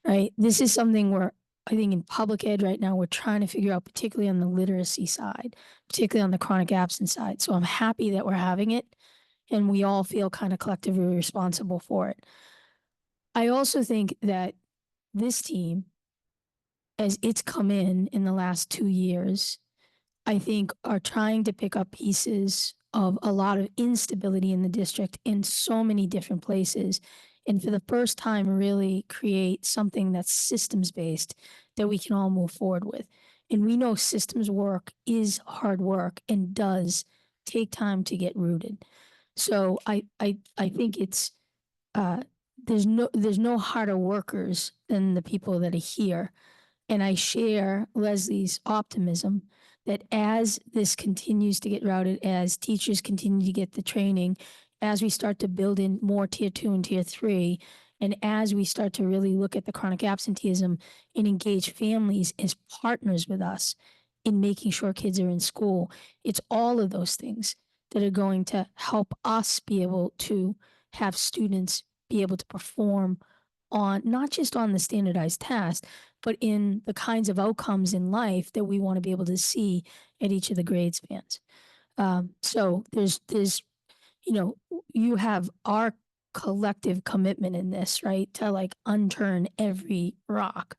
Speaker 3: right? This is something where I think in public ed right now, we're trying to figure out, particularly on the literacy side, particularly on the chronic absence side. So I'm happy that we're having it and we all feel kind of collectively responsible for it. I also think that this team, as it's come in the last 2 years, I think are trying to pick up pieces of a lot of instability in the district in so many different places. And for the first time, really create something that's systems based that we can all move forward with. And we know systems work is hard work and does take time to get rooted. So I think it's, there's no harder workers than the people that are here. And I share Leslie's optimism that as this continues to get routed, as teachers continue to get the training, as we start to build in more tier 2 and tier 3, and as we start to really look at the chronic absenteeism and engage families as partners with us in making sure kids are in school, it's all of those things that are going to help us be able to have students be able to perform on not just on the standardized test, but in the kinds of outcomes in life that we want to be able to see at each of the grade spans. So there's, you know, you have our collective commitment in this, right? To like unturn every rock.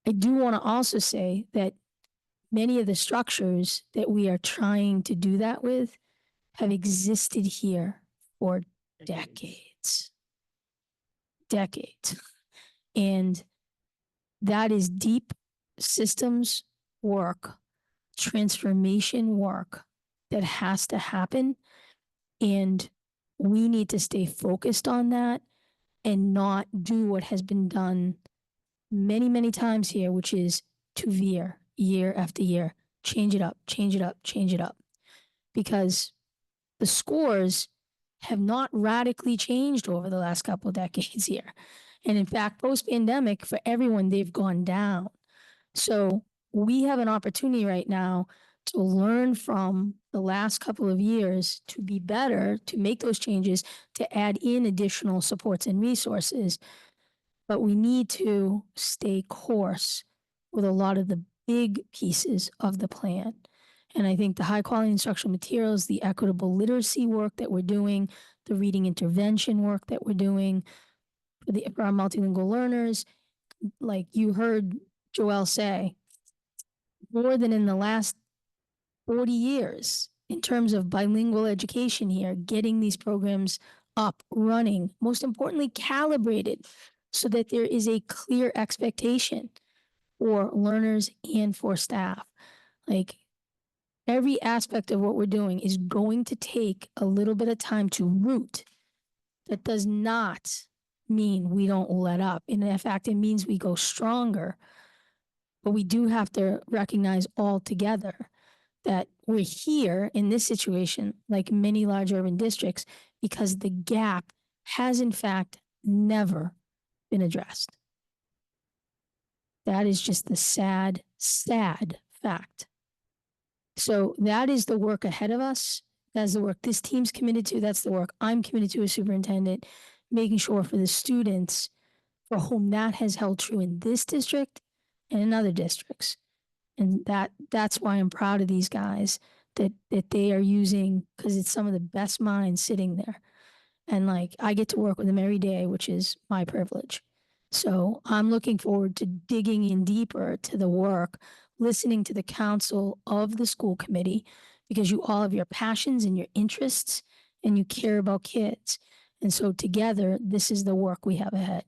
Speaker 3: I do want to also say that many of the structures that we are trying to do that with have existed here for decades. And that is deep systems work, transformation work that has to happen. And we need to stay focused on that and not do what has been done many, many times here, which is to veer year after year. change it up, change it up, change it up. Because the scores have not radically changed over the last couple of decades here. And in fact, post-pandemic, for everyone, they've gone down. So we have an opportunity right now to learn from the last couple of years to be better, to make those changes, to add in additional supports and resources. But we need to stay course with a lot of the big pieces of the plan. And I think the high quality instructional materials, the equitable literacy work that we're doing, the reading intervention work that we're doing for our multilingual learners, like you heard Joelle say, more than in the last 40 years in terms of bilingual education here, getting these programs up, running, most importantly, calibrated so that there is a clear expectation for learners and for staff. Like every aspect of what we're doing is going to take a little bit of time to root. That does not mean we don't let up. In fact, it means we go stronger. But we do have to recognize all together that we're here in this situation, like many large urban districts, because the gap has in fact never been addressed. That is just the sad, sad fact. So that is the work ahead of us. That's the work this team's committed to. That's the work I'm committed to as superintendent, making sure for the students for whom that has held true in this district and in other districts. And that's why I'm proud of these guys that they are using, because it's some of the best minds sitting there. And like I get to work with them every day, which is my privilege. So I'm looking forward to digging in deeper to the work, listening to the counsel of the school committee, because you all have your passions and your interests and you care about kids. And so together, this is the work we have ahead.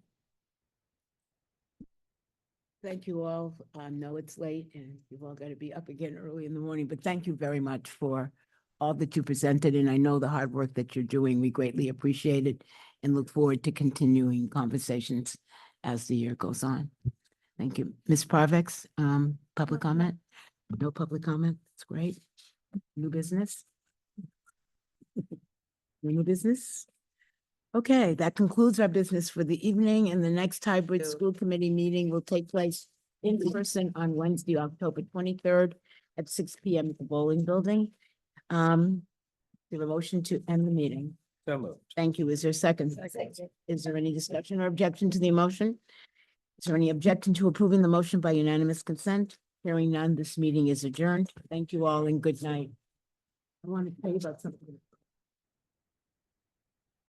Speaker 1: Thank you all. I know it's late and you've all got to be up again early in the morning, but thank you very much for all that you presented. And I know the hard work that you're doing. We greatly appreciate it and look forward to continuing conversations as the year goes on. Thank you. Ms. Parvex, public comment? No public comment? That's great. New business? New business? Okay, that concludes our business for the evening, and the next hybrid school committee meeting will take place in person on Wednesday, October 23rd at 6 p.m. at the Bowling Building. We have a motion to end the meeting.
Speaker 10: So moved.
Speaker 1: Thank you. Is there a second?
Speaker 9: Second.
Speaker 1: Is there any discussion or objection to the motion? Is there any objection to approving the motion by unanimous consent? Hearing none, this meeting is adjourned. Thank you all and good night. I want to tell you about something.